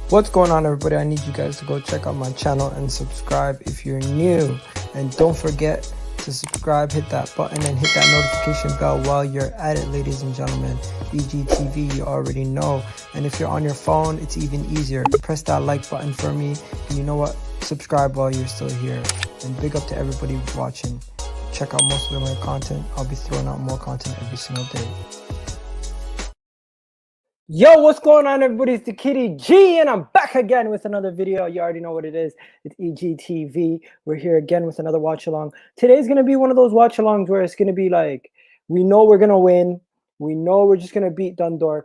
What's going on, everybody? I need you guys to go check out my channel and subscribe if you're new, and don't forget to subscribe, hit that button and hit that notification bell while you're at it, ladies and gentlemen. EGTV, you already know. And if you're on your phone, it's even easier. Press that like button for me, and you know what, subscribe while you're still here. And big up to everybody watching. Check out most of my content. I'll be throwing out more content every single day. Yo, what's going on, everybody? It's the Kitty G, and I'm back again with another video. You already know what it is. It's EGTV. We're here again with another watch along. Today's gonna be one of those watch alongs where it's gonna be like, we know we're gonna win. We know we're just gonna beat Dundalk.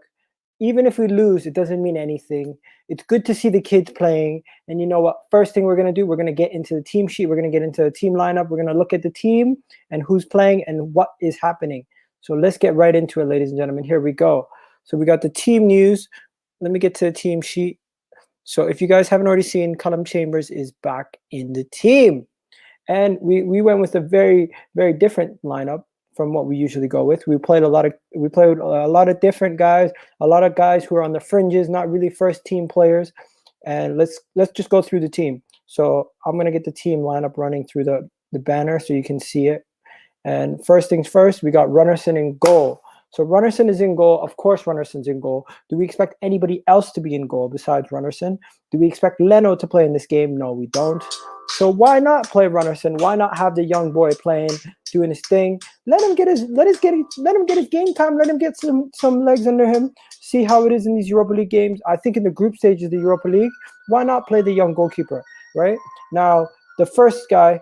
Even if we lose, it doesn't mean anything. It's good to see the kids playing. And you know what? First thing we're gonna do, we're gonna get into the team sheet. We're gonna get into the team lineup. We're gonna look at the team and who's playing and what is happening. So let's get right into it, ladies and gentlemen. Here we go. So we got the team news. Let me get to the team sheet. So if you guys haven't already seen, Callum Chambers is back in the team. And we went with a very, very different lineup from what we usually go with. We played a lot of different guys, a lot of guys who are on the fringes, not really first team players. And let's just go through the team. So I'm gonna get the team lineup running through the banner so you can see it. And first things first, we got Runnerson in goal. So Runnerson is in goal. Of course, Runnerson's in goal. Do we expect anybody else to be in goal besides Runnerson? Do we expect Leno to play in this game? No, we don't. So why not play Runnerson? Why not have the young boy playing, doing his thing? Let him get his game time. Let him get some legs under him. See how it is in these Europa League games. I think in the group stage of the Europa League, why not play the young goalkeeper? Right now, the first guy,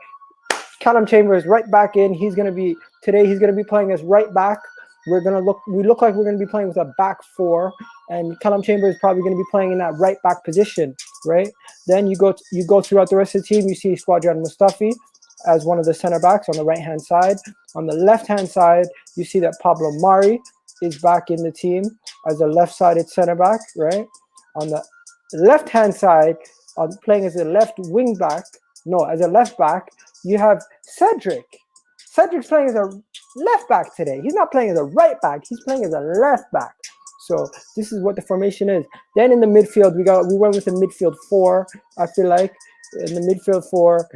Callum Chambers, right back in. He's gonna be playing as right back. We look like we're going to be playing with a back four, and Callum Chambers is probably going to be playing in that right back position, right? Then you go throughout the rest of the team. You see Squadron Mustafi as one of the center backs on the right hand side. On the left hand side, you see that Pablo Mari is back in the team as a left-sided center back, right? On the left hand side, playing as a left wing back, as a left back, you have Cedric. Cedric's playing as a left back today. He's not playing as a right back. He's playing as a left back. So this is what the formation is. Then in the midfield, we went with a midfield four. I feel like in the midfield four,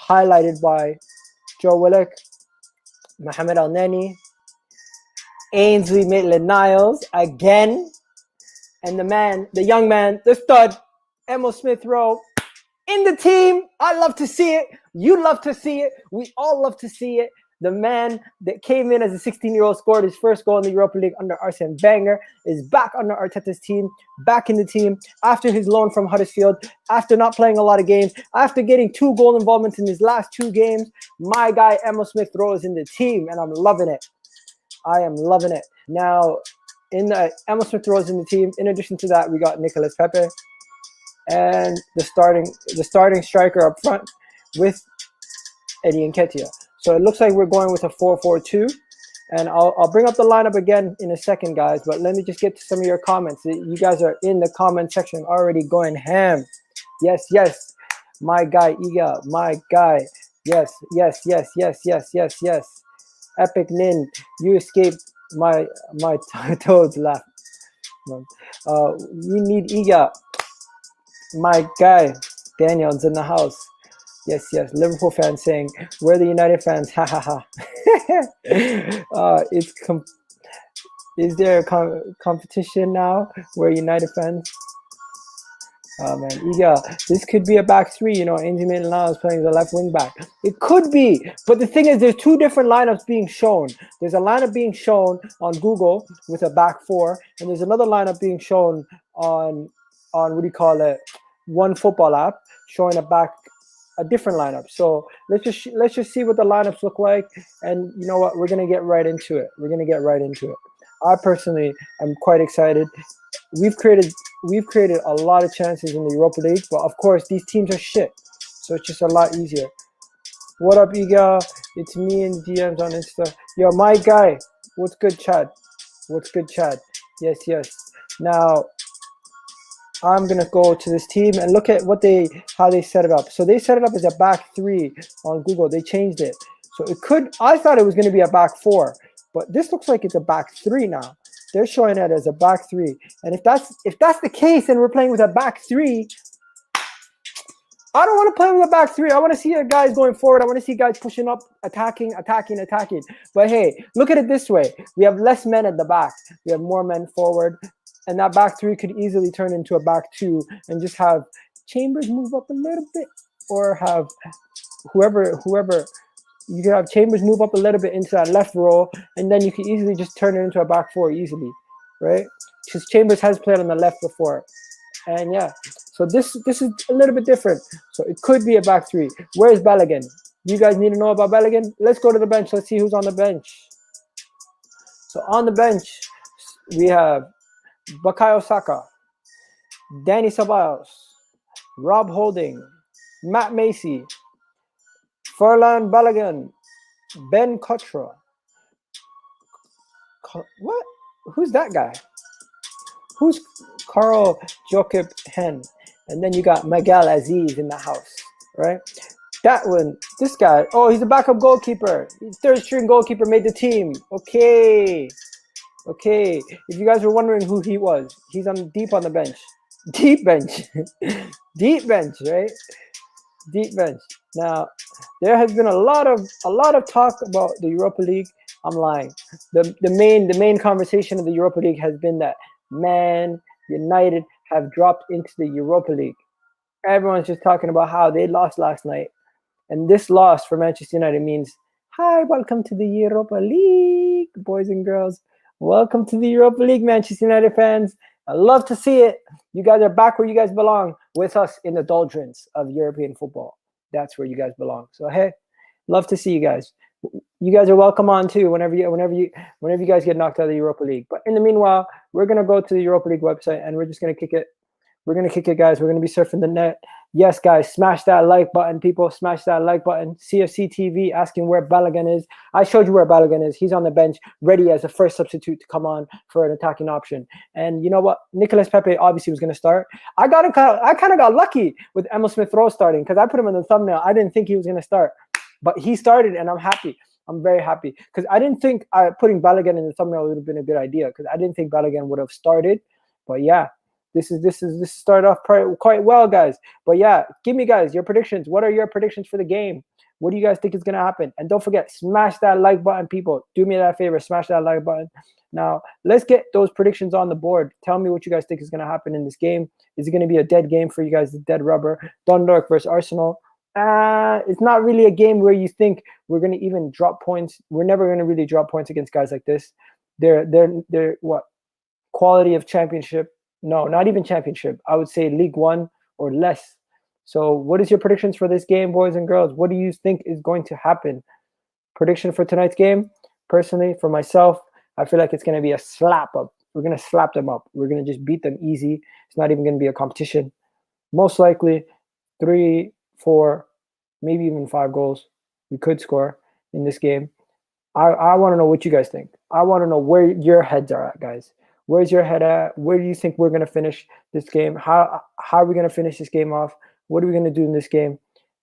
highlighted by Joe Willock, Mohamed El Neni, Ainsley Maitland-Niles again, and the young man, the stud, Emil Smith-Rowe in the team. I love to see it. You love to see it. We all love to see it. The man that came in as a 16-year-old, scored his first goal in the Europa League under Arsene Wenger, is back under Arteta's team, back in the team after his loan from Huddersfield, after not playing a lot of games, after getting 2 goal involvements in his last 2 games. My guy, Emil Smith-Rowe, is in the team, and I'm loving it. I am loving it. Now, Emil Smith-Rowe is in the team. In addition to that, we got Nicolas Pepe and the starting striker up front with Eddie Nketiah. So it looks like we're going with a 4-4-2, and I'll bring up the lineup again in a second, guys. But let me just get to some of your comments. You guys are in the comment section already going ham. Yes, yes, my guy Egal, my guy. Yes, yes, yes, yes, yes, yes, yes. Epic Nin, you escaped my toad's laugh. We need Egal, my guy. Daniel's in the house. Yes, yes. Liverpool fans saying, we're the United fans. Ha ha ha. Is there a competition now? We're United fans. Oh man, Egal. This could be a back three. Ainsley Maitland-Niles playing as a left wing back. It could be, but the thing is, there's 2 different lineups being shown. There's a lineup being shown on Google with a back four, and there's another lineup being shown on One Football app showing a different lineup. So let's just see what the lineups look like, and you know what, we're gonna get right into it. I personally am quite excited. We've created a lot of chances in the Europa League, but of course these teams are shit, so it's just a lot easier. What up, Egal? It's me in DMs on Insta. Yo, my guy. What's good, Chad? What's good, Chad? Yes, yes. Now, I'm gonna go to this team and look at how they set it up. So they set it up as a back three on Google. They changed it. So I thought it was gonna be a back four, but this looks like it's a back three now. They're showing it as a back three. And if that's the case and we're playing with a back three, I don't want to play with a back three. I want to see guys going forward. I want to see guys pushing up, attacking. But hey, look at it this way. We have less men at the back. We have more men forward. And that back three could easily turn into a back two and just have Chambers move up a little bit, or have whoever you could have Chambers move up a little bit into that left row, and then you could easily just turn it into a back four easily, right? Because Chambers has played on the left before. And yeah, so this is a little bit different. So it could be a back three. Where's Balogun? You guys need to know about Balogun? Let's go to the bench. Let's see who's on the bench. So on the bench, we have Bukayo Saka, Danny Ceballos, Rob Holding, Matt Macy, Furlan Balogun, Ben Kotra. What? Who's that guy? Who's Carl Jokip Hen? And then you got Miguel Aziz in the house, right? That one, this guy, oh, he's a backup goalkeeper. He's third string goalkeeper, made the team. Okay. If you guys were wondering who he was, he's deep on the bench. Deep bench. Deep bench, right? Deep bench. Now, there has been a lot of talk about the Europa League. I'm lying. The main conversation of the Europa League has been that Man United have dropped into the Europa League. Everyone's just talking about how they lost last night. And this loss for Manchester United means, hi, welcome to the Europa League, boys and girls. Welcome to the Europa League, Manchester United fans. I love to see it. You guys are back where you guys belong, with us in the doldrums of European football. That's where you guys belong. So, hey, love to see you guys. You guys are welcome on too whenever you guys get knocked out of the Europa League. But in the meanwhile, we're gonna go to the Europa League website and we're just gonna kick it. We're gonna kick it, guys. We're gonna be surfing the net. Yes, guys, smash that like button, people. Smash that like button. CFC TV asking where Balogun is. I showed you where Balogun is. He's on the bench, ready as a first substitute to come on for an attacking option. And you know what? Nicolas Pepe obviously was gonna start. I kind of got lucky with Emil Smith-Rowe starting because I put him in the thumbnail. I didn't think he was gonna start, but he started, and I'm happy. I'm very happy because I didn't think putting Balogun in the thumbnail would have been a good idea because I didn't think Balogun would have started. But yeah, this started off quite well, guys. But yeah, give me, guys, your predictions. What are your predictions for the game? What do you guys think is gonna happen? And don't forget, smash that like button, people. Do me that favor, smash that like button. Now let's get those predictions on the board. Tell me what you guys think is gonna happen in this game. Is it gonna be a dead game for you guys? The dead rubber. Dundalk versus Arsenal. It's not really a game where you think we're going to even drop points. We're never going to really drop points against guys like this. They're what? Quality of championship? No, not even championship. I would say League One or less. So what is your predictions for this game, boys and girls? What do you think is going to happen? Prediction for tonight's game? Personally, for myself, I feel like it's going to be a slap up. We're going to slap them up. We're going to just beat them easy. It's not even going to be a competition. Most likely 3, 4, maybe even 5 goals we could score in this game. I want to know what you guys think. I want to know where your heads are at, guys. Where's your head at? Where do you think we're going to finish this game? How are we going to finish this game off? What are we going to do in this game?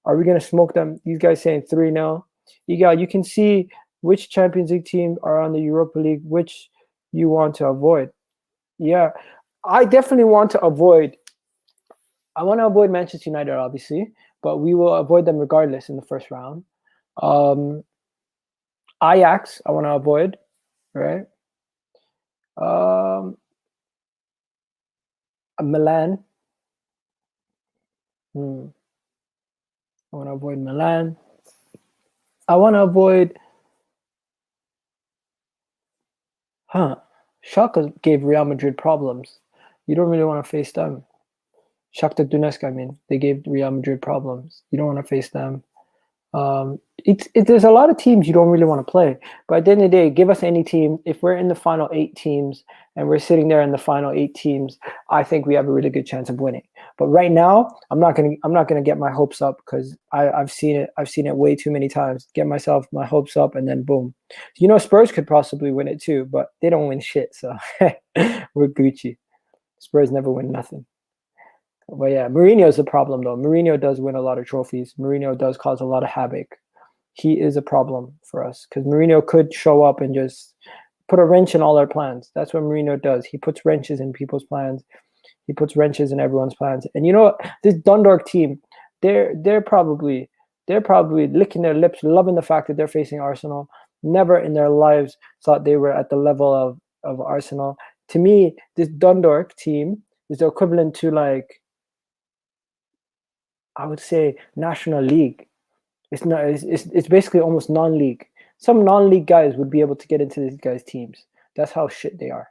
Are we going to smoke them? These guys saying 3-0. Egal, you can see which Champions League team are on the Europa League, which you want to avoid. Yeah, I definitely want to avoid. I want to avoid Manchester United, obviously, but we will avoid them regardless in the first round. Ajax, I want to avoid, right? Milan. I want to avoid Milan. I want to avoid. Schalke gave Real Madrid problems. You don't really want to face them. Shakhtar Donetsk, I mean, they gave Real Madrid problems. You don't want to face them. There's a lot of teams you don't really want to play. But at the end of the day, give us any team. If we're in the final 8 teams and we're sitting there in the final 8 teams, I think we have a really good chance of winning. But right now, I'm not gonna get my hopes up because I've seen it way too many times. Get my hopes up and then boom. You know, Spurs could possibly win it too, but they don't win shit. So we're Gucci. Spurs never win nothing. But yeah, Mourinho's the problem though. Mourinho does win a lot of trophies. Mourinho does cause a lot of havoc. He is a problem for us because Mourinho could show up and just put a wrench in all our plans. That's what Mourinho does. He puts wrenches in people's plans. He puts wrenches in everyone's plans. And you know what? This Dundalk team, they're probably licking their lips, loving the fact that they're facing Arsenal. Never in their lives thought they were at the level of Arsenal. To me, this Dundalk team is the equivalent to, like, I would say, National League. It's not. It's basically almost non-league. Some non-league guys would be able to get into these guys' teams. That's how shit they are.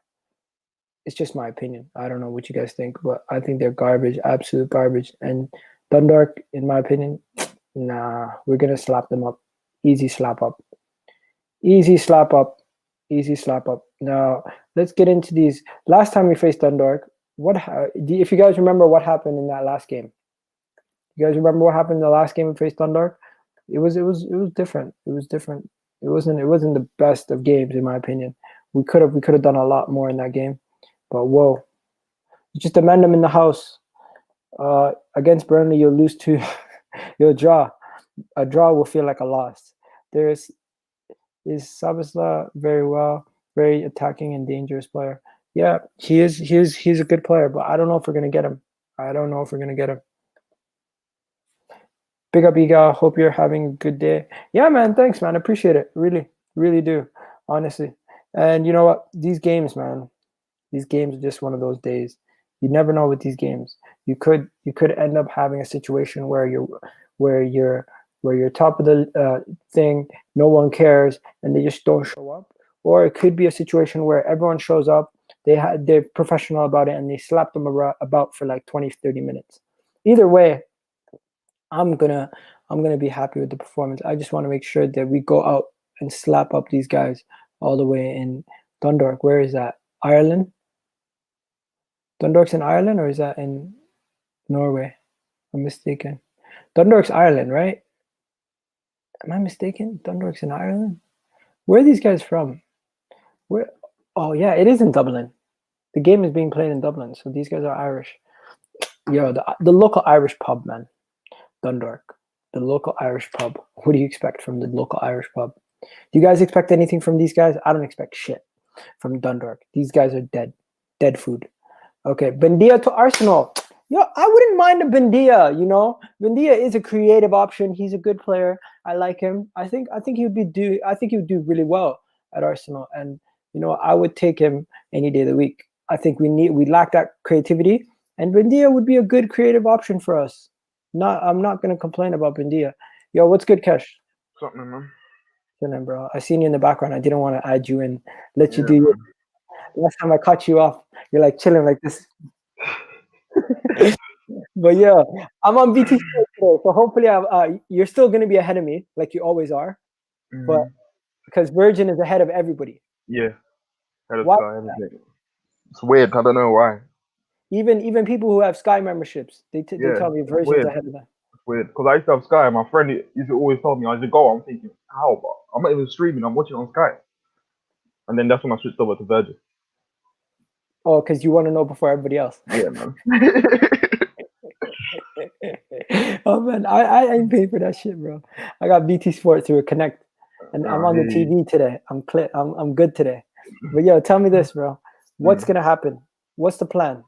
It's just my opinion. I don't know what you guys think, but I think they're garbage, absolute garbage. And Dundalk, in my opinion, nah, we're gonna slap them up. Easy slap up. Easy slap up. Easy slap up. Now let's get into these. Last time we faced Dundalk, if you guys remember what happened in that last game? You guys remember what happened in the last game we faced Dundalk? It was different. It was different. It wasn't the best of games in my opinion. We could have done a lot more in that game. But whoa, just amend them in the house. Against Burnley, you'll lose two. You'll draw. A draw will feel like a loss. Is Sabasla very well, very attacking and dangerous player. Yeah, he is. He's a good player, but I don't know if we're gonna get him. I don't know if we're gonna get him. Big up, Egal. Hope you're having a good day. Yeah, man. Thanks, man. Appreciate it. Really, really do. Honestly. And you know what? These games, man. These games are just one of those days. You never know with these games. You could end up having a situation where you're top of the thing, no one cares, and they just don't show up. Or it could be a situation where everyone shows up, they're professional about it, and they slap them about for like 20, 30 minutes. Either way, I'm gonna be happy with the performance. I just want to make sure that we go out and slap up these guys all the way in Dundalk. Where is that? Ireland? Dundalk's in Ireland, or is that in Norway? I'm mistaken. Dundalk's Ireland, right? Am I mistaken? Dundalk's in Ireland? Where are these guys from? Where? Oh yeah, it is in Dublin. The game is being played in Dublin, so these guys are Irish. Yo, the local Irish pub, man. Dundalk. The local Irish pub. What do you expect from the local Irish pub? Do you guys expect anything from these guys? I don't expect shit from Dundalk. These guys are dead. Dead food. Okay, Bendia to Arsenal. Yo, I wouldn't mind a Bendia, you know. Bendia is a creative option. He's a good player. I like him. I think he would do really well at Arsenal. And you know, I would take him any day of the week. I think we lack that creativity, and Bendia would be a good creative option for us. I'm not gonna complain about Bendia. Yo, what's good, Kesh? Something, man. Chilling, bro. I seen you in the background. I didn't want to add you in. Let you do your. Last time I caught you off, you're like chilling like this. But yeah, I'm on BT Sports today, so hopefully you're still gonna be ahead of me, like you always are. But because Virgin is ahead of everybody. Yeah, head of Why? Sky, everything. It's weird. I don't know why. Even people who have Sky memberships, they tell me Virgin's weird. ahead of them. It's weird because I used to have Sky. My friend used to always tell me I should go. I'm thinking, how? But I'm not even streaming. I'm watching on Sky. And then that's when I switched over to Virgin. Oh, because you want to know before everybody else. Yeah, man. Oh man, I ain't paying for that shit, bro. I got BT Sports through a Connect, and I'm on the TV today. I'm good today. But yo, tell me this, bro. What's gonna happen? What's the plan?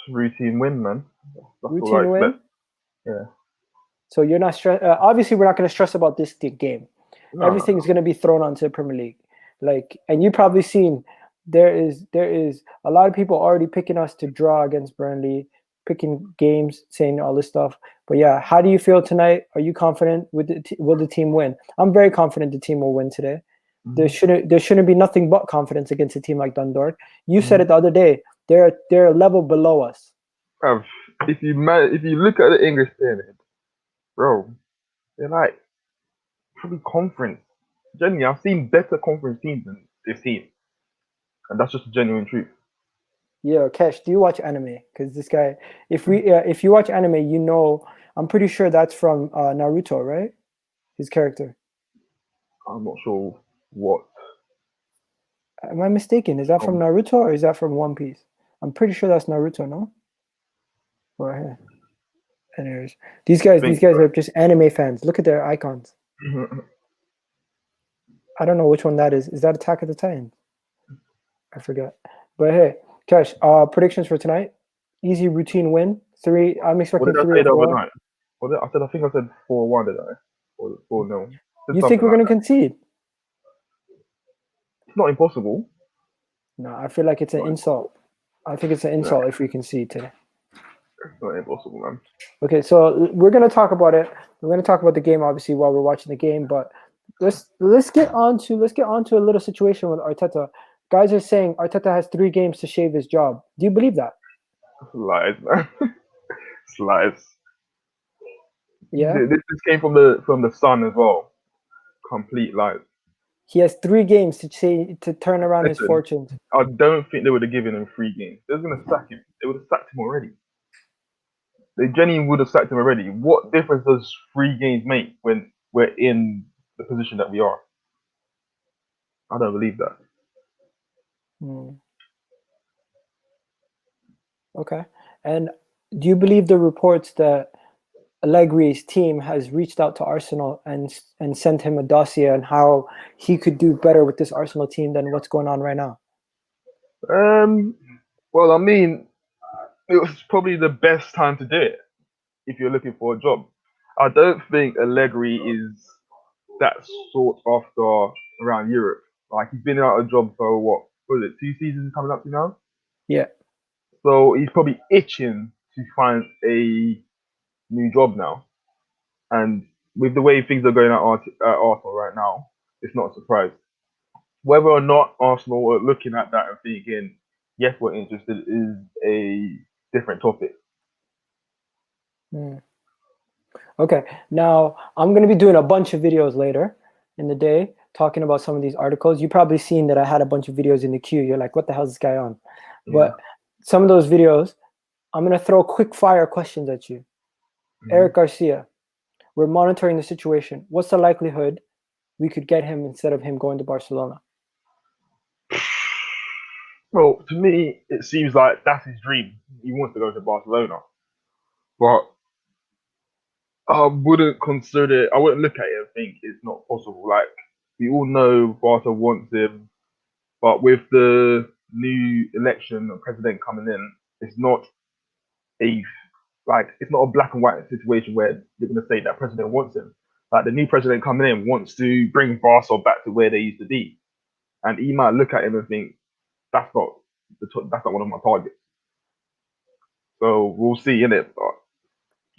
Routine win, man. That's Routine win. Yeah. So you're not stressed. Obviously, we're not gonna stress about this game. No, everything's gonna be thrown onto the Premier League. Like, and you've probably seen there is a lot of people already picking us to draw against Burnley, picking games, saying all this stuff. But yeah, how do you feel tonight? Are you confident will the team win? I'm very confident the team will win today. There shouldn't be nothing but confidence against a team like Dundalk. You said it the other day. They're a level below us. If you look at the English pyramid, bro, they're like probably conference. Genuinely, I've seen better conference teams than this team, and that's just a genuine truth. Yeah, Kesh, do you watch anime? Because this guy, if you watch anime, you know, I'm pretty sure that's from Naruto, right? His character. I'm not sure what. Am I mistaken? Is that from Naruto or is that from One Piece? I'm pretty sure that's Naruto, no? Right here. Anyways, these I guys think are just anime fans. Look at their icons. I don't know which one that is. Is that Attack of the Titans? I forgot. But hey, Kesh, predictions for tonight. Easy routine win. Three. I'm what expecting did I 3 say or the other 4. night? I said I think I said 4-1, did I? Or 4-0. Did You think something we're like gonna that. concede? It's not impossible. No, I feel like it's an Not insult. impossible. I think it's an No, insult if we concede today. it's not impossible, man. Okay, so we're gonna talk about it. We're gonna talk about the game, obviously, while we're watching the game. But let's get on to a little situation with Arteta. Guys are saying Arteta has 3 games to shave his job. Do you believe that? Lies, man. It's lies. Yeah, This came from the Sun as well. Complete lies. he has 3 games to turn around his Listen, fortunes. I don't think they would have given him 3 games. They was gonna sack him. They would have sacked him already. They genuinely would have sacked him already. What difference does 3 games make when we're in the position that we are? I don't believe that. Hmm. Okay, and do you believe the reports that Allegri's team has reached out to Arsenal and sent him a dossier on how he could do better with this Arsenal team than what's going on right now? Um. Well, I mean, it was probably the best time to do it if you're looking for a job. I don't think Allegri is that sought after around Europe. Like he's been out of job for what was it, 2 seasons coming up to now? Yeah. So he's probably itching to find a new job now. And with the way things are going at Arsenal right now, it's not a surprise. Whether or not Arsenal are looking at that and thinking, yes, we're interested, is a different topic. Hmm. Okay. Now I'm going to be doing a bunch of videos later in the day talking about some of these articles. You've probably seen that I had a bunch of videos in the queue. You're like, what the hell is this guy on? Yeah. But some of those videos, I'm going to throw quick fire questions at you. Eric Garcia, we're monitoring the situation. What's the likelihood we could get him instead of him going to Barcelona? Well, to me, it seems like that's his dream. He wants to go to Barcelona. But I wouldn't consider I wouldn't look at it and think it's not possible. Like, we all know Barca wants him, but with the new election of president coming in, it's not a it's not a black and white situation where you're going to say that president wants him. Like the new president coming in wants to bring Barca back to where they used to be, and he might look at him and think that's not that's not one of my targets. So we'll see in it.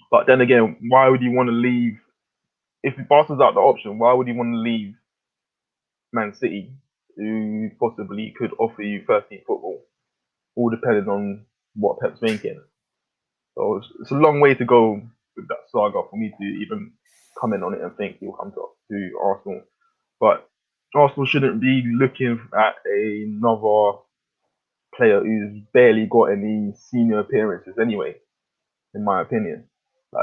But then again, why would you want to leave if Barca's out the option? Why would you want to leave Man City, who possibly could offer you first team football, all depending on what Pep's thinking? So it's a long way to go with that saga for me to even comment on it and think he'll come to Arsenal. But Arsenal shouldn't be looking at another player who's barely got any senior appearances anyway, in my opinion.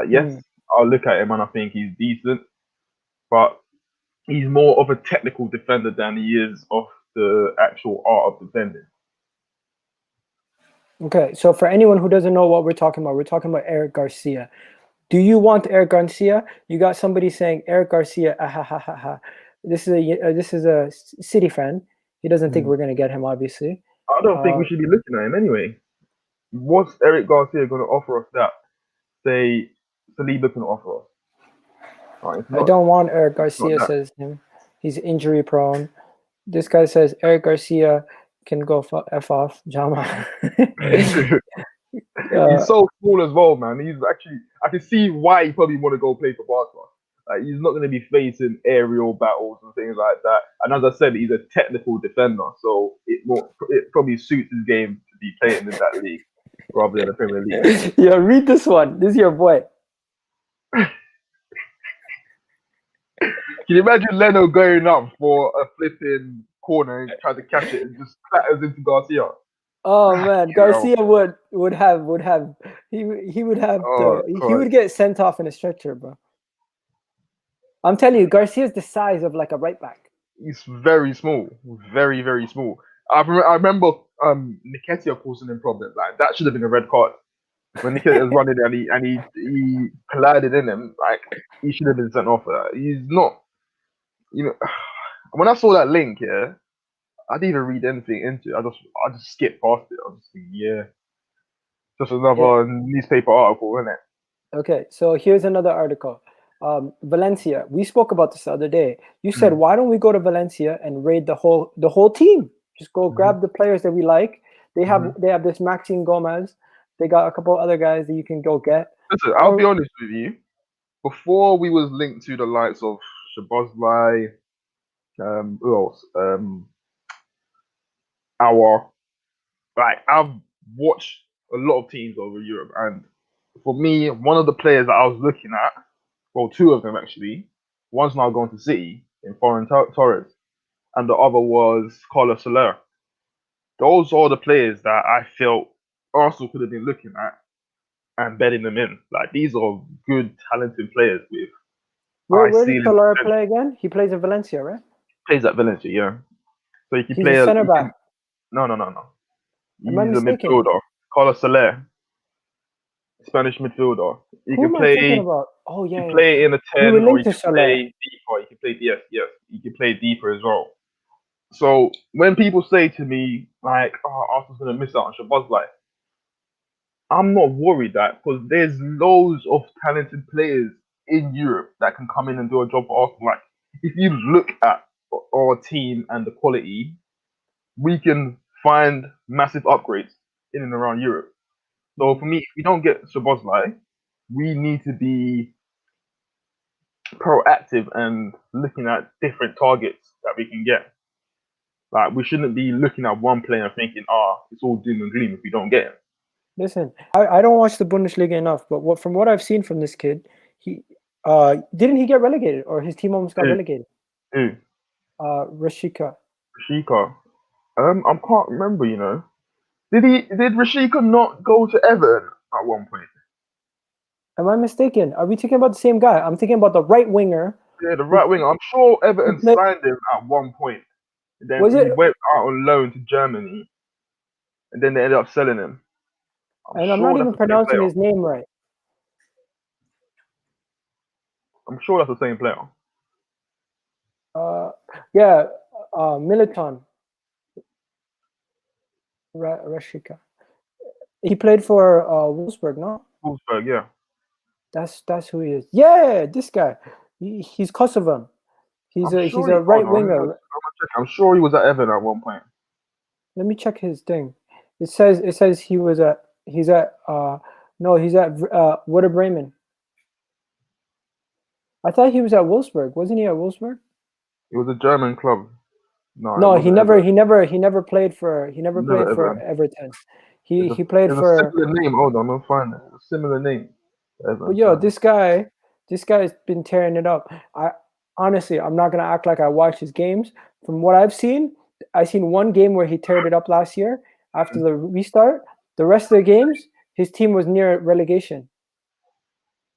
Yes, I'll look at him and I think he's decent, but he's more of a technical defender than he is of the actual art of defending. Okay, so for anyone who doesn't know what we're talking about Eric Garcia. Do you want Eric Garcia? You got somebody saying Eric Garcia. Ah, ha, ha, ha, ha. This is a City fan. He doesn't think we're gonna get him, obviously. I don't think we should be looking at him anyway. What's Eric Garcia going to offer us that, say, Saliba can offer us? I don't want Eric Not Garcia, that. says him. He's injury prone. This guy says Eric Garcia can go F off, Jama. He's so cool as well, man. He's actually, I can see why he probably want to go play for Barca. Like, he's not going to be facing aerial battles and things like that. And as I said, he's a technical defender, so it probably suits his game to be playing in that league rather than the Premier League. Yeah, read this one. This is your boy. Can you imagine Leno going up for a flipping corner and trying to catch it and just clatters into Garcia? Oh man, You know. Garcia would have he would have Oh the he God, would get sent off in a stretcher, bro. I'm telling you, Garcia's the size of like a right back. he's very small, very very small. I remember Nketiah causing him problems. Like that should have been a red card when Nketiah was running and he collided in him. Like he should have been sent off for that. He's not. You know, when I saw that link, yeah, I didn't even read anything into it. I just skipped past it. I was just thinking, yeah, just Yeah. another newspaper article, isn't it? Okay, so here's another article. Valencia. We spoke about this the other day. You said, Mm. why don't we go to Valencia and raid the whole team? Just go hmm grab the players that we like. They hmm have this Maxine Gomez. They got a couple other guys that you can go get. Listen, I'll be Or honest with you. Before we was linked to the likes of Shabazlai, who else? Our like I've watched a lot of teams over Europe, and for me, one of the players that I was looking at, well, two of them actually. One's now gone to City in foreign Torres, and the other was Carlos Soler. Those are the players that I felt Arsenal could have been looking at and betting them in. Like these are good, talented players with high where does ceiling Solar potential. play again? He plays in Valencia, right? Plays at Valencia, yeah. So you can He's a play. center You can back. no. Am I He's a mistaken? midfielder. Carlos Soler, Spanish midfielder. You Who can am I thinking play. about? Oh You yeah, can yeah. play in a We were 10, or linked you to can Soler. play deeper. You can play yes. You can play deeper as well. So when people say to me like, "Oh, Arsenal's gonna miss out on Shabazz," I'm not worried that because there's loads of talented players in Europe that can come in and do a job for Arsenal. Like if you look at our team and the quality, we can find massive upgrades in and around Europe. So for me, if we don't get Shabazz, we need to be proactive and looking at different targets that we can get. Like we shouldn't be looking at one player and thinking, it's all doom and gloom if we don't get him. Listen, I don't watch the Bundesliga enough, but from what I've seen from this kid, he didn't he get relegated or his team almost got Who? relegated? Who? Rashika. Rashika. I can't remember. Did Rashika not go to Everton at one point? Am I mistaken? Are we talking about the same guy? I'm thinking about the right winger. Yeah, the right winger. I'm sure Who Everton played, signed him at one point. And then was he it? went out on loan to Germany, and then they ended up selling him. I'm And I'm not sure that's even the same pronouncing player. his name right. I'm sure that's the same player. Uh, yeah, Militon Rashika. He played for Wolfsburg, no? Wolfsburg, yeah. That's who he is. Yeah, this guy. He's Kosovan. I'm He's sure a right hold on, I'm winger. gonna check. I'm sure he was at Everton at one point. Let me check his thing. It says he's at no, he's at Werder Bremen. I thought he was at Wolfsburg. Wasn't he at Wolfsburg? It was a German club. No, it No, wasn't Everton. he never played for Never Everton. Everton. There's He played there's a for. similar name. Hold on, I'll find it. A similar name. But Everton yo, fan. this guy's been tearing it up. I honestly, I'm not gonna act like I watch his games. From what I've seen one game where he teared it up last year after the restart. The rest of the games, his team was near relegation.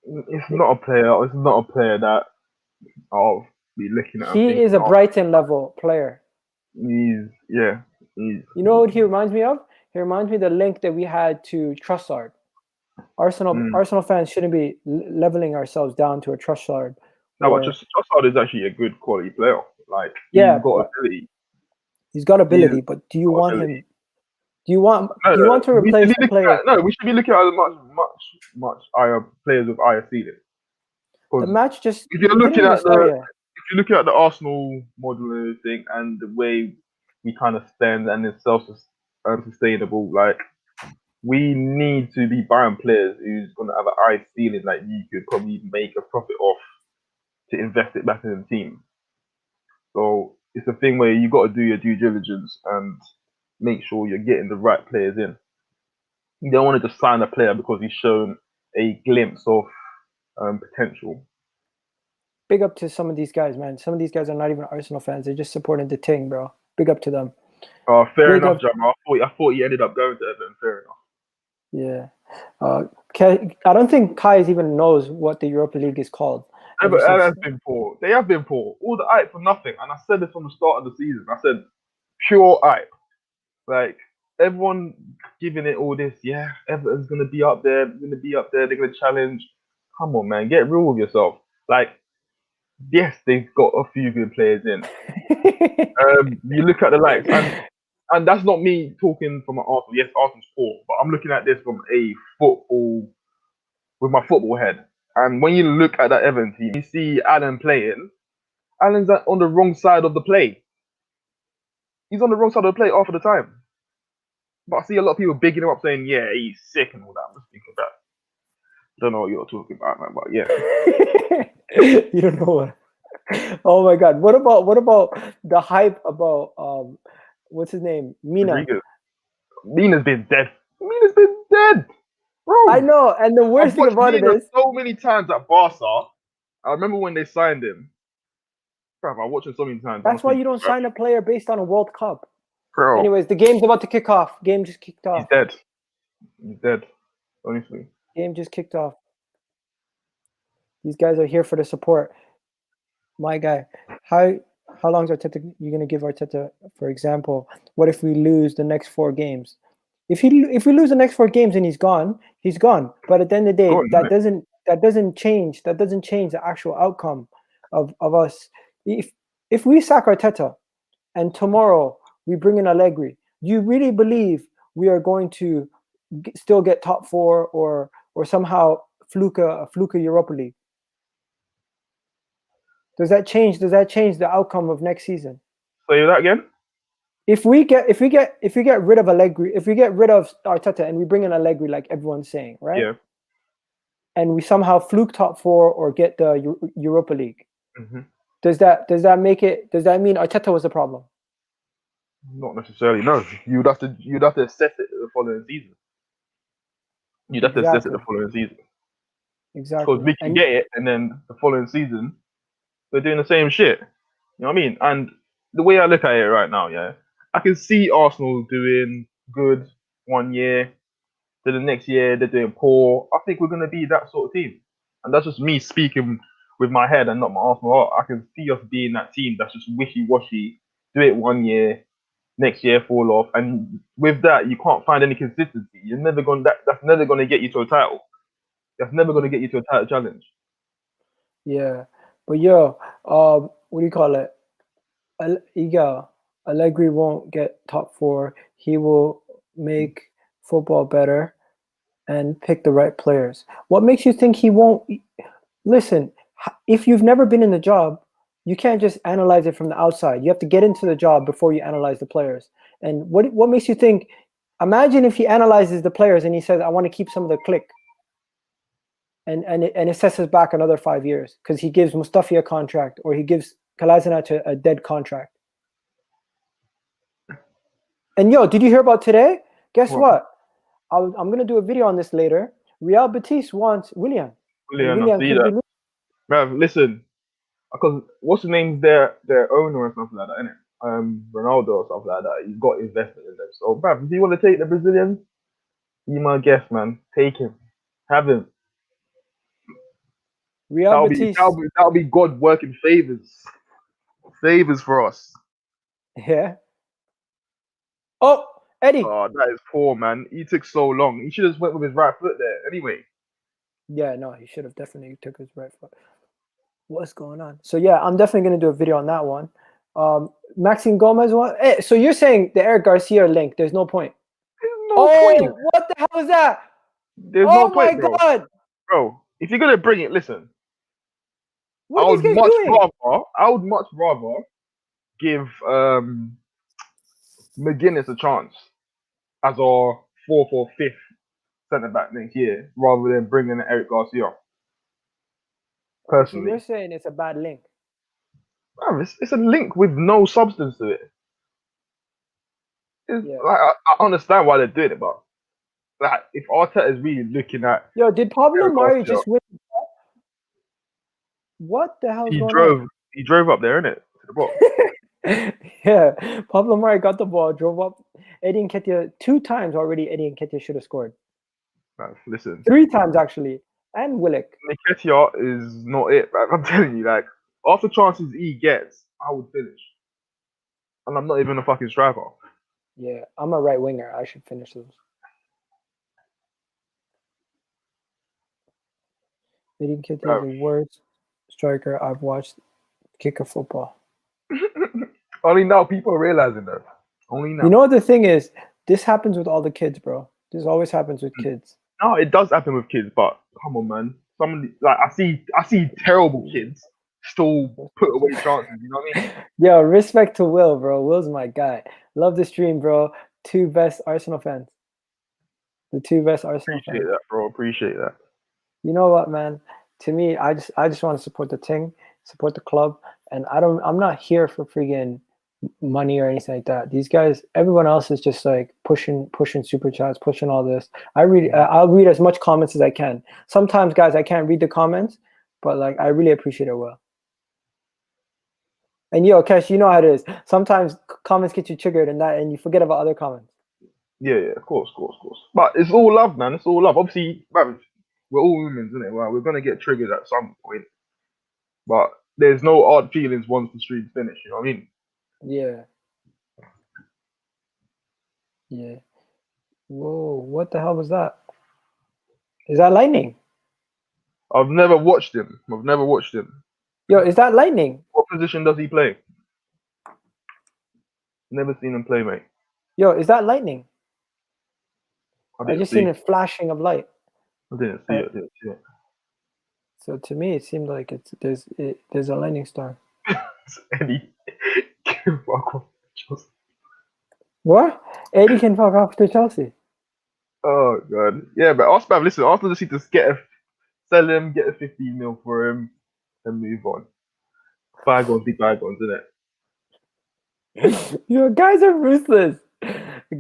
It's not a player. It's not a player that I'll be looking at and He is thinking, a oh, Brighton level player. yeah, he's. You know what he reminds me of? He reminds me of the link that we had to Trossard. Mm. Arsenal fans shouldn't be leveling ourselves down to a Trossard. No, but Or just Trossard is actually a good quality player. Like he's yeah, got but ability. he's got He's ability. But do you got want ability. him? Do you No. want to We should replace be a looking player? at no. We should be looking at much higher players with higher ceiling. The Because match just if you're it didn't looking even at start yet. if you're looking at the Arsenal model and everything, and the way we kind of spend and it's self-sustainable, like we need to be buying players who's going to have a high ceiling that you could probably make a profit off to invest it back in the team. So it's a thing where you got to do your due diligence and make sure you're getting the right players in. You don't want to just sign a player because he's shown a glimpse of potential. Big up to some of these guys, man. Some of these guys are not even Arsenal fans. They're just supporting the team, bro. Big up to them. Fair Big enough, up. Jam. I thought he ended up going to Everton. Fair enough. Yeah. I don't think Kai even knows what the Europa League is called. Ever Everton since has been poor. They have been poor. All the hype for nothing. And I said this from the start of the season. I said pure hype. Like everyone giving it all this. Yeah, Everton's gonna be up there. They're gonna challenge. Come on, man. Get real with yourself. Like, yes, they've got a few good players in. You look at the likes, and that's not me talking from an Arsenal. Yes, Arsenal's poor, but I'm looking at this from a football with my football head. And when you look at that Everton team, you see Alan playing. Alan's on the wrong side of the play. He's on the wrong side of the play half of the time. But I see a lot of people bigging him up, saying, "Yeah, he's sick and all that." I'm just thinking that. Don't know what you're talking about, man. But yeah, you don't know what. Oh my God! What about the hype about what's his name? Mina. Rodriguez. Mina's been dead. Mina's been dead, I bro. know, and the worst I've thing watched about it Mina is so many times at Barca. I remember when they signed him. Bro, I watched him so many times. that's why you don't sign a player based on a World Cup. Bro, Anyways, the game's about to kick off. Game just kicked he's off. dead. He's dead. Honestly. Game just kicked off. These guys are here for the support. My guy, how long is Arteta? You're gonna give Arteta, for example? What if we lose the next 4 games? If we lose the next 4 games and he's gone, he's gone. But at the end of the day, that doesn't change the actual outcome of us. If we sack Arteta and tomorrow we bring in Allegri, do you really believe we are going to still get top 4 or somehow fluke a Europa League? Does that change the outcome of next season? Say that again. If we get rid of Allegri, if we get rid of Arteta and we bring in Allegri, like everyone's saying, right? Yeah. And we somehow fluke top 4 or get the Europa League, Mm-hmm. does that mean Arteta was the problem? Not necessarily. No, you'd have to assess it the following season. You'd have to assess it the following season. Exactly. Because we can get it, and then the following season we're doing the same shit. You know what I mean? And the way I look at it right now, yeah, I can see Arsenal doing good 1 year, then the next year they're doing poor. I think we're gonna be that sort of team, and that's just me speaking with my head and not my Arsenal heart. I can see us being that team that's just wishy-washy, do it 1 year, next year fall off, and with that you can't find any consistency. You're never going. That's never going to get you to a title. That's never going to get you to a title challenge. Yeah, but yo, what do you call it? Egal, Allegri won't get top 4. He will make football better and pick the right players. What makes you think he won't? Listen, if you've never been in the job, you can't just analyze it from the outside. You have to get into the job before you analyze the players. And what makes you think? Imagine if he analyzes the players and he says, "I want to keep some of the click," and it sets us back another 5 years because he gives Mustafi a contract or he gives Kolasinac a dead contract. And yo, did you hear about today? Guess what? I'm gonna do a video on this later. Real Betis wants Willian. Willian, I see that. Bruv, listen, because what's the name? Their owner or something like that, isn't it? Ronaldo or something like that. He's got investment in them. So, bruv, if you want to take the Brazilian, be my guest, man. Take him, have him. Real Betis. That'll be God working favors for us. Yeah. Oh, Eddie. Oh, that is poor, man. He took so long. He should have went with his right foot there. Anyway. Yeah, no, he should have definitely took his right foot. What's going on? So yeah, I'm definitely gonna do a video on that one. Maxime Gomez one. Hey, so you're saying the Eric Garcia link? There's no point. There's no point. What the hell is that? There's no point, bro. God, bro. If you're gonna bring it, listen. What are these guys doing? I would much rather give McGuinness a chance as our 4th or 5th centre back next year, rather than bringing in Eric Garcia. Personally, so you're saying it's a bad link? It's a link with no substance to it. Yeah. Like, I understand why they're doing it, but like, if Arteta is really looking at, yo, did Pablo Mari just win? What the hell is going on? He drove up there, innit, to the box. Yeah, Pablo Mari got the ball, drove up. Eddie Nketiah 2 times already. Eddie Nketiah should have scored. Listen, 3 times actually, and Willick. Nketiah is not it. Like, I'm telling you, like after chances he gets, I would finish, and I'm not even a fucking striker. Yeah, I'm a right winger. I should finish those. Eddie Nketiah is the worst striker I've watched kick a football. Only now people are realizing that. Only now. You know what the thing is? This happens with all the kids, bro. This always happens with kids. No, it does happen with kids, but come on, man. Somebody like I see terrible kids still put away chances. You know what I mean? Yo, respect to Will, bro. Will's my guy. Love the stream, bro. 2 best Arsenal fans. The 2 best Arsenal Appreciate fans. that, bro. Appreciate that. You know what, man? To me, I just want to support the team, support the club, and I'm not here for freaking money or anything like that. These guys, everyone else is just like pushing super chats, pushing all this. I'll read as much comments as I can. Sometimes, guys, I can't read the comments, but like I really appreciate it. Well, and yo, Kesh, you know how it is. Sometimes comments get you triggered and you forget about other comments. Yeah, of course. But it's all love, man. It's all love. Obviously, man, we're all humans, isn't it? Well, we're gonna get triggered at some point, but there's no odd feelings once the stream's finished. You know what I mean? Yeah. Yeah. Whoa, what the hell was that? Is that lightning? I've never watched him. Yo, is that lightning? What position does he play? Never seen him play, mate. Yo, is that lightning? I just see. seen a flashing of light. I didn't see it. So to me, it seemed like there's a lightning storm. Eddie can fuck off Chelsea. What? Eddie can fuck off to Chelsea. Oh god, yeah, but Arsenal. Listen, Arsenal just need to sell him, get a 15 mil for him, and move on. Bygones be bygones, isn't it? Yo, guys are ruthless.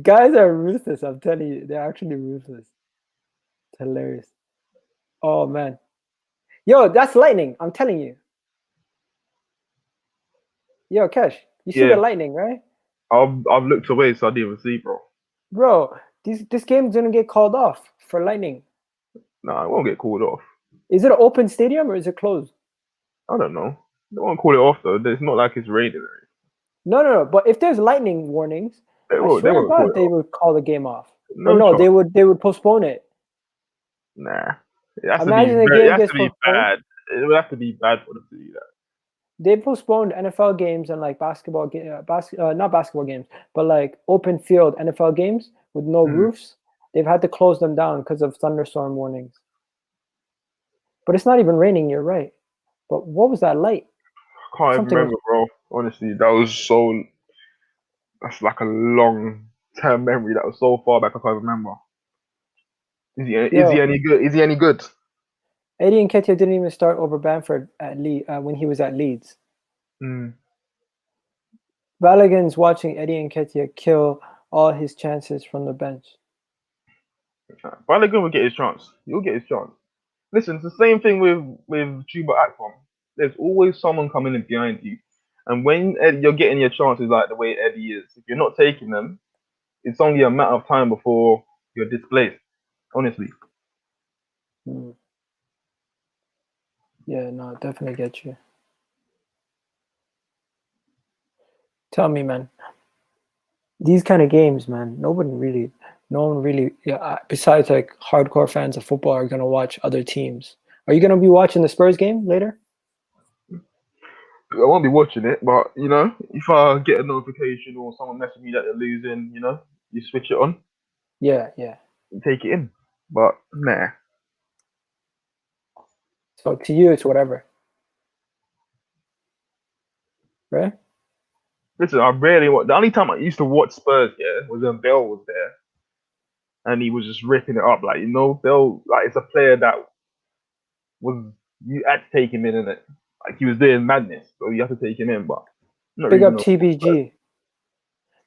Guys are ruthless. I'm telling you, they're actually ruthless. It's hilarious. Oh man, yo, that's lightning. I'm telling you. Yo, Kesh, you see the lightning, right? I've looked away, so I didn't even see, bro. Bro, this game's gonna get called off for lightning. Nah, it won't get called off. Is it an open stadium or is it closed? I don't know. They won't call it off though. It's not like it's raining. No. But if there's lightning warnings, I swear to God, they would call the game off. No, they would postpone it. Nah, it has Imagine to be, the game it has gets to be bad. It would have to be bad for them to do that. They postponed NFL games and like not basketball games, but like open field NFL games with no roofs. They've had to close them down because of thunderstorm warnings. But it's not even raining. You're right. But what was that light? I can't even remember, bro. Honestly, that's like a long term memory. That was so far back. I can't remember. Is he any good? Is he any good? Eddie Nketiah didn't even start over Bamford at when he was at Leeds. Balogun's watching Eddie Nketiah kill all his chances from the bench. Balogun will get his chance. He'll get his chance. Listen, it's the same thing with Chuba Akpom. There's always someone coming in behind you. And when you're getting your chances like the way Eddie is, if you're not taking them, it's only a matter of time before you're displaced. Honestly. Yeah, no, definitely get you. Tell me, man. These kind of games, man, no one really, besides like hardcore fans of football, are gonna watch other teams. Are you gonna be watching the Spurs game later? I won't be watching it, but you know, if I get a notification or someone messaging me that they're losing, you know, you switch it on. Yeah. You take it in. But nah. So to you, it's whatever. Right? Listen, I rarely watch. The only time I used to watch Spurs, was when Bell was there, and he was just ripping it up. Like Bell, like it's a player that you had to take him in, innit? Like he was doing madness, so you have to take him in. But big up TBG.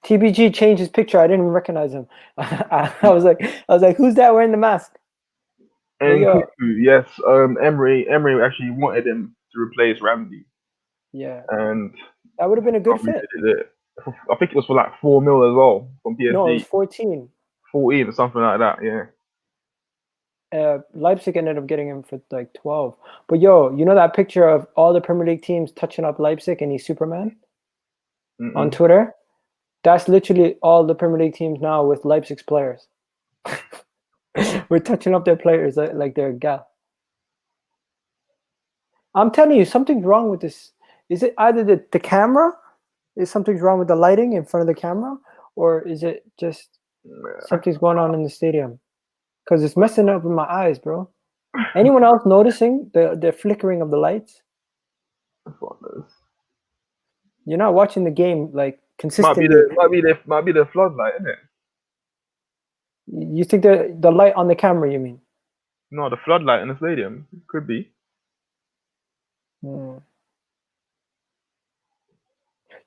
TBG changed his picture. I didn't even recognize him. I was like, who's that wearing the mask? And Cuckoo, yes, Emery actually wanted him to replace Ramsey. Yeah. And That would have been a good Can't believe fit. they did it. I think it was for like 4 mil as well from No, it was PSG, 14. 14 or something like that. Yeah. Leipzig ended up getting him for like 12. But yo, you know that picture of all the Premier League teams touching up Leipzig and he's Superman on Twitter? That's literally all the Premier League teams now with Leipzig's players. We're touching up their players like they're Egal. I'm telling you, something's wrong with this. Is it either the camera? Is something's wrong with the lighting in front of the camera? Or is it just something's going on in the stadium? Because it's messing up with my eyes, bro. Anyone else noticing the flickering of the lights? You're not watching the game like consistently. Might be the floodlight, isn't it? You think the light on the camera? You mean? No, the floodlight in the stadium could be.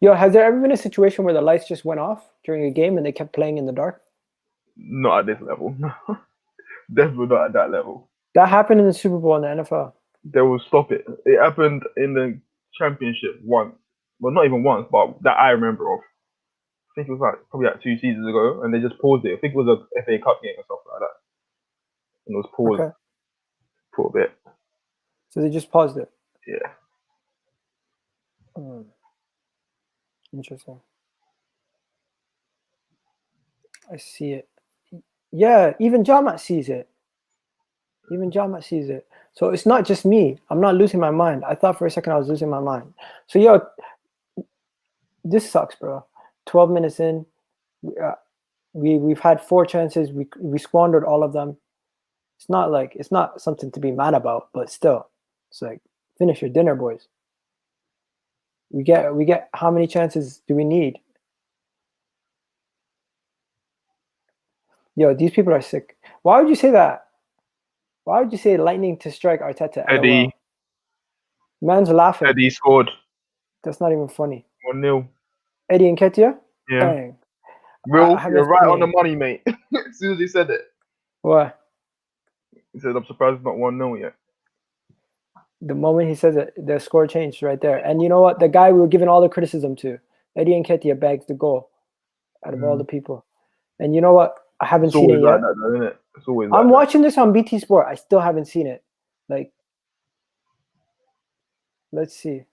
Yo, has there ever been a situation where the lights just went off during a game and they kept playing in the dark? Not at this level. Definitely not at that level. That happened in the Super Bowl in the NFL. They will stop it. It happened in the championship once. Well, not even once, but that I remember of. I think it was probably 2 seasons ago, and they just paused it. I think it was a FA Cup game or something like that. And it was paused for a bit. So they just paused it. Yeah. Interesting. I see it. Yeah, even Jamat sees it. So it's not just me. I'm not losing my mind. I thought for a second I was losing my mind. So yo, this sucks, bro. 12 minutes in, we've had 4 chances. We squandered all of them. It's not something to be mad about, but still, it's like, finish your dinner, boys. We get how many chances do we need? Yo, these people are sick. Why would you say that? Why would you say lightning to strike Arteta? Eddie. LOL. Man's laughing. Eddie scored. That's not even funny. 1-0. Eddie Nketiah? Yeah. Dang. Real, you're right on the money, mate. As soon as he said it. What? He said, I'm surprised it's not 1-0 yet. The moment he says it, the score changed right there. And you know what? The guy we were giving all the criticism to, Eddie Nketiah, bags the goal out of all the people. And you know what? I haven't seen it yet. That, though, isn't it? It's always I'm watching this on BT Sport. I still haven't seen it. Like, let's see.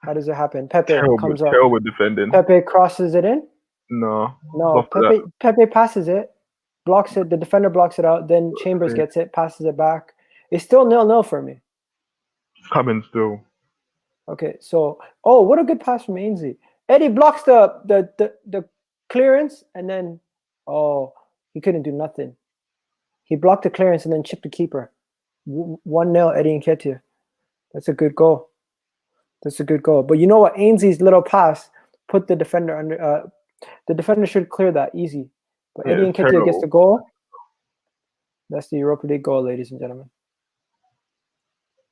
How does it happen? Pepe comes up. Terrible defending. Pepe crosses it in. No. Pepe passes it, blocks it. The defender blocks it out. Then Chambers gets it, passes it back. It's still 0-0 for me. It's coming still. Okay, so what a good pass from Ainsley. Eddie blocks the clearance, and then he couldn't do nothing. He blocked the clearance and then chipped the keeper. 1-0 Eddie Nketiah. That's a good goal. But you know what? Ainsley's little pass put the defender under. The defender should clear that easy. But Eddie Nketiah gets the goal. That's the Europa League goal, ladies and gentlemen.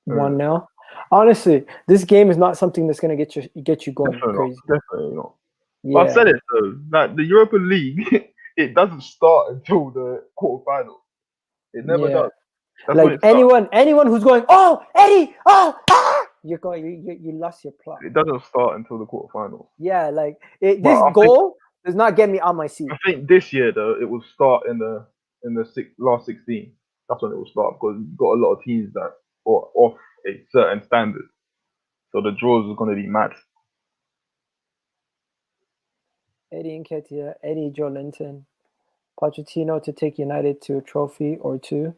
1-0. Honestly, this game is not something that's going to get you going crazy. Definitely not. Yeah. Well, I said it though. Like the Europa League, it doesn't start until the quarterfinals. It never does. That's like anyone who's going, Eddie, you lost your plot. It doesn't start until the quarterfinals. Yeah, like this goal does not get me on my seat. I think this year though, it will start in the last 16. That's when it will start because you've got a lot of teams that are off a certain standard. So the draws are going to be mad. Eddie Nketiah, Eddie Joelinton, Pochettino to take United to a trophy or 2.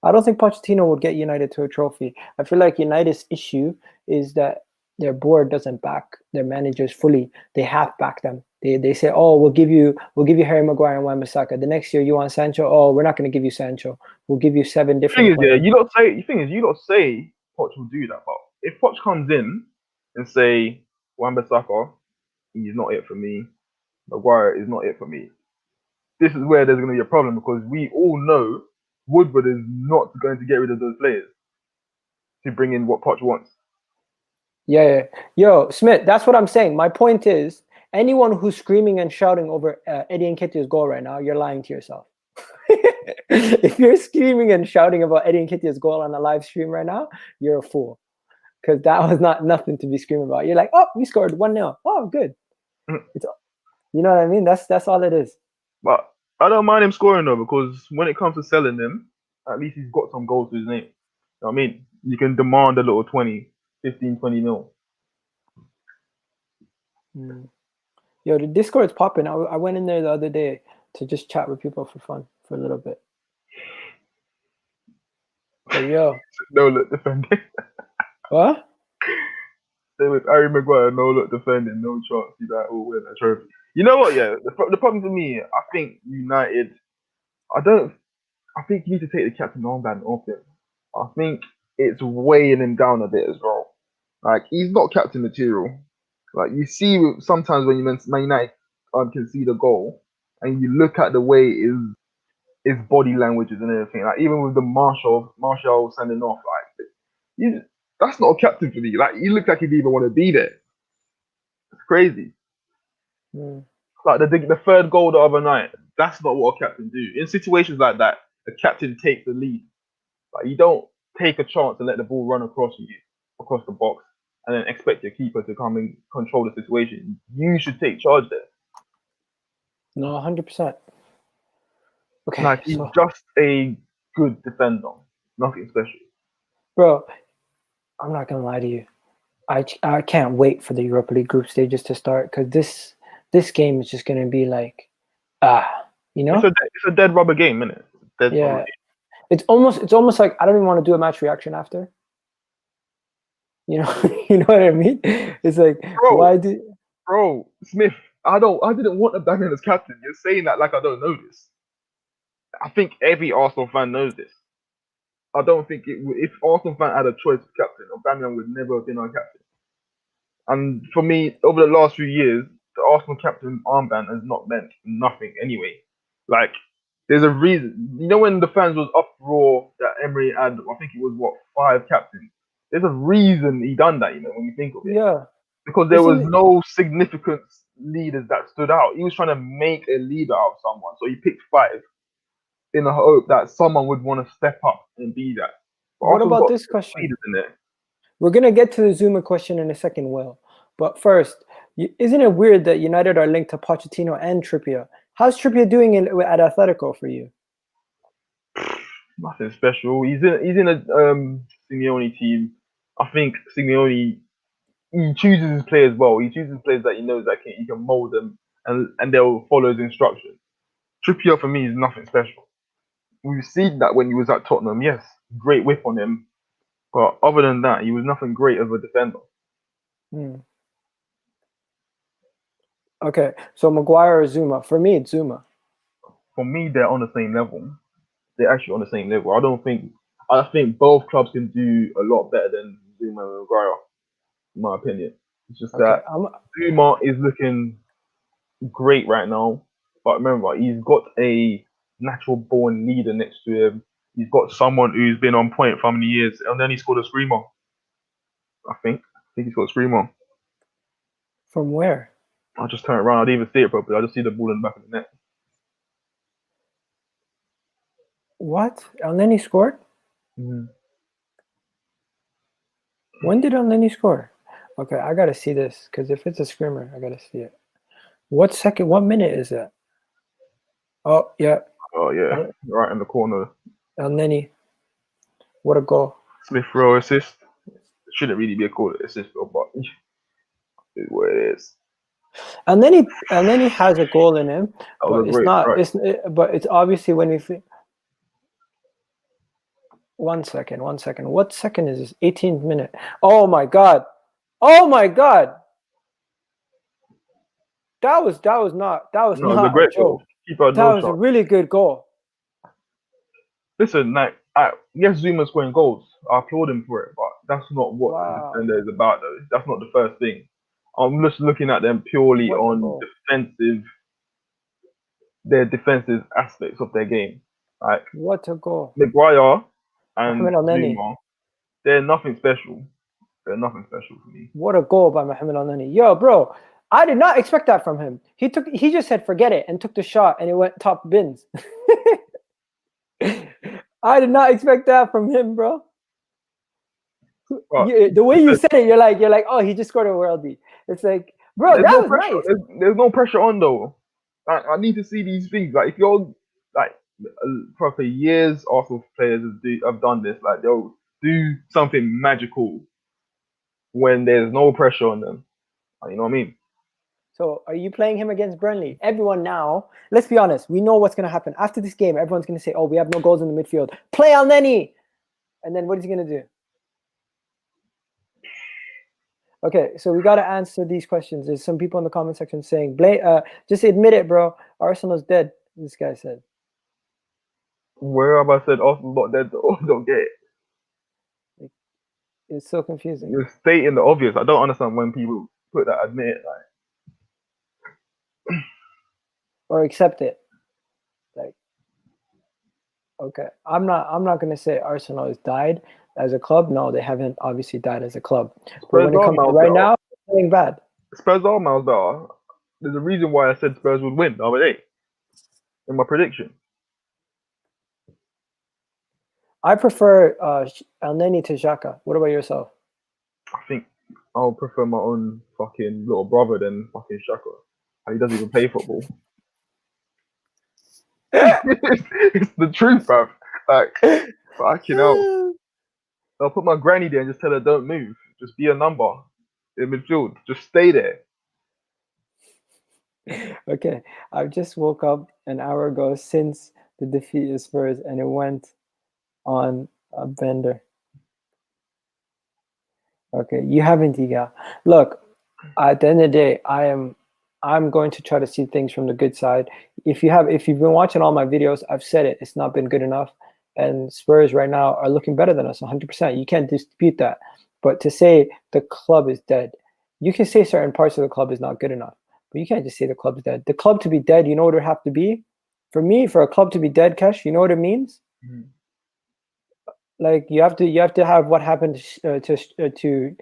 I don't think Pochettino would get United to a trophy. I feel like United's issue is that their board doesn't back their managers fully. They half back them. They say, we'll give you Harry Maguire and Wan-Bissaka. The next year you want Sancho. We're not going to give you Sancho. We'll give you 7 different players. You don't say Poch will do that, but if Poch comes in and say Wan-Bissaka, he's not it for me. Maguire is not it for me. This is where there's going to be a problem because we all know Woodward is not going to get rid of those players to bring in what Poch wants. Yeah. Yo, Smith, that's what I'm saying. My point is, anyone who's screaming and shouting over Eddie Nketiah's goal right now, you're lying to yourself. If you're screaming and shouting about Eddie Nketiah's goal on a live stream right now, you're a fool. because that was not nothing to be screaming about. You're like, oh, we scored 1-0. Oh, good. It's, you know what I mean? That's all it is. But I don't mind him scoring though, because when it comes to selling them, at least he's got some goals to his name. You know what I mean? You can demand a little 15, 20 mil. Yo, the Discord's popping. I went in there the other day to just chat with people for fun for a little bit. But yo, No look defending. what? With Harry Maguire, no look defending, no chance. See that will win a trophy. You know what? Yeah, the problem for me, I think United. I think you need to take the captain armband off him. I think it's weighing him down a bit as well. Like, he's not captain material. Like, you see sometimes when Man United concede a goal, and you look at the way his body languages and everything. Like, even with the Marshall sending off, like, that's not a captain for me. Like, he looks like he didn't even want to be there. It's crazy. Like the third goal the other night, that's not what a captain do. In situations like that, the captain takes the lead. Like, you don't take a chance and let the ball run across the box, and then expect your keeper to come and control the situation. You should take charge there. No, 100%. Okay, like, he's just a good defender, nothing special. Bro, I'm not gonna lie to you. I can't wait for the Europa League group stages to start, because this game is just gonna be like, you know, it's a dead rubber game, isn't it? Dead yeah, rubber game. It's almost like I don't even want to do a match reaction after. You know, you know what I mean? It's like, bro, Smith, I didn't want Aubameyang as captain. You're saying that like I don't know this. I think every Arsenal fan knows this. I don't think if Arsenal fan had a choice of captain, Aubameyang would never have been our captain. And for me, over the last few years, the Arsenal captain armband has not meant nothing anyway. Like, there's a reason. You know, when the fans was uproar that Emery had, I think it was 5 captains. There's a reason he done that. You know, when you think of it. Yeah. Because there was no significant leaders that stood out. He was trying to make a leader out of someone, so he picked 5 in the hope that someone would want to step up and be that. But what about this question? Leaders in there. We're gonna get to the Zuma question in a second, Will. But first, isn't it weird that United are linked to Pochettino and Trippier? How's Trippier doing at Atletico for you? Nothing special. He's in a Simeone team. I think Simeone, he chooses his players well. He chooses players that he knows that he can mold them and they'll follow his instructions. Trippier for me is nothing special. We've seen that when he was at Tottenham. Yes, great whip on him, but other than that, he was nothing great as a defender. Okay, so Maguire or Zuma? For me, it's Zuma. For me, they're on the same level. They're actually on the same level. I think both clubs can do a lot better than Zuma and Maguire, in my opinion. It's just that Zuma is looking great right now, but remember, he's got a natural born leader next to him. He's got someone who's been on point for many years, and then he scored a screamer. I think he scored a screamer. From where? I just turned around. I didn't even see it properly. I just see the ball in the back of the net. What? And then he scored? When did Elneny score? Okay, I gotta see this, because if it's a screamer, I gotta see it. What minute is that? Oh yeah. Oh yeah, right in the corner. Elneny. What a goal. Smith Rowe assist. It shouldn't really be a call assist, but it's what it is. Elneny has a goal in him, but it's not. Right. But it's obviously when we. 1 second. What second is this? 18th minute. Oh my god. That was not a joke. That was a really good goal. Listen, yes, Zuma's scoring goals. I applaud him for it, but that's not what the defender is about, though. That's not the first thing. I'm just looking at them purely on their defensive aspects of their game. Like, what a goal. Maguire and Zuma, they're nothing special. They're nothing special for me. What a goal by Mohamed Elneny. Yo, bro, I did not expect that from him. He just said forget it and took the shot, and it went top bins. I did not expect that from him, bro. But The way you said it, you're like, oh, he just scored a worldie. It's like, bro, there's that no was pressure. nice. There's no pressure on though. I need to see these things. Like if you're like for years, Arsenal players have done this. Like they'll do something magical when there's no pressure on them. You know what I mean? So are you playing him against Burnley? Everyone now, let's be honest, we know what's going to happen. After this game, everyone's going to say, oh, we have no goals in the midfield. Play Elneny! And then what is he going to do? Okay, so we got to answer these questions. There's some people in the comment section saying, just admit it, bro. Arsenal's dead, this guy said. Where have I said Arsenal's not dead? Don't get it. It's so confusing. You're stating the obvious. I don't understand when people put that admit it. Like. Or accept it. Like, okay, I'm not gonna say Arsenal has died as a club. No, they haven't obviously died as a club. But when it comes to right now, it's doing bad. Spurs are miles better. There's a reason why I said Spurs would win the other day in my prediction. I prefer Elneny to Xhaka. What about yourself? I think I'll prefer my own fucking little brother than fucking Xhaka. And he doesn't even play football. It's the truth, bro. Like, fucking hell. I'll put my granny there and just tell her don't move. Just be a number in midfield. Just stay there. Okay, I just woke up an hour ago since the defeat of Spurs, and it went on a bender. Okay, you haven't, Egal. Look, at the end of the day, I'm going to try to see things from the good side. If you've been watching all my videos, I've said it. It's not been good enough, and Spurs right now are looking better than us, 100%. You can't dispute that. But to say the club is dead, you can say certain parts of the club is not good enough, but you can't just say the club's dead. The club to be dead, you know what it would have to be? For me, for a club to be dead, Kesh, you know what it means? Mm-hmm. Like you have to have what happened to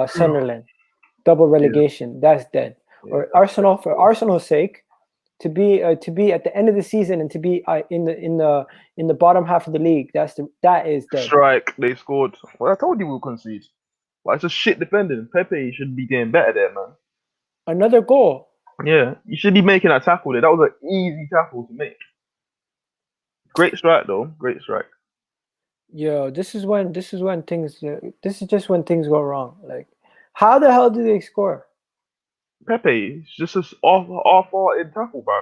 Sunderland, double relegation. Yeah. That's dead. Yeah. Or Arsenal, for Arsenal's sake, to be at the end of the season and to be in the bottom half of the league. That is dead. Strike. They scored. Well, I told you we'll concede. Well, it's just shit defending. Pepe should be getting better there, man. Another goal. Yeah, you should be making that tackle there. That was an easy tackle to make. Great strike though. Great strike. Yo, this is just when things go wrong. Like, how the hell do they score? Pepe, it's just an off in tackle, bro.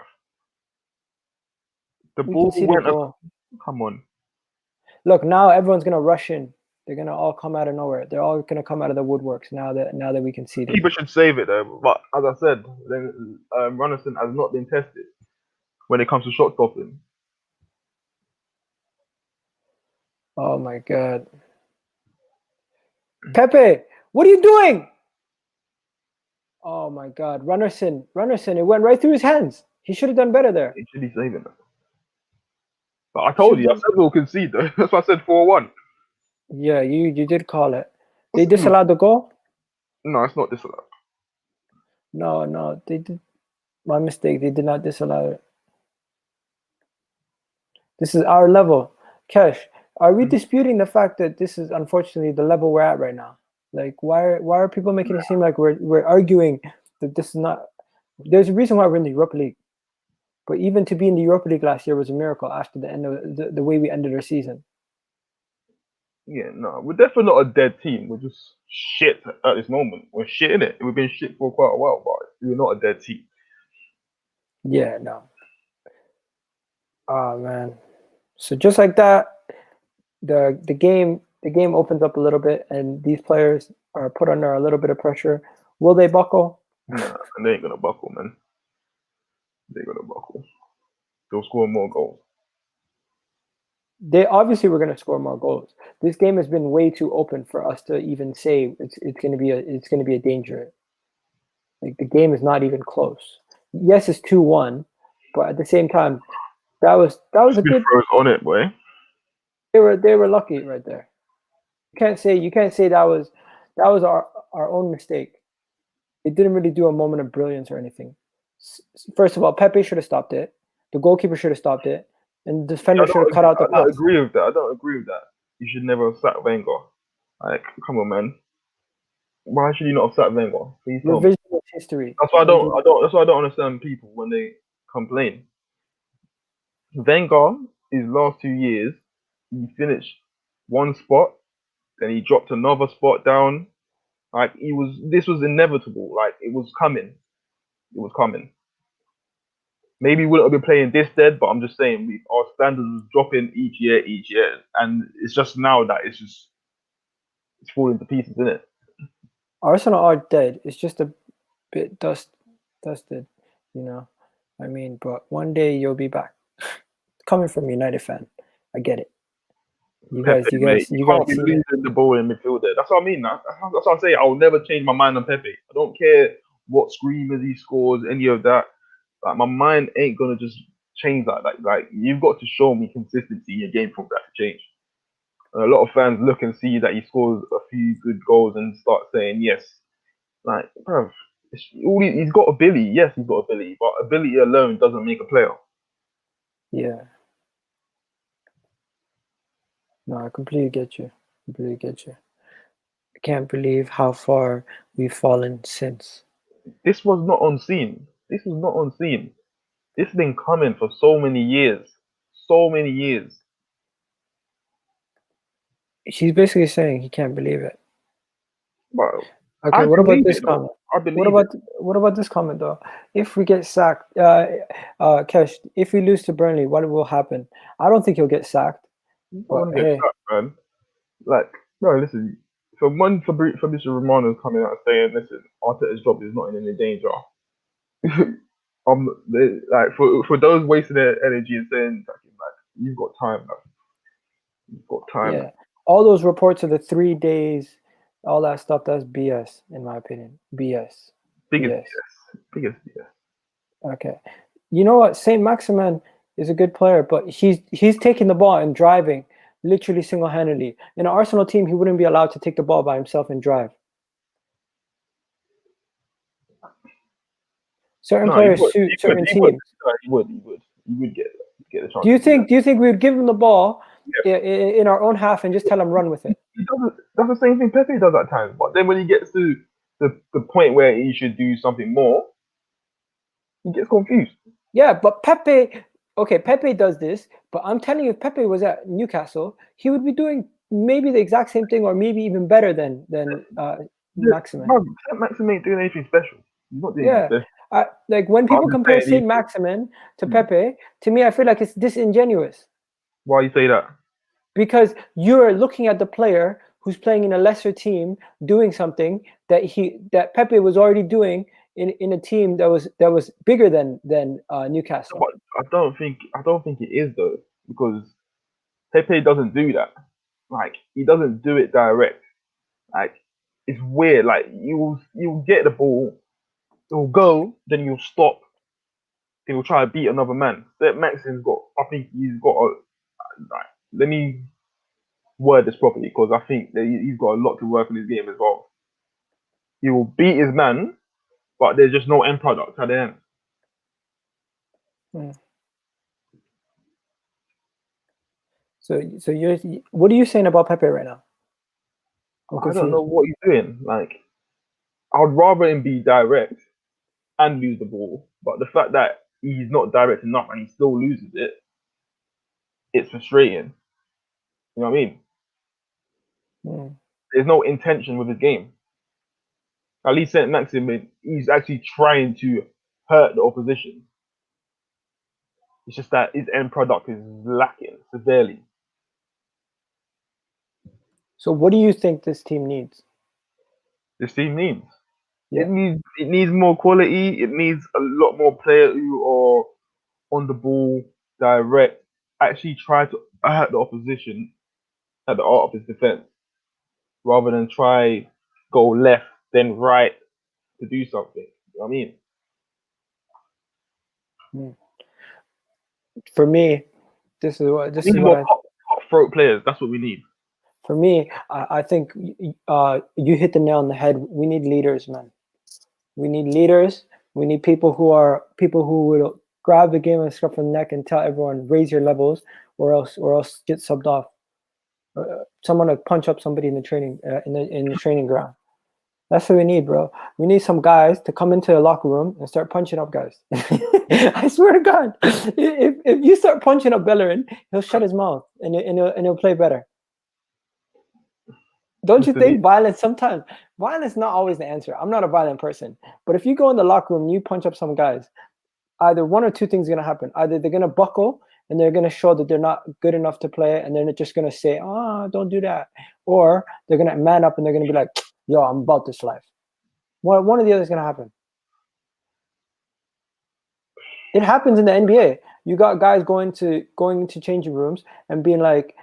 The ball went up. Come on. Look, now everyone's gonna rush in. They're gonna all come out of nowhere. They're all gonna come out of the woodworks now that we can see them. Keeper should save it though. But as I said, then Runnison has not been tested when it comes to shot stopping. Oh my god. Pepe, what are you doing? Oh my god. Runnison, it went right through his hands. He should have done better there. He should be saving it. But I told you, I said we'll concede though. That's why I said 4-1. Yeah, you did call it. They disallowed the goal? No, it's not disallowed. No, they did. My mistake. They did not disallow it. This is our level. Kesh, are we disputing the fact that this is unfortunately the level we're at right now? Like, why are people making it seem like we're arguing that this is not? There's a reason why we're in the Europa League. But even to be in the Europa League last year was a miracle after the end of the way we ended our season. Yeah, no, we're definitely not a dead team. We're just shit at this moment. We're shit in it. We've been shit for quite a while, but we're not a dead team. Yeah, no. Oh man. So just like that, the game opens up a little bit, and these players are put under a little bit of pressure. Will they buckle? Nah, they ain't gonna buckle, man. They're gonna buckle. They'll score more goals. They obviously were going to score more goals. This game has been way too open for us to even say it's going to be a danger. Like, the game is not even close. Yes, it's 2-1, but at the same time, that was a good throws on it, boy. They were lucky right there. You can't say that was our own mistake. It didn't really do a moment of brilliance or anything. First of all, Pepe should have stopped it. The goalkeeper should have stopped it. And the defender should have cut out the pass. I don't agree with that. You should never have sacked Wenger. Like, come on, man. Why should you not have sat Wenger? Please tell me. Revision of history. That's why What do you- That's why I don't understand people when they complain. Wenger, his last 2 years, he finished one spot, then he dropped another spot down. Like this was inevitable. Like it was coming. It was coming. Maybe we wouldn't have been playing this dead, but I'm just saying our standards was dropping each year, and it's just now that it's falling to pieces, isn't it? Arsenal are dead. It's just a bit dusted, you know. I mean, but one day you'll be back. Coming from a United fan, I get it. You guys Mate, you can't be see losing it. the ball in midfield there. That's what I mean. That's what I'm saying. I'll never change my mind on Pepe. I don't care what screamers he scores, any of that. Like my mind ain't gonna just change like that. Like you've got to show me consistency in your game for that to change. And a lot of fans look and see that he scores a few good goals and start saying yes. Like, bruv, he's got ability. Yes, he's got ability, but ability alone doesn't make a player. Yeah. No, I completely get you. Completely get you. I can't believe how far we've fallen since. This was not unseen. This was not unseen. This has been coming for so many years. So many years. He's basically saying he can't believe it. But Okay, I what about believe this it, though. comment? I believe What about this comment though? If we get sacked, Kesh, if we lose to Burnley, what will happen? I don't think he'll get sacked. it. I But want to get hey, sacked, man. Like, no, listen. For one, Fabrizio Romano's coming out saying, "Listen, Arteta's job is not in any danger." Like for those wasting their energy and saying, like, you've got time, man. You've got time. yeah, all those reports of the 3 days, all that stuff, that's BS in my opinion. BS. Biggest BS. BS. Biggest BS. Okay. You know what? Saint Maximin is a good player, but he's taking the ball and driving literally single-handedly. In an Arsenal team, he wouldn't be allowed to take the ball by himself and drive. Certain No, he players would. suit certain He would. teams. No, he would. He would get a chance. Do you think we would give him the ball Yeah. in our own half and just tell him run with it? He doesn't. That's the same thing Pepe does at times. But then when he gets to the point where he should do something more, he gets confused. Yeah, but Pepe does this, but I'm telling you, if Pepe was at Newcastle, he would be doing maybe the exact same thing or maybe even better than Maximin. Maximin ain't doing anything special. He's not doing anything Yeah, special. like when people compare Saint Maximin to Pepe, to me, I feel like it's disingenuous. Why you say that? Because you're looking at the player who's playing in a lesser team doing something that Pepe was already doing in a team that was bigger than Newcastle. But I don't think it is though, because Pepe doesn't do that. Like he doesn't do it direct. Like it's weird. Like you'll get the ball, it'll go, then you'll stop. He'll try to beat another man. That Maxim's got. I think he's got a. Like, let me word this properly because I think that he's got a lot to work on his game as well. He will beat his man, but there's just no end product at the end. Hmm. So what are you saying about Pepe right now? I don't know what he's doing. Like, I would rather him be direct and lose the ball, but the fact that he's not direct enough and he still loses it, it's frustrating. You know what I mean? Hmm. There's no intention with his game. At least Saint Maximin, he's actually trying to hurt the opposition. It's just that his end product is lacking severely. So what do you think this team needs? This team needs. Yeah. It needs more quality. It needs a lot more players who are on the ball, direct, actually try to hurt the opposition at the art of his defense, rather than try go left then right to do something. You know what I mean? Hmm. For me, this is what cutthroat players. That's what we need. For me, I think you hit the nail on the head. We need leaders, man. We need leaders. We need people who will grab the game and scruff from the neck and tell everyone raise your levels, or else get subbed off. someone to punch up somebody in the training in the training ground. That's what we need, bro. We need some guys to come into the locker room and start punching up guys. I swear to God, if you start punching up Bellerin, he'll shut his mouth and he'll play better. Don't you think violence sometimes? Violence is not always the answer. I'm not a violent person, but if you go in the locker room and you punch up some guys, either one or two things are gonna happen. Either they're gonna buckle and they're gonna show that they're not good enough to play, and they're just gonna say, "Oh, don't do that," or they're gonna man up and they're gonna be like, "Yo, I'm about this life." One or the other is gonna happen. It happens in the NBA. You got guys going to changing rooms and being like,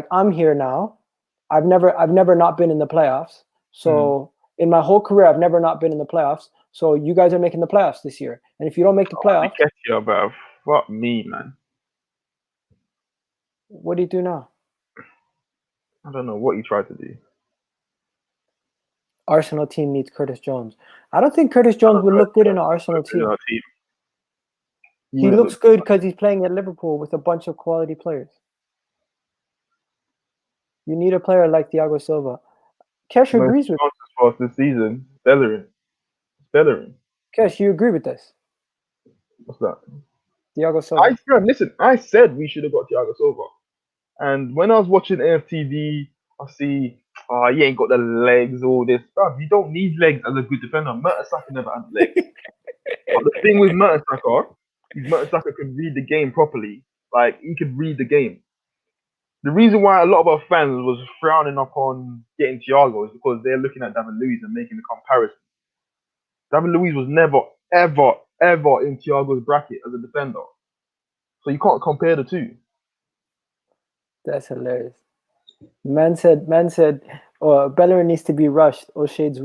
"I'm here now. I've never not been in the playoffs. So in my whole career, I've never not been in the playoffs. So you guys are making the playoffs this year. And if you don't make the playoffs, fuck me, man. What do you do now? I don't know what you tried to do. Arsenal team needs Curtis Jones. I don't think Curtis Jones would look good in an Arsenal team. He looks good because he's playing at Liverpool with a bunch of quality players. You need a player like Thiago Silva. Kesh agrees with for us this season. Bellerin. Kesh, you agree with this? What's that? Thiago Silva. Listen, I said we should have got Thiago Silva. And when I was watching aftv, I see, he ain't got the legs, all this stuff. You don't need legs as a good defender. Mertesacker never had legs. But the thing with Mertesacker is Mertesacker can read the game properly. Like, he could read the game. The reason why a lot of our fans was frowning upon getting Thiago is because they're looking at David Luiz and making the comparison. David Luiz was never, ever in Thiago's bracket as a defender. So you can't compare the two. That's hilarious. Man said, Bellerin needs to be rushed. O'Shea's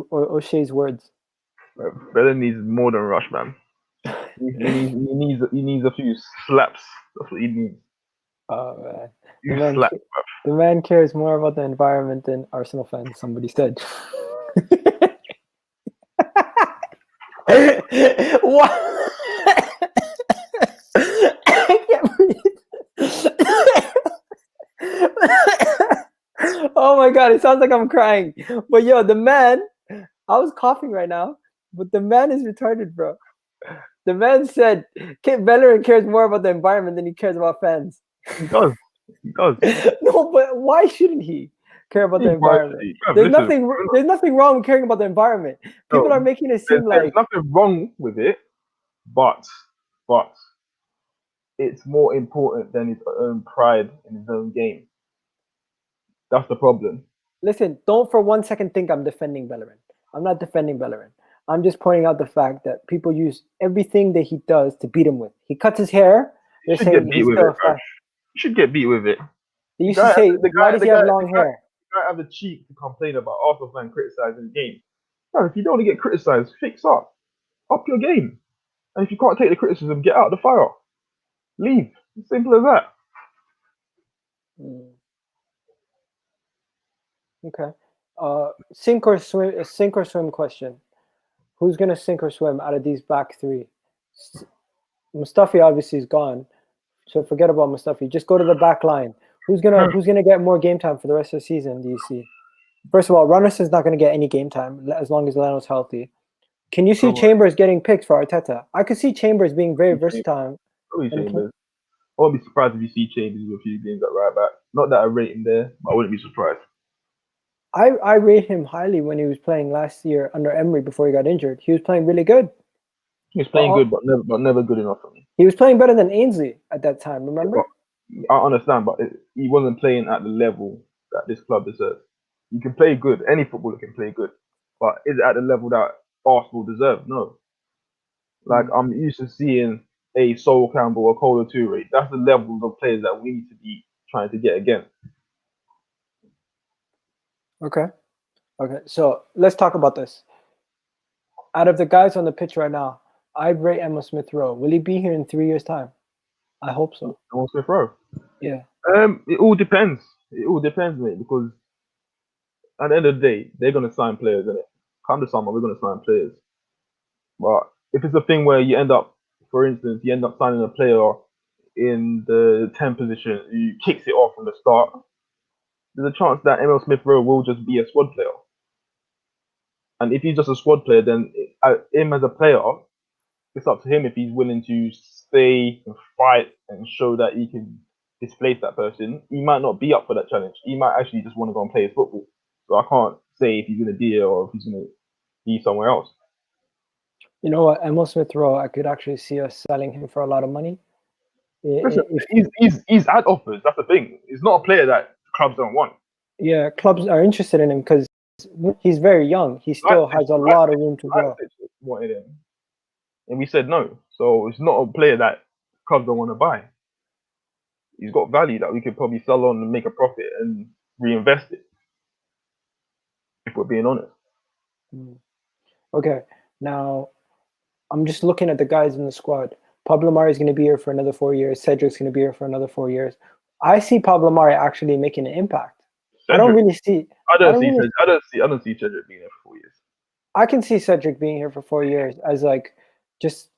words. Bellerin needs more than rush, man. He needs a few slaps. That's what he needs. Oh man. The man cares more about the environment than Arsenal fans, somebody said. What? I can't breathe. Oh my God, it sounds like I'm crying. But yo, the man, I was coughing right now, but the man is retarded, bro. The man said Bellerin cares more about the environment than he cares about fans. He does. No, but why shouldn't he care about the environment? There's nothing wrong with caring about the environment. People are making it seem like there's nothing wrong with it, but it's more important than his own pride in his own game. That's the problem. Listen, don't for 1 second think I'm defending Bellerin. I'm not defending Bellerin. I'm just pointing out the fact that people use everything that he does to beat him with. He cuts his hair. They're saying he's still a fan. You should get beat with it. They used to say, why does he have long hair? The guy have the cheek to complain about Arsenal fan criticizing the game. No, if you don't want to get criticized, fix up your game. And if you can't take the criticism, get out of the fire. Leave. As simple as that. Okay. Sink or swim question. Who's gonna sink or swim out of these back three? Mustafi obviously is gone, so forget about Mustafi. Just go to the back line. Who's gonna get more game time for the rest of the season? Do you see? First of all, Runners not gonna get any game time as long as Leno's healthy. Can you see Chambers getting picked for Arteta? I could see Chambers being very versatile. I won't be surprised if you see Chambers with a few games at right back. Not that I rate him there, but I wouldn't be surprised. I rate him highly when he was playing last year under Emery before he got injured. He was playing really good. He was playing good, but never good enough for me. He was playing better than Ainsley at that time, remember? I understand, but he wasn't playing at the level that this club deserves. You can play good. Any footballer can play good. But is it at the level that Arsenal deserve? No. Like, I'm used to seeing a Sol Campbell or Kolo Toure. That's the level of players that we need to be trying to get again. Okay. So let's talk about this. Out of the guys on the pitch right now, I'd rate Emil Smith Rowe. Will he be here in 3 years' time? I hope so. Emil Smith Rowe? Yeah. It all depends. It all depends, mate, because at the end of the day, they're going to sign players, innit? Come the summer, we're going to sign players. But if it's a thing where you end up, for instance, signing a player in the 10 position, who kicks it off from the start, there's a chance that Emil Smith Rowe will just be a squad player. And if he's just a squad player, then him as a player, it's up to him if he's willing to stay and fight and show that he can displace that person. He might not be up for that challenge. He might actually just want to go and play his football. So I can't say if he's going to be here or if he's going to be somewhere else. You know what, Emil Smith Rowe, I could actually see us selling him for a lot of money. Listen, he's had offers. That's the thing. He's not a player that clubs don't want. Yeah, clubs are interested in him because he's very young. He still has a lot of room to grow. Wanted him, and we said no. So it's not a player that clubs don't want to buy. He's got value that we could probably sell on and make a profit and reinvest it. If we're being honest. Okay, now I'm just looking at the guys in the squad. Pablo Mari is going to be here for another 4 years. Cedric's going to be here for another 4 years. I see Pablo Mari actually making an impact. Cedric, I don't really see. I don't see Cedric being here for 4 years. I can see Cedric being here for 4 years as like just.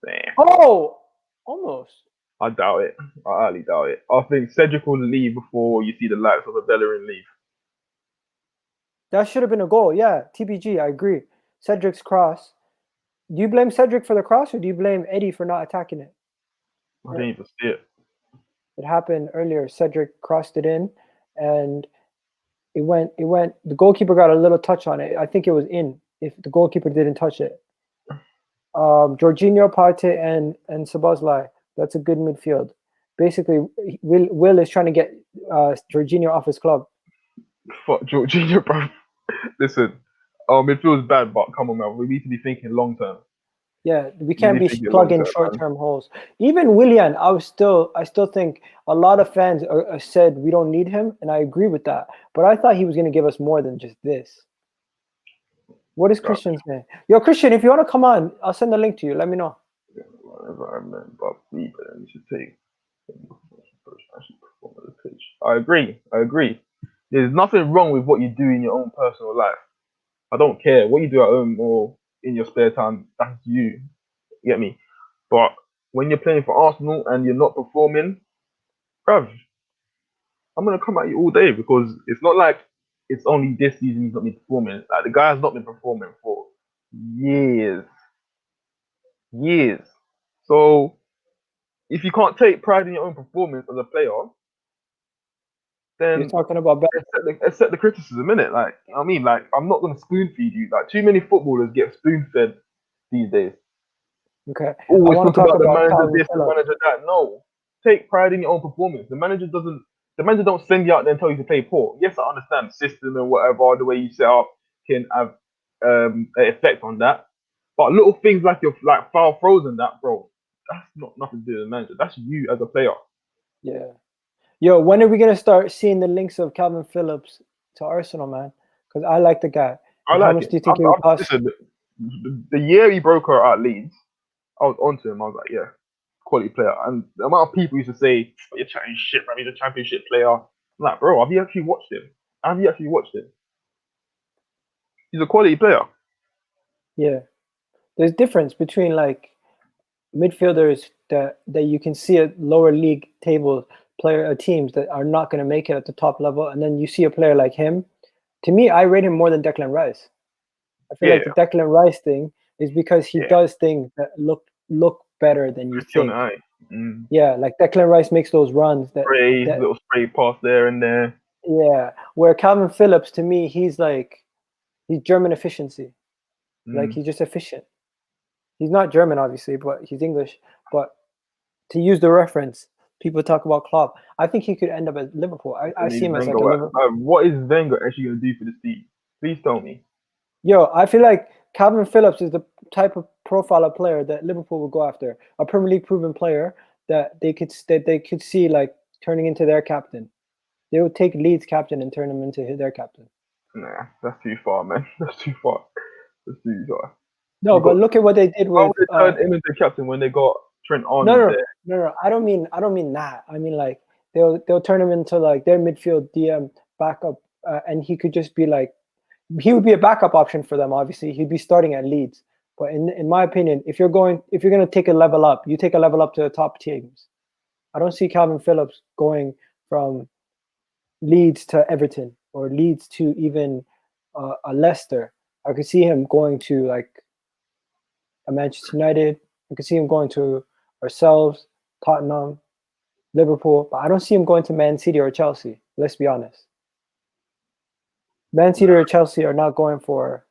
Damn. Oh, almost. I doubt it. I highly doubt it. I think Cedric will leave before you see the likes of a Bellerin leave. That should have been a goal. Yeah, TBG. I agree. Cedric's cross. Do you blame Cedric for the cross, or do you blame Eddie for not attacking it? I didn't even see it. It happened earlier. Cedric crossed it in, and it went. The goalkeeper got a little touch on it. I think it was in. If the goalkeeper didn't touch it. Jorginho, Partey, and Szoboszlai. That's a good midfield. Basically, Will is trying to get Jorginho off his club. Fuck Jorginho, bro. Listen, midfield's bad, but come on, man. We need to be thinking long term. Yeah, we can't be plugging short-term holes. Even Willian, I still think a lot of fans said we don't need him, and I agree with that. But I thought he was going to give us more than just this. What is Christian's name? Yo, Christian, if you want to come on, I'll send the link to you. Let me know. Yeah, environment, but we should take. I agree. There's nothing wrong with what you do in your own personal life. I don't care what you do at home or in your spare time. That's you. You get me? But when you're playing for Arsenal and you're not performing, bruv, I'm gonna come at you all day because it's not like it's only this season he's not been performing. Like the guy has not been performing for years. So if you can't take pride in your own performance as a player, then you're talking about accept the criticism, innit? Like, you know what I mean? Like, I'm not gonna spoon feed you. Like, too many footballers get spoon fed these days. Okay. Always talk about the manager this, the manager that. No. Take pride in your own performance. The manager don't send you out there and tell you to play poor. Yes, I understand the system and whatever, the way you set up can have an effect on that. But little things like your foul throws and that, bro, that's not nothing to do with the manager. That's you as a player. Yeah. Yo, when are we gonna start seeing the links of Calvin Phillips to Arsenal, man? Because I like the guy. How much do you think he would cost? Listen, the year he broke her at Leeds, I was onto him. I was like, yeah, quality player. And the amount of people used to say, oh, you're chatting shit, man. He's a championship player. I'm like, bro, have you actually watched him? He's a quality player. Yeah. There's difference between like midfielders that you can see at lower league table teams that are not going to make it at the top level, and then you see a player like him. To me, I rate him more than Declan Rice. I feel like the Declan Rice thing is because he does things that look better than you think. Yeah, like Declan Rice makes those runs that little spray pass there and there. Yeah, where Calvin Phillips, to me, he's German efficiency. Like he's just efficient. He's not German, obviously, but he's English. But to use the reference, people talk about Klopp. I think he could end up at Liverpool. I see him as like a Liverpool. What is Wenger actually going to do for this team? Please tell me. Yo, I feel like Calvin Phillips is the type of profile of player that Liverpool would go after. A Premier League proven player that they could see like turning into their captain. They would take Leeds captain and turn him into their captain. Nah, that's too far, man. That's too far. No, but look at what they did with. Why would they turn him into captain when they got Trent Arnold there? No. I don't mean that. I mean like they'll turn him into like their midfield DM backup, and he could just be like, he would be a backup option for them. Obviously, he'd be starting at Leeds. But in my opinion, if you're going to take a level up, you take a level up to the top teams. I don't see Calvin Phillips going from Leeds to Everton or Leeds to even a Leicester. I could see him going to like a Manchester United. I could see him going to ourselves, Tottenham, Liverpool, but I don't see him going to Man City or Chelsea. Let's be honest. Man City or Chelsea are not going for.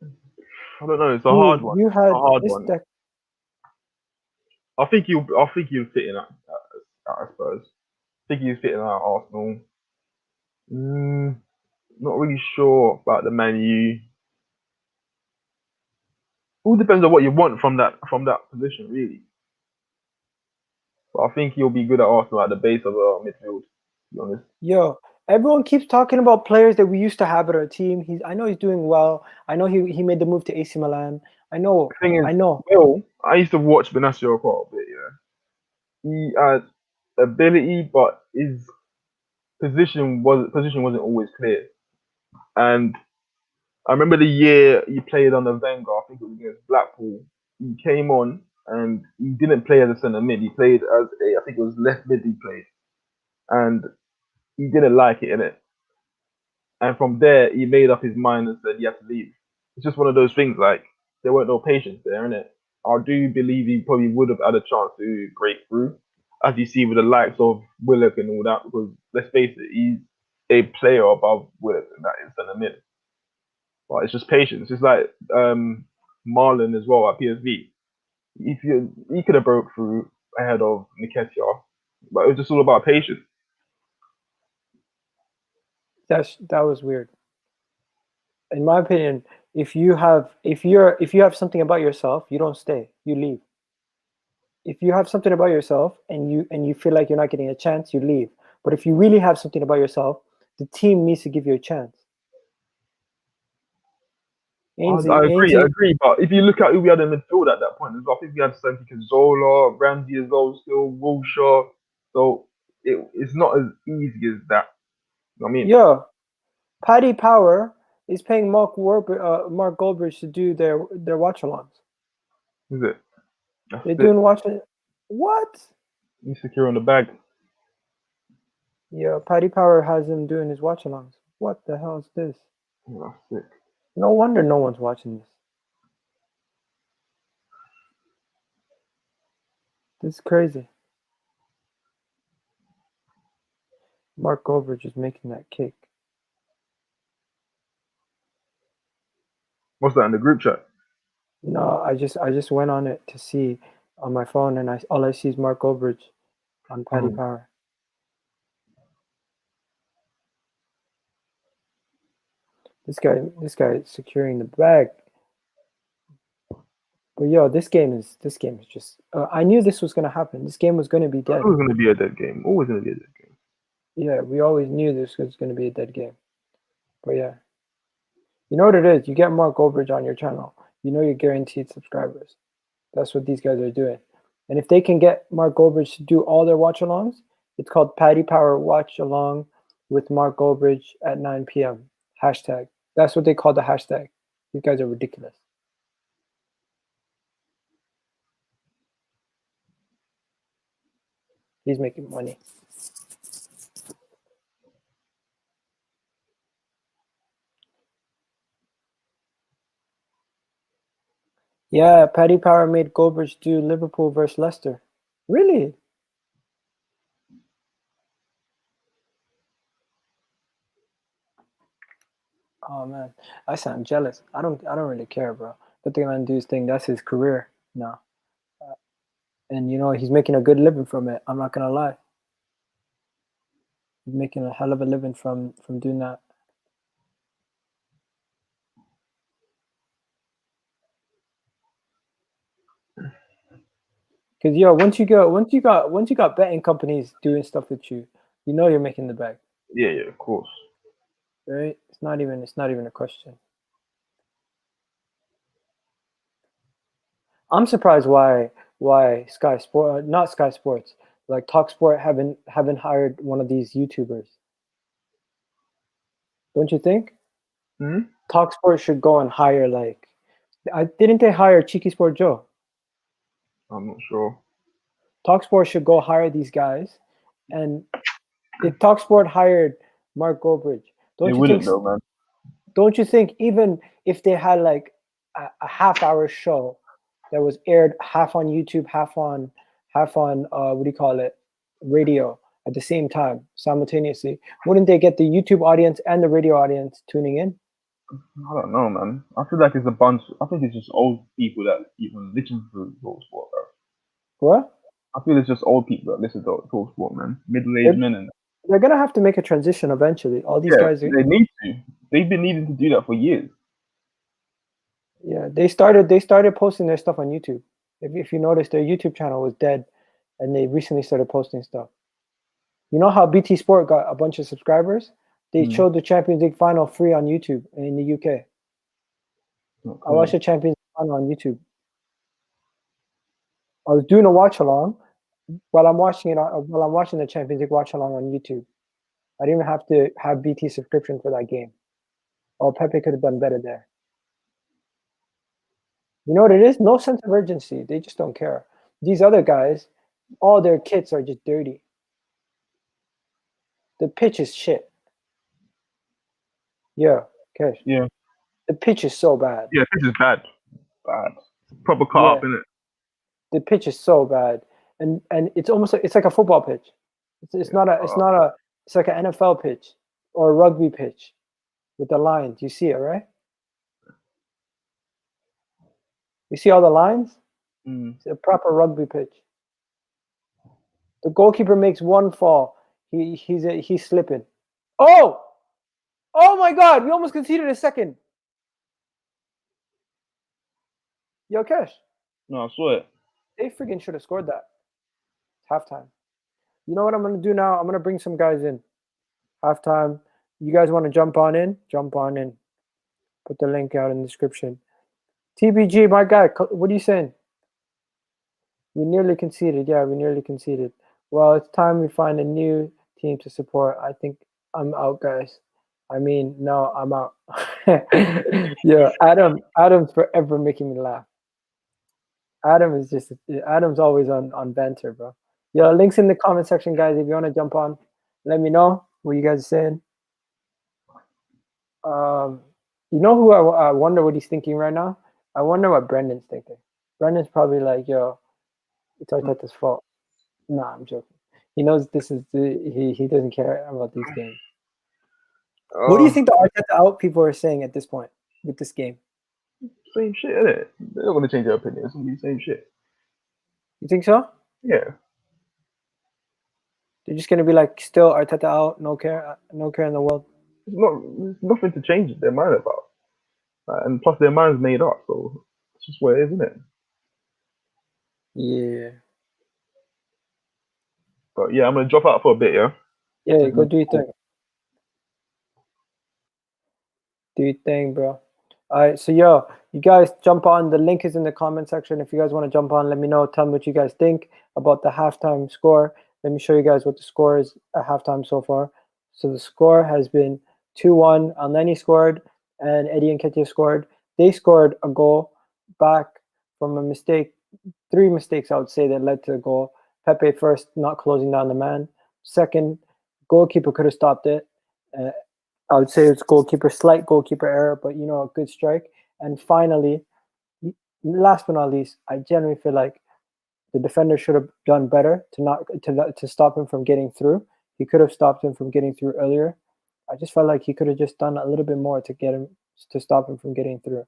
I don't know. It's a hard one. You It's had a hard this one. deck. I think he'll fit in at Spurs. I think he's fitting at Arsenal. Not really sure about the Man U. All depends on what you want from that position, really. But I think he'll be good at Arsenal at the base of midfield. To be honest. Yo, everyone keeps talking about players that we used to have at our team. I know he's doing well. I know he made the move to AC Milan. I know. The thing is, I know. Will, I used to watch Benicio quite a bit. Yeah, he had ability, but his position wasn't always clear. And I remember the year he played under Wenger. I think it was against Blackpool. He came on and he didn't play as a centre mid. He played as I think it was left mid. He played, and he didn't like it in it. And from there, he made up his mind and said he had to leave. It's just one of those things. Like there weren't no patience there, innit? I do believe he probably would have had a chance to break through, as you see with the likes of Willock and all that. Because let's face it, he's a player above Willock, and that is centre mid. But it's just patience. It's like Marlon as well at PSV. He could have broke through ahead of Nketiah, but it was just all about patience. That was weird. In my opinion, if you have something about yourself, you don't stay. You leave. If you have something about yourself and you feel like you're not getting a chance, you leave. But if you really have something about yourself, the team needs to give you a chance. I agree. But if you look at who we had in midfield at that point, I think we had Santi Cazorla, Ramsey as well, still Wilshere. So it's not as easy as that. You know what I mean? Yeah, Paddy Power is paying Mark Goldbridge to do their watch-alongs. Is it? They're doing watch. What? He's secure on the bag. Yeah, Paddy Power has him doing his watch-alongs. What the hell is this? Oh, that's sick. No wonder no one's watching this. This is crazy. Mark Goldbridge is making that kick. What's that in the group chat? No, I just went on it to see on my phone, and all I see is Mark Goldbridge on Paddy Power. This guy is securing the bag. But yo, this game is just. I knew this was gonna happen. This game was gonna be dead. It was gonna be a dead game. Always gonna be a dead game. Yeah, we always knew this was gonna be a dead game. But yeah, you know what it is. You get Mark Goldbridge on your channel, you know you're guaranteed subscribers. That's what these guys are doing. And if they can get Mark Goldbridge to do all their watch-alongs, it's called Paddy Power Watch Along with Mark Goldbridge at 9 p.m. Hashtag. That's what they call the hashtag. These guys are ridiculous. He's making money. Yeah, Paddy Power made Goldbridge do Liverpool versus Leicester. Really? Oh man, I sound jealous. I don't really care, bro. Let the man do his thing. That's his career now. And you know, he's making a good living from it. I'm not gonna lie. He's making a hell of a living from doing that. Cause yo, once you got betting companies doing stuff with you, you know you're making the bag. Yeah, of course. Right? It's not even a question. I'm surprised why Sky Sport, not Sky Sports, like Talk Sport haven't hired one of these YouTubers. Don't you think? Hmm? Talk Sport should go and hire didn't they hire Cheeky Sport Joe? I'm not sure. Talksport should go hire these guys, and if Talksport hired Mark Goldbridge, They don't you wouldn't think? though, man. Don't you think even if they had like a half-hour show that was aired half on YouTube, half on what do you call it, radio at the same time simultaneously, wouldn't they get the YouTube audience and the radio audience tuning in? I don't know, man. I feel like it's a bunch. I think it's just old people that even listen to Talksport, bro. What? I feel it's just old people that listen to Talksport, man. Middle-aged They're, men, and they're gonna have to make a transition eventually. All these yeah, guys, they need to. They've been needing to do that for years. yeah, they started posting their stuff on YouTube. If you notice, their YouTube channel was dead, and they recently started posting stuff. You know how BT Sport got a bunch of subscribers? They Mm, showed the Champions League final free on YouTube in the UK. not I watched cool. the Champions League final on YouTube. I was doing a watch along while I'm watching it. While I'm watching the Champions League watch along on YouTube. I didn't even have to have BT subscription for that game. Oh, Pepe could have done better there. You know what it is? No sense of urgency. They just don't care. These other guys, all their kits are just dirty. The pitch is shit. Yeah, Kesh. Yeah, The pitch is so bad. yeah. This is bad. Bad. Proper cut Yeah, up, innit? the pitch is so bad, and it's almost it's like a football pitch. It's Yeah, not a cut up. it's like an NFL pitch or a rugby pitch with the lines. You see it, right? You see all the lines? Mm. It's a proper rugby pitch. The goalkeeper makes one fall. He's slipping. Oh! Oh my God! We almost conceded a second. Yo, Kesh, No, I saw it. they freaking should have scored that. It's halftime. You know what I'm gonna do now? I'm gonna bring some guys in. Halftime. You guys want to jump on in? Jump on in. Put the link out in the description. TBG, my guy, what are you saying? We nearly conceded. Yeah, we nearly conceded. Well, it's time we find a new team to support. I think I'm out, guys. I mean, no, I'm out. Yeah, Adam's forever making me laugh. Adam's always on banter, bro. Yo, links in the comment section, guys. If you want to jump on, let me know what you guys are saying. You know who I wonder what he's thinking right now? I wonder what Brendan's thinking. Brendan's probably like, yo, it's Arteta's fault. Nah, I'm joking. He knows this is he doesn't care about these games. What do you think the Arteta out people are saying at this point with this game? Same shit, innit? They're not gonna change their opinion. It's gonna be the same shit. You think so? Yeah. They're just gonna be like, still Arteta out, no care in the world. There's nothing to change their mind about. And plus, their mind's made up, so it's just what it is, isn't it? Yeah. But yeah, I'm gonna drop out for a bit, yeah. Yeah, go do your thing. Do your thing, bro. All right, so yo, you guys jump on. The link is in the comment section. If you guys want to jump on, let me know. Tell me what you guys think about the halftime score. Let me show you guys what the score is at halftime so far. So the score has been 2-1. Elneny scored and Eddie Nketiah scored. They scored a goal back from a mistake. 3 mistakes, I would say, that led to a goal. Pepe first, not closing down the man. Second, goalkeeper could have stopped it. I would say it's slight goalkeeper error, but you know, a good strike. And finally, last but not least, I genuinely feel like the defender should have done better to stop him from getting through. He could have stopped him from getting through earlier. I just felt like he could have just done a little bit more to stop him from getting through.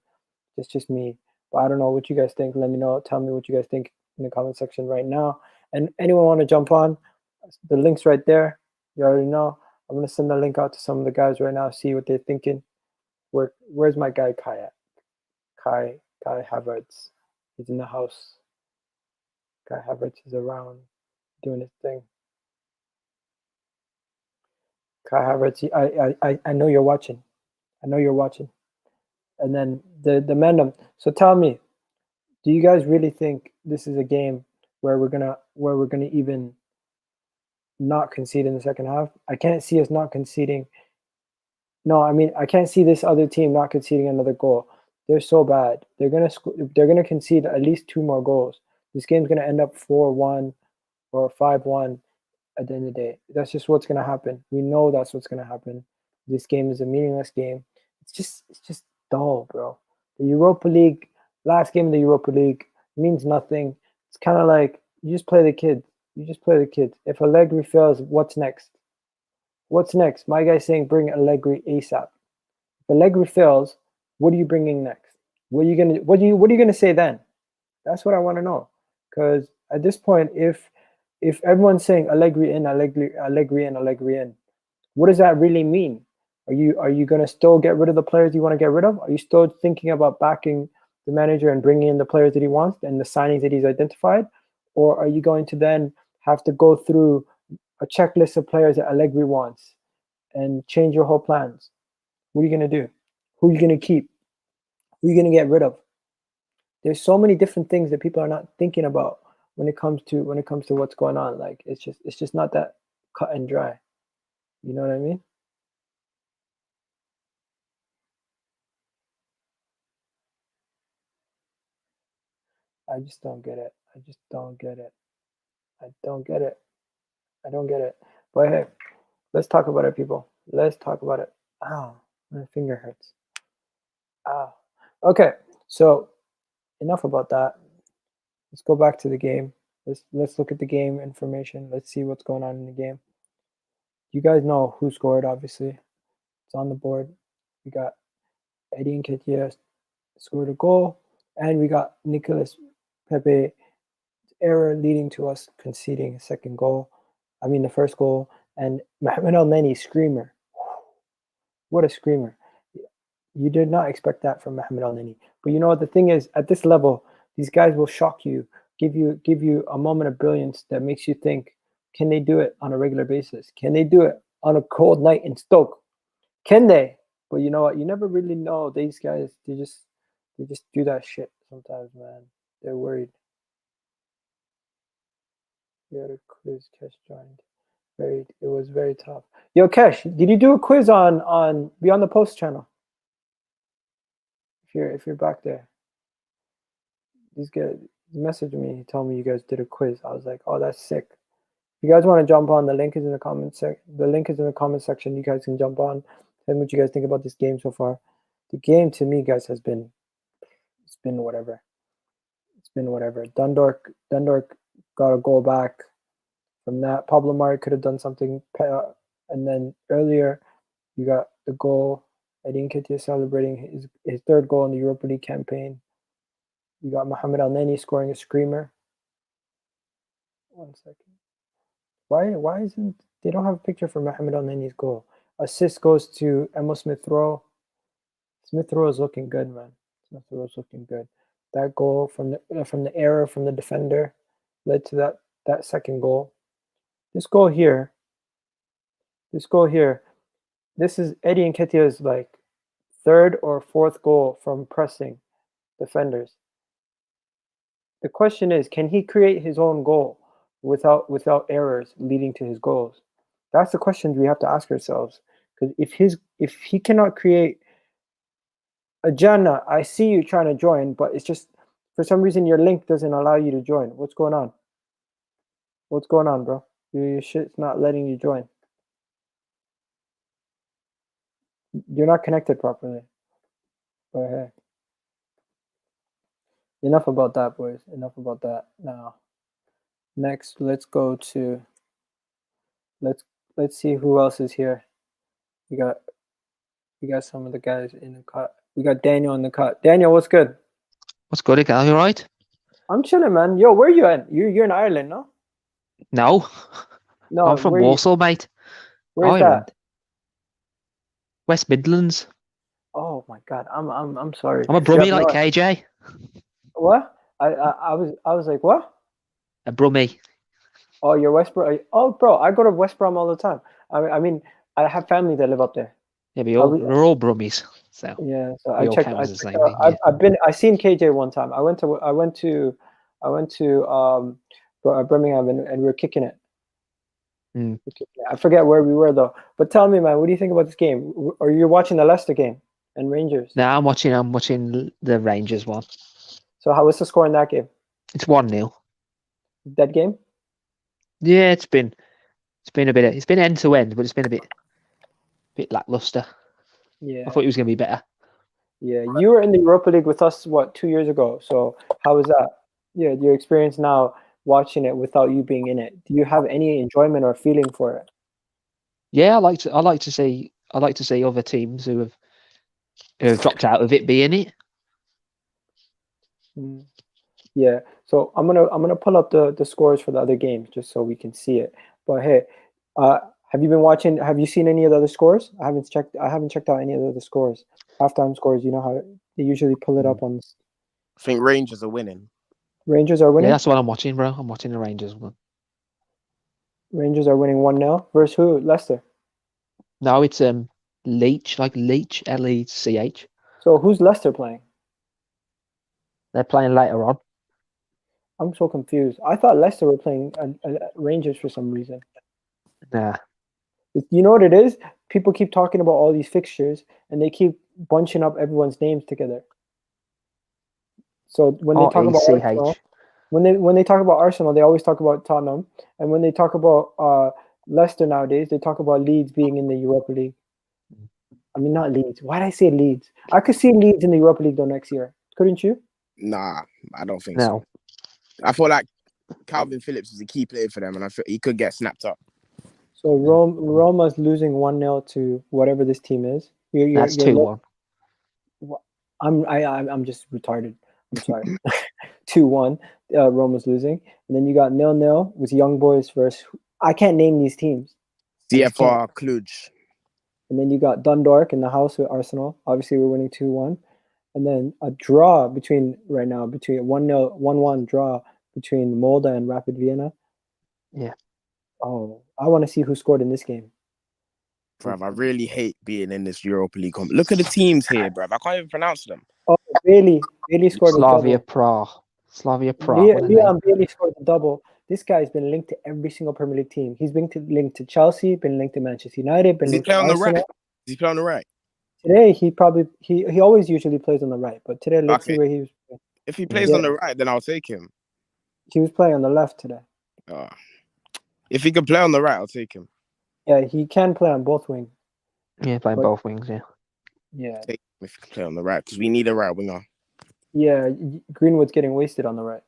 It's just me, but I don't know what you guys think. Let me know. Tell me what you guys think in the comment section right now. And anyone want to jump on? The link's right there. You already know. I'm gonna send the link out to some of the guys right now. See what they're thinking. Where's my guy Kai at? Kai Havertz. He's in the house. Kai Havertz is around doing his thing. Kai Havertz, I know you're watching. I know you're watching. And then the Mandem. So tell me, do you guys really think this is a game where we're gonna even not concede in the second half? I can't see us not conceding. No, I mean I can't see this other team not conceding another goal. They're so bad. They're gonna concede at least 2 more goals. This game's gonna end up 4-1 or 5-1 at the end of the day. That's just what's gonna happen. We know that's what's gonna happen. This game is a meaningless game. It's just dull, bro. The Europa League, last game of the Europa League means nothing. It's kind of like you just play the kid. You just play the kid. If Allegri fails, what's next? What's next? My guy's saying bring Allegri ASAP. If Allegri fails, what are you bringing next? What are you gonna say then? That's what I want to know. Because at this point, if everyone's saying Allegri in, Allegri in, Allegri in, what does that really mean? Are you gonna still get rid of the players you want to get rid of? Are you still thinking about backing the manager and bringing in the players that he wants and the signings that he's identified, or are you going to then have to go through a checklist of players that Allegri wants and change your whole plans? What are you gonna do? Who are you gonna keep? Who are you gonna get rid of? There's so many different things that people are not thinking about when it comes to what's going on. Like it's just not that cut and dry. You know what I mean? I just don't get it. I just don't get it. I don't get it. I don't get it. But hey, let's talk about it, people. Let's talk about it. Ow, my finger hurts. Ow. Okay, so enough about that. Let's go back to the game. Let's look at the game information. Let's see what's going on in the game. You guys know who scored, obviously. It's on the board. We got Eddie Nketiah scored a goal, and we got Nicolas Pepe error leading to us conceding a second goal. I mean, the first goal, and Mohamed El Neni screamer. What a screamer! You did not expect that from Mohamed El Neni. But you know what? The thing is, at this level, these guys will shock you, give you a moment of brilliance that makes you think, can they do it on a regular basis? Can they do it on a cold night in Stoke? Can they? But you know what? You never really know. These guys, they just do that shit sometimes, man. They're worried. We had a quiz. Kesh joined. It was very tough. Yo, Kesh, did you do a quiz on Beyond the Post channel? If you're back there, these guys messaged me. He told me you guys did a quiz. I was like, oh, that's sick. If you guys want to jump on, the link is in the comment section. The link is in the comment section. You guys can jump on. Tell me what you guys think about this game so far. The game to me, guys, it's been whatever. It's been whatever. Dundalk got a goal back from that. Pablo Mari could have done something. And then earlier, you got the goal. Eddie Nketiah celebrating his third goal in the Europa League campaign. You got Mohamed El Neni scoring a screamer. 1 second. Why isn't they don't have a picture for Mohamed El Neni's goal? Assist goes to Emil Smith Rowe. Smith Rowe is looking good, man. Smith Rowe is looking good. That goal from the error from the defender led to that second goal. This goal here. This is Eddie Nketiah's like third or fourth goal from pressing defenders. The question is, can he create his own goal without errors leading to his goals? That's the question we have to ask ourselves. Because if he cannot create a Jannah, I see you trying to join, but it's just for some reason your link doesn't allow you to join. What's going on? What's going on, bro? Your shit's not letting you join. You're not connected properly. But hey. Enough about that, boys. Enough about that. Now, next, let's go to let's see who else is here. We got some of the guys in the cut. We got Daniel in the cut. Daniel, what's good? What's good, Egal? You right? I'm chilling, man. Yo, where you at? You're in Ireland, no? No. No, I'm from Warsaw, mate. Where's Ireland. that? West Midlands. Oh my god, I'm sorry. I'm a brummie like KJ. What? I was like, what? A brummie. Oh, you're West Brom. Oh, bro, I go to West Brom all the time. I mean, I have family that live up there. Yeah, we're all brummies. So yeah, so we I all checked. count I as the checked same thing. Yeah. I seen KJ one time. I went to Birmingham and we were kicking it. Mm. I forget where we were though. But tell me, man, what do you think about this game? Are you watching the Leicester game and Rangers? No, I'm watching the Rangers one. So what's the score in that game? It's 1-0. Dead game? Yeah, it's been it's been end to end, but it's been a bit lackluster. Yeah. I thought it was going to be better. Yeah, you were in the Europa League with us, what, 2 years ago? So how was that? Yeah, your experience now watching it without you being in it. Do you have any enjoyment or feeling for it? Yeah, I like to see other teams who have dropped out of it be in it. Mm. Yeah. So I'm gonna pull up the scores for the other games just so we can see it. But hey, have you been watching? Have you seen any of the other scores? I haven't checked out any of the other scores. Halftime scores. You know how they usually pull it up on. I think Rangers are winning. Rangers are Yeah, winning. that's what I'm watching, bro. I'm watching the Rangers one. Rangers are winning 1-0 versus who? Leicester. No, it's Leach, like Leach, Lech. So who's Leicester playing? They're playing later on. I'm so confused. I thought Leicester were playing Rangers for some reason. Nah. You know what it is? People keep talking about all these fixtures, and they keep bunching up everyone's names together. So when they talk about Arsenal, when they talk about Arsenal, they always talk about Tottenham, and when they talk about Leicester nowadays, they talk about Leeds being in the Europa League. I mean, not Leeds. Why did I say Leeds? I could see Leeds in the Europa League though next year. Couldn't you? Nah, I don't think No. so. I feel like Calvin Phillips is a key player for them, and I feel he could get snapped up. So Roma's losing 1-0 to whatever this team is. That's 2-1. I'm just retarded. I'm sorry. 2-1. Roma's losing, and then you got 0-0 with Young Boys versus. I can't name these teams. CFR Cluj. And then you got Dundalk in the house with Arsenal. Obviously, we're winning 2-1. And then a draw between 1-1 draw between Molde and Rapid Vienna. Yeah. Oh, I want to see who scored in this game. Bruv, I really hate being in this Europa League. Look at the teams here, bruv. I can't even pronounce them. Oh, Bailey scored a double. Slavia Prague. Leon Bailey scored a double. This guy's been linked to every single Premier League team. He's been linked to Chelsea, been linked to Manchester United, been linked to Arsenal. Does he play on the right? Today he always usually plays on the right, but today let's see where he was playing. If he plays on the right, then I'll take him. He was playing on the left today. If he can play on the right, I'll take him. Yeah, he can play on both wings. Yeah, playing both wings, yeah. Yeah. Take him if he can play on the right, because we need a right winger. Yeah, Greenwood's getting wasted on the right.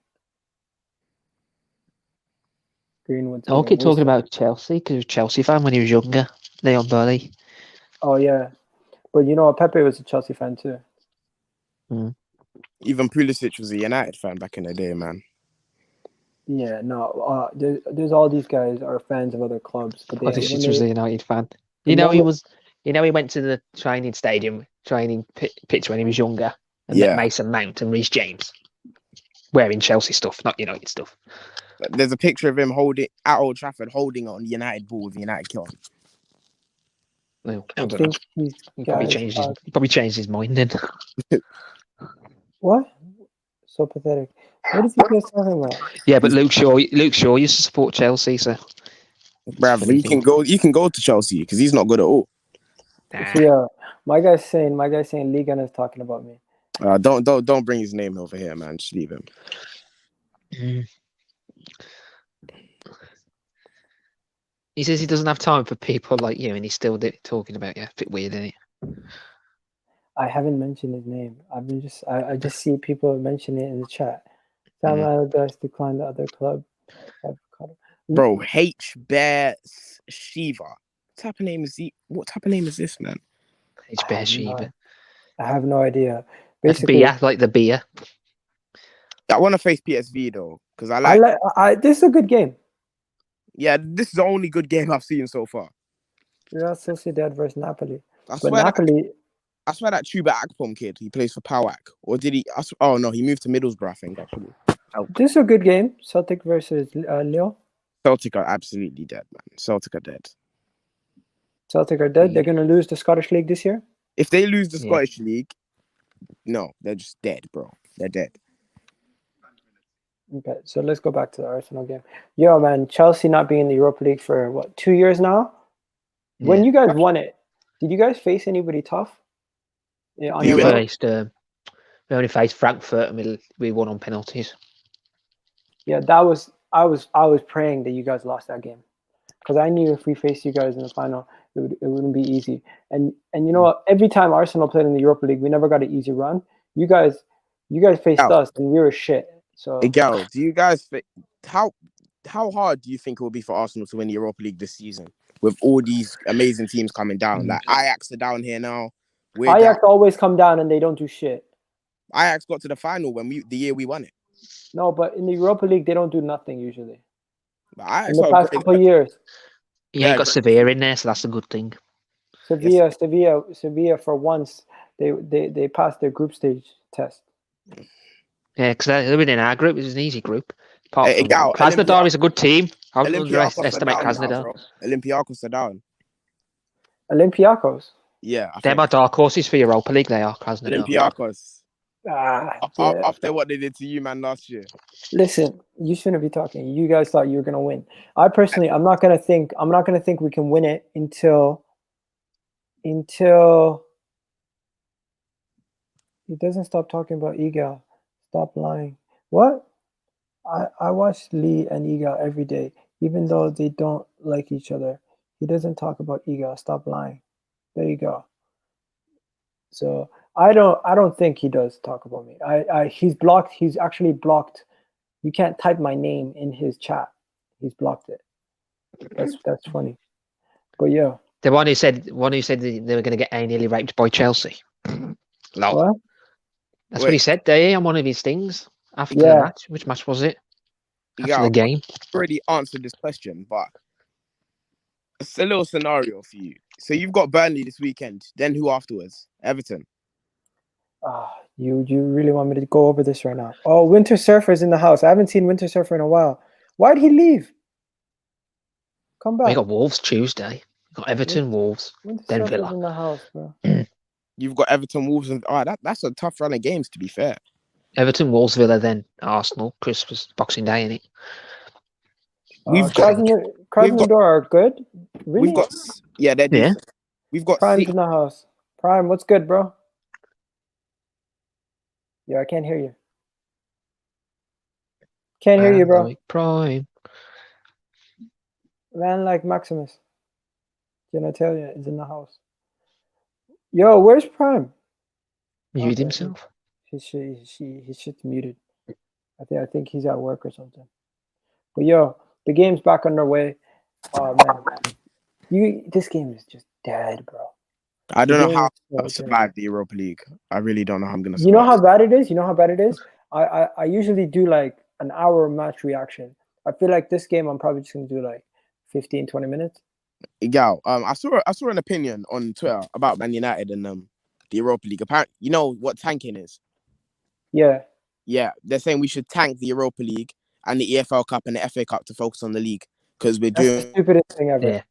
I'll keep talking about Chelsea because he was a Chelsea fan when he was younger. Leon Bailey. Oh yeah, but you know Pepe was a Chelsea fan too. Even Pulisic was a United fan back in the day, man. Yeah, no. There's all these guys are fans of other clubs, but Pulisic was a United fan. He went to the training pitch when he was younger and met Mason Mount and Reece James wearing Chelsea stuff, not United stuff. There's a picture of him at Old Trafford holding on United ball with United kit on. Well, I don't know. He probably changed his mind then. What? So pathetic. What is he guys talking about? Yeah, but Luke Shaw used to support Chelsea, so. Bruv, you can go to Chelsea because he's not good at all. Yeah, my guy's saying Ligan is talking about me. Don't bring his name over here, man. Just leave him. He says he doesn't have time for people like you, and he's still talking about you. A bit weird, isn't it? I haven't mentioned his name. I just see people mention it in the chat. Sam Allardyce declined the other club. Bro, H Bear Shiva. What type of name is this, man? H Bear Shiva. I have no idea. Basically, like the beer. I want to face PSV though, because this is a good game. Yeah, this is the only good game I've seen so far. Real Sociedad versus Napoli. I swear that Chuba Akpom kid, he plays for PAOK. Or did he? Oh no, he moved to Middlesbrough, I think, actually. This is a good game. Celtic versus Lyon. Celtic are absolutely dead, man. Celtic are dead. Celtic are dead. They're going to lose the Scottish League this year? If they lose the Scottish League, no, they're just dead, bro. They're dead. Okay, so let's go back to the Arsenal game. Yo, man, Chelsea not being in the Europa League for, 2 years now? Yeah. When you guys won it, did you guys face anybody tough? We only faced Frankfurt and we won on penalties. Yeah, that was I was praying that you guys lost that game because I knew if we faced you guys in the final, it wouldn't be easy. And you know what? Every time Arsenal played in the Europa League, we never got an easy run. You guys faced us and we were shit. So Egal, do you guys how hard do you think it will be for Arsenal to win the Europa League this season with all these amazing teams coming down? Like Ajax are down here now. Ajax always come down and they don't do shit. Ajax got to the final the year we won it. No, but in the Europa League they don't do nothing usually. But In the past couple of years. You ain't got Sevilla in there, so that's a good thing. Sevilla for once they passed their group stage test. Yeah, because they've been in our group. It was an easy group. Egal, Krasnodar is a good team. I wouldn't Olympiacos underestimate Krasnodar. Olympiacos are down. Olympiacos? Yeah. They're my dark horses for Europa League, they are, Krasnodar. Olympiacos. Yeah. After what they did to you, man, last year. Listen, you shouldn't be talking. You guys thought you were gonna win. I personally, I'm not gonna think we can win it until he doesn't stop talking about Egal. Stop lying. What? I watch Lee and Egal every day, even though they don't like each other. He doesn't talk about Egal. Stop lying. There you go. So I don't think he does talk about me. He's blocked. He's actually blocked. You can't type my name in his chat. He's blocked it. That's funny. But yeah. The one who said they were going to get anally raped by Chelsea. Lol. What? That's what he said there on one of his things after the match. Which match was it? After the game. I've already answered this question, but it's a little scenario for you. So you've got Burnley this weekend. Then who afterwards? Everton. You really want me to go over this right now? Oh, Winter Surfer's in the house. I haven't seen Winter Surfer in a while. Why'd he leave? Come back. We got Wolves Tuesday. We got Everton, Wolves, Winter then Surfer's Villa. in the house, bro. You've got Everton, Wolves, and that's a tough run of games, to be fair. Everton, Wolves, Villa, then Arsenal, Christmas, Boxing Day, innit? Krasnodar are good. Really? They're decent. We've got Prime's in the house. Prime, what's good, bro? Yeah, I can't hear you. Can't hear you, bro. Prime. Man like Maximus. Can I tell you? He's in the house. Yo, where's Prime? Muted himself. His shit's muted. I think he's at work or something. But yo, the game's back underway. Oh man, this game is just dead, bro. I don't know how I'll survive the Europa League. I really don't know how I'm gonna survive. You know how bad it is? I usually do like an hour match reaction. I feel like this game I'm probably just gonna do like 15, 20 minutes. Egal. I saw an opinion on Twitter about Man United and the Europa League. Apparently, you know what tanking is? Yeah. Yeah, they're saying we should tank the Europa League and the EFL Cup and the FA Cup to focus on the league because we're doing the stupidest thing ever. Yeah.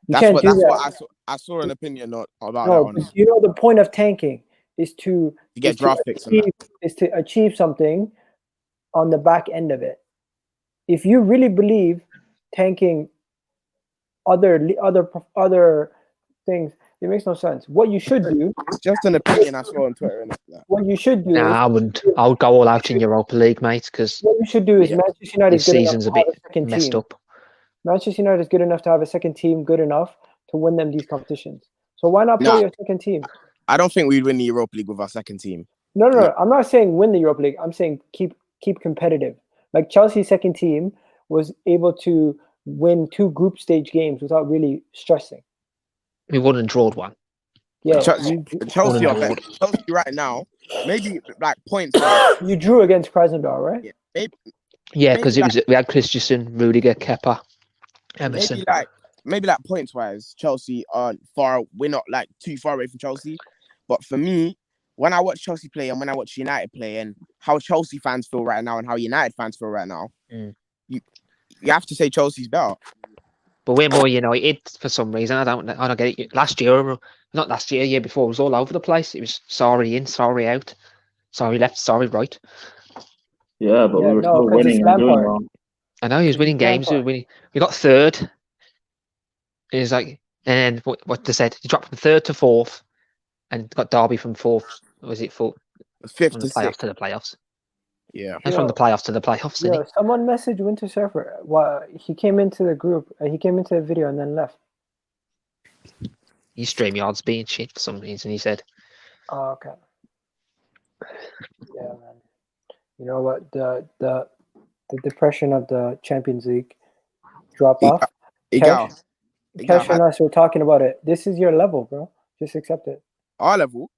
That's what I saw an opinion about that one. You know, the point of tanking is to get draft picks. Is to achieve something on the back end of it. If you really believe tanking other things, it makes no sense. What you should do. It's just an opinion I saw on Twitter. What you should do. I wouldn't. I would go all out in Europa League, mate. Because what you should do is Manchester United. This season's a bit messed up. Manchester United is good enough to have a second team good enough to win them these competitions. So why not play your second team? I don't think we'd win the Europa League with our second team. No. I'm not saying win the Europa League. I'm saying keep competitive. Like Chelsea's second team was able to win 2 group stage games without really stressing. We wouldn't drawed one. Yeah. Chelsea right now, maybe like points. You drew against Krasnodar, right? Yeah, because we had Christensen, Rudiger, Kepa, Emerson. Maybe like points wise, Chelsea aren't far. We're not like too far away from Chelsea. But for me, when I watch Chelsea play and when I watch United play and how Chelsea fans feel right now and how United fans feel right now, you have to say Chelsea's better. But we're more United for some reason. I don't get it. Year before, it was all over the place. It was sorry in, sorry out, sorry left, sorry right. Yeah, but we were still winning and doing well. I know he was winning games. We got third. It was like, and what they said, he dropped from 3rd to 4th, and got Derby from 4th. Was it 4th? 5th to 6th to the playoffs. Yeah. That's from the playoffs to the playoffs, isn't Yeah, it? someone messaged Winter Surfer. Well, he came into the group. He came into the video and then left. His StreamYard's being shit for some reason, he said. Oh, okay. Yeah, man. You know what? The depression of the Champions League drop off. Egal. Kesh and us were talking about it. This is your level, bro. Just accept it. Our level?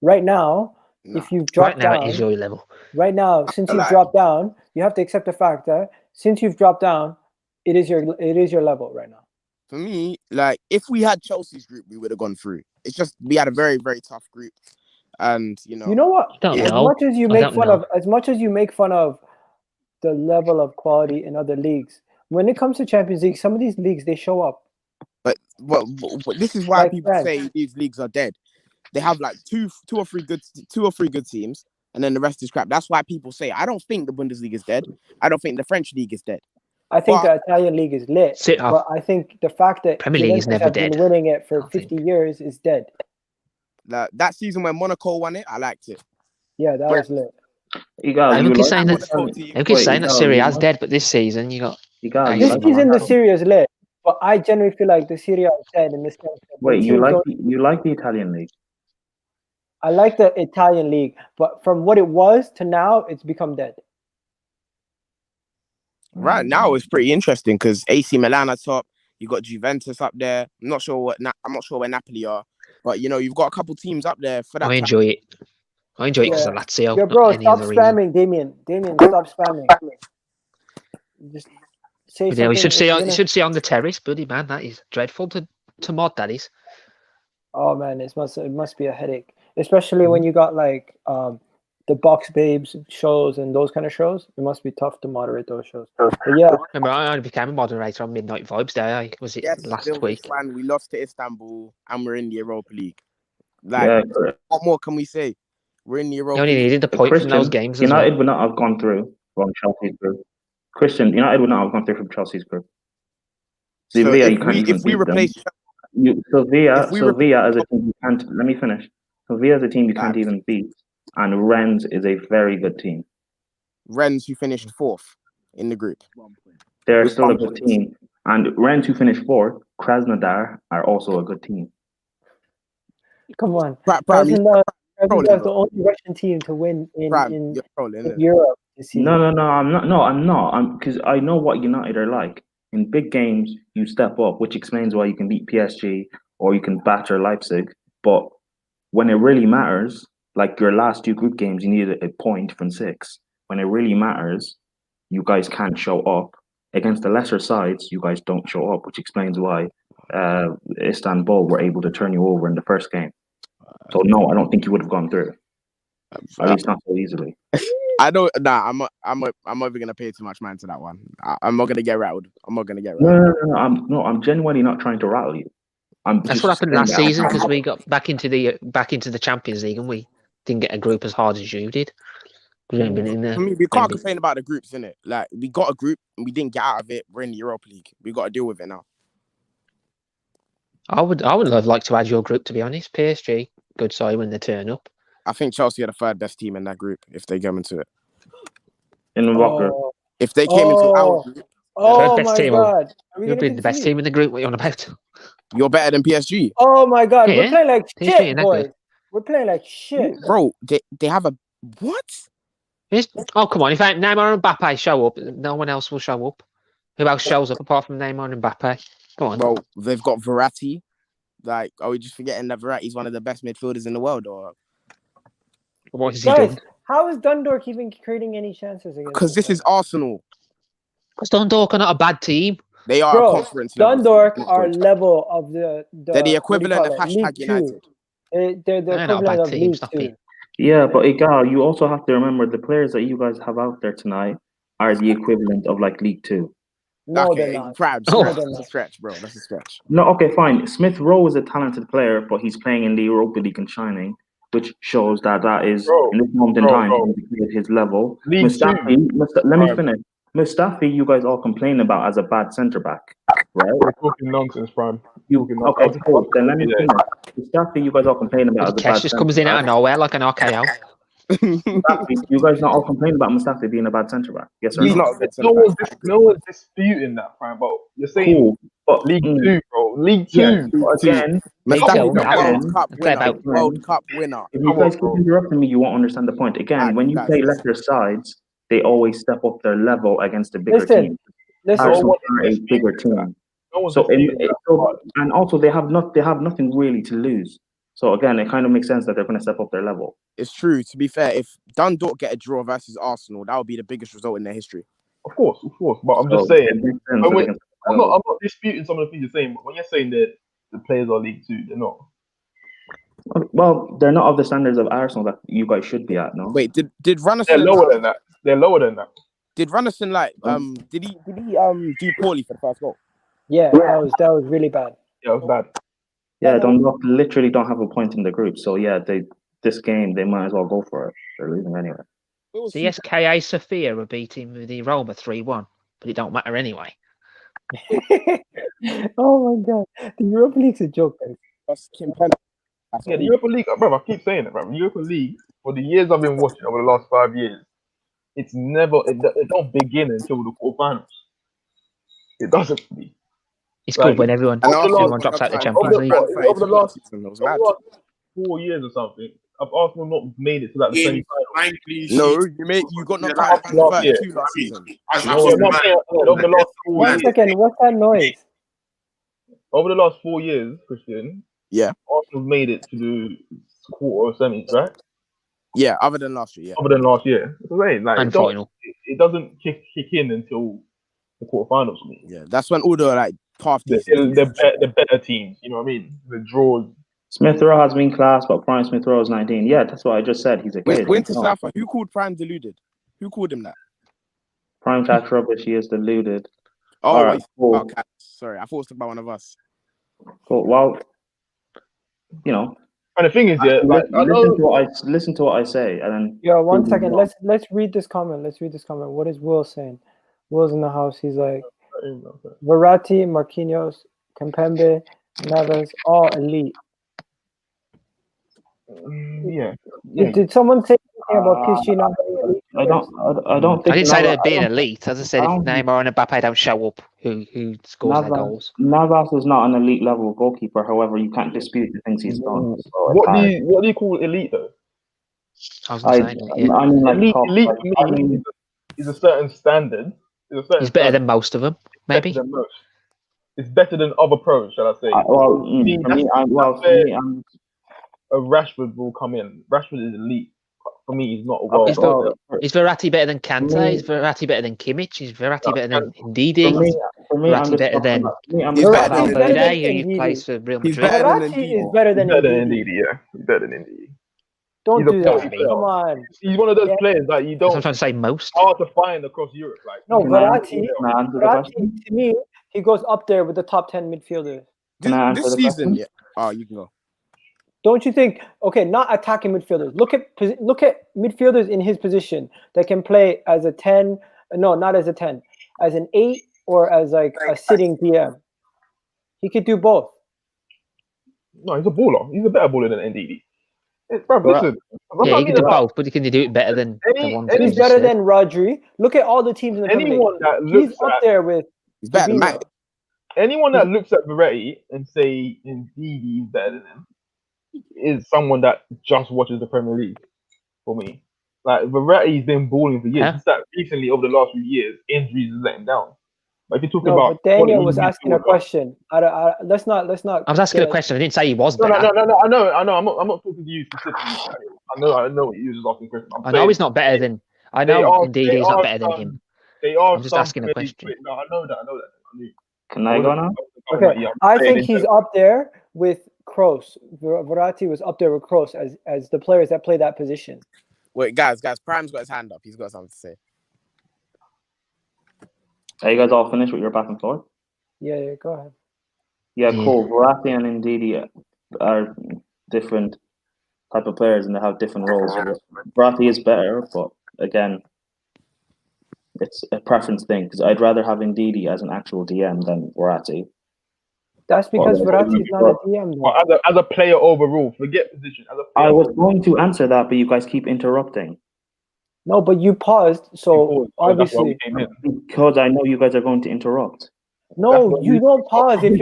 Right now, if you've dropped down... Right now, it is your level. Right now, since you've dropped down, you have to accept the fact that since you've dropped down, it is your level right now. For me, like, if we had Chelsea's group, we would have gone through. It's just we had a very, very tough group. And, you know what? As much as you make fun of the level of quality in other leagues, when it comes to Champions League, some of these leagues, they show up. But this is why people say these leagues are dead. They have like two or three good teams, and then the rest is crap. That's why people say I don't think the Bundesliga is dead. I don't think the French league is dead. I think the Italian league is lit. But I think the fact that Premier League is never dead. Been winning it for 50 years is dead. That season when Monaco won it, I liked it. Yeah, that was lit. Everyone keeps saying that Serie A is dead, but this season you got. This season the Serie A is lit, but I generally feel like the Serie A is dead in this sense. Wait, you like the Italian league? I like the Italian league, but from what it was to now, it's become dead. Right now, it's pretty interesting because AC Milan are top. You got Juventus up there. I'm not sure where Napoli are, but you know you've got a couple teams up there for that. I enjoy it because of Lazio. Yeah, bro, stop spamming, Damien. Stop spamming. Just say something. Yeah, you should see on the terrace, buddy, man. That is dreadful to mod. That is. Oh man, it must be a headache, especially when you got like the Box Babes shows and those kind of shows. It must be tough to moderate those shows. But yeah, remember, I only became a moderator on Midnight Vibes Day. Was it last week? When we lost to Istanbul and we're in the Europa League. Like, what more can we say? We're in the Europa League. You only needed the point from those games. United would not have gone through from Chelsea's group. Christian, United would not have gone through from Chelsea's group. Sevilla, if we replace Sevilla as a team, you can't. Let me finish. Sevilla as a team you can't even beat, and Rennes is a very good team. Rennes, who finished 4th in the group. They're still a good team, and Rennes, who finished 4th, Krasnodar are also a good team. Come on, Krasnodar is the only Russian team to win in Europe. No, I'm not. Because I know what United are like. In big games, you step up, which explains why you can beat PSG or you can batter Leipzig. But when it really matters, like your last 2 group games, you needed a point from 6. When it really matters, you guys can't show up. Against the lesser sides, you guys don't show up, which explains why Istanbul were able to turn you over in the first game. So no, I don't think you would have gone through. At least not so easily. I don't. Nah, I'm not even gonna pay too much mind to that one. I'm not gonna get rattled. No. I'm genuinely not trying to rattle you. That's what happened last season because we got back into the Champions League and we didn't get a group as hard as you did. We can't complain about the groups, innit? Like we got a group and we didn't get out of it. We're in the Europa League. We got to deal with it now. I would have liked to add your group, to be honest. PSG, good side when they turn up. I think Chelsea are the 3rd best team in that group if they come into it. In what group? If they came into our group. Oh my God. You'll be the best team in the group. What are you on about? You're better than PSG. Oh my God. Yeah. We're playing like shit, boys. We're playing like shit. Bro, they have a... What? Oh, come on. If Neymar and Mbappe show up, no one else will show up. Who else shows up apart from Neymar and Mbappe? Come on. Bro, they've got Verratti. Like, are we just forgetting that Verratti's one of the best midfielders in the world? Or what is he doing? How is Dundalk even creating any chances against? Because this is Arsenal. Because Dundalk are not a bad team. They are a conference level. Dundalk are level of the they're the equivalent of #United. They're the equivalent of League 2. Yeah, but Egal, you also have to remember the players that you guys have out there tonight are the equivalent of like League 2. No, they're not. That's a stretch, bro. That's a stretch. No, okay, fine. Smith Rowe is a talented player, but he's playing in the Europa League and shining, which shows that is in this moment in time his level. Mustafi, let me finish. Mustafi, you guys all complain about as a bad centre back, right? We're talking nonsense, Prime. Okay, cool. Then let me finish. Mustafi, you guys all complain about as a bad just comes in out of nowhere like an RKO. Mustafi, you guys not all complain about Mustafi being a bad centre back? Yes or He's no? not a good No centre one's, back. no one's disputing that, Prime. But you're saying Cool, but League Two, bro. League yeah, Two. but again, League Mustafi's Two, a that's World it. Cup Play winner. about World Cup winner. if you Come on, guys keep bro. interrupting me, you won't understand the point. Again, Alright, when you guys, play listen. lesser sides, they always step up their level against a bigger Listen, team. listen. No Arsenal one are a is bigger disputing that. team. No one's So, disputing that. But and also they have nothing really to lose. So again, it kind of makes sense that they're going to step up their level. It's true. To be fair, if Dundalk get a draw versus Arsenal, that would be the biggest result in their history. of course. But I'm So just saying. it makes sense When that we- they can step up their level. I'm not disputing some of the things you're saying. But when you're saying that the players are League Two, they're not. Well, they're not of the standards of Arsenal that you guys should be at. No. Wait, did They're Runnison lower than that. They're lower than that. did Runnison did he do poorly for the first goal? Yeah, that was really bad. Yeah, it was bad. Yeah, Dundalk literally don't have a point in the group. So yeah, this game they might as well go for it. They're losing anyway. The SKA Sofia were beating the Roma 3-1, but it don't matter anyway. Oh my god, the Europa League's a joke, guys. That's Kim Penn. Yeah, the Europa League, bro. I keep saying it, bro. The Europa League, for the years I've been watching over the last 5 years, it's never. It don't begin until the quarterfinals. It doesn't. It's Like, good when everyone over the everyone last- drops out the over Champions over League. the- over the last- season, it was over mad. the last 4 years or something, have Arsenal not made it to like the semi-final? No, you got knocked out in Last year. 32 last season. Over the last 4 1 years, second, what's that noise? over the last 4 years, Christian, Yeah. Arsenal made it to the quarter or semis, right? Yeah, other than last year, yeah. Other than last year, that's what I'm saying. Like, And final. it doesn't kick in until the quarterfinals for me. Yeah, that's when all the like half The better teams, you know what I mean? The draws. Smith Rowe has been class, but Prime Smith Rowe is 19. Yeah, that's what I just said. He's a kid. Winter No. Safa, who called Prime deluded? Who called him that? Prime chat rubbish. He is deluded. Oh, All right, cool. okay. Sorry, I thought it was about one of us. Cool. Well, you know, And the thing is, yeah, like I know. listen to what I say, and then. Yo, 1 second. Let's read this comment. What is Will saying? Will's in the house. He's like, Verratti, Marquinhos, Kempembe, Neves, all elite. Yeah. Did someone say anything about PSG not being elite? I don't think. I didn't say they're Navas- being elite. I just said if I don't- Neymar and Mbappe don't show up, who scores their goals? Navas is not an elite level goalkeeper. However, you can't dispute the things he's done. So What do you call elite though? I was going to say, yeah. I mean, like Elite, top, elite like, to me I mean, is a certain standard. He's better than most of them, maybe. Better than most. It's better than other pros, shall I say? A Rashford will come in. Rashford is elite. For me, he's not a world. Is Verratti better than Kante? Is Verratti better than Kimmich? Is Verratti better than Ndidi? For me, Verratti better than He's better than Valverde, who plays for Real He's Madrid? better than Verratti is better than Ndidi. Yeah. He's better than Ndidi. Don't He's a do that. quality player. Come on. He's one of those players that you That's what I'm don't trying to say, most. hard to find across Europe. Like No, Verratti, Verratti, to me, he goes up there with the top 10 midfielders. This season, yeah. Oh, you can go. Don't you think? Okay, not attacking midfielders. Look at midfielders in his position that can play as a 10. No, not as a 10, as an 8 or as like a sitting DM. He could do both. No, he's a baller. He's a better baller than Ndidi. Bro, listen. Yeah, he can do both, but can you do it better than the ones that He's you better just said? than Rodri. Look at all the teams in the Premier Anyone League. that looks He's up there with. He's better than Matt. Anyone that looks at Verratti and say Ndidi is better than him is someone that just watches the Premier League. For me, like Verratti's been balling for years. Yeah. Just that recently, over the last few years, injuries has let him down. Like if you're talking No, about, but Daniel was quality asking a midfielder- question. Let's not. I was asking a question. I didn't say he was No, better. no. I know. I'm not talking to you specifically. I know what you was asking question. I know he's not better than. I know indeed he's not better than him. They are. I'm just asking a question. No, I know that. Can I go now? Okay, I think he's up there with Kroos. Verratti was up there with Kroos as the players that play that position. Wait, guys, Prime's got his hand up. He's got something to say. Are you guys all finished with your back and forth? Yeah, go ahead. Yeah, cool. Verratti and Ndidi are different type of players and they have different roles. Verratti is better, but again, it's a preference thing because I'd rather have Ndidi as an actual DM than Verratti. That's because Verratti is not a DM. Though. As a player overall, forget position. As a player I was going to answer that, but you guys keep interrupting. No, but you paused, so that's why we obviously. came in. Because I know you guys are going to interrupt. No, you don't pause if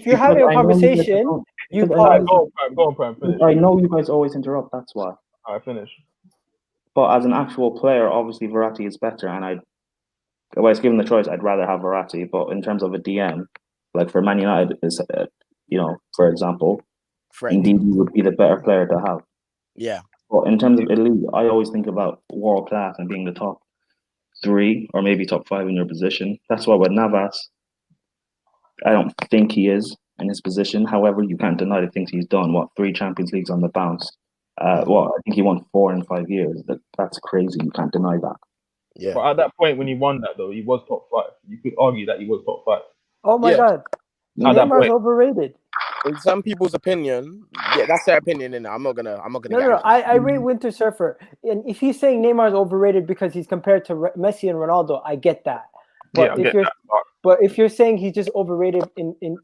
you're having a conversation. You pause. Go on, Prime. Finish. I know you guys always interrupt. That's why. All right, finish. But as an actual player, obviously Verratti is better, and if I was given the choice, I'd rather have Verratti. But in terms of a DM, like for Man United, for example, indeed he would be the better player to have. Yeah. But in terms of elite, I always think about world class and being the top 3 or maybe top 5 in your position. That's why with Navas, I don't think he is in his position. However, you can't deny the things he's done. 3 Champions Leagues on the bounce? I think he won 4 in 5 years. That's crazy. You can't deny that. Yeah. But at that point when he won that, though, he was top 5. You could argue that he was top 5. Oh my God, Neymar's overrated. In some people's opinion, that's their opinion. And I'm not gonna. No. I rate Winter Surfer, and if he's saying Neymar's overrated because he's compared to Messi and Ronaldo, I get that. But if you're saying he's just overrated in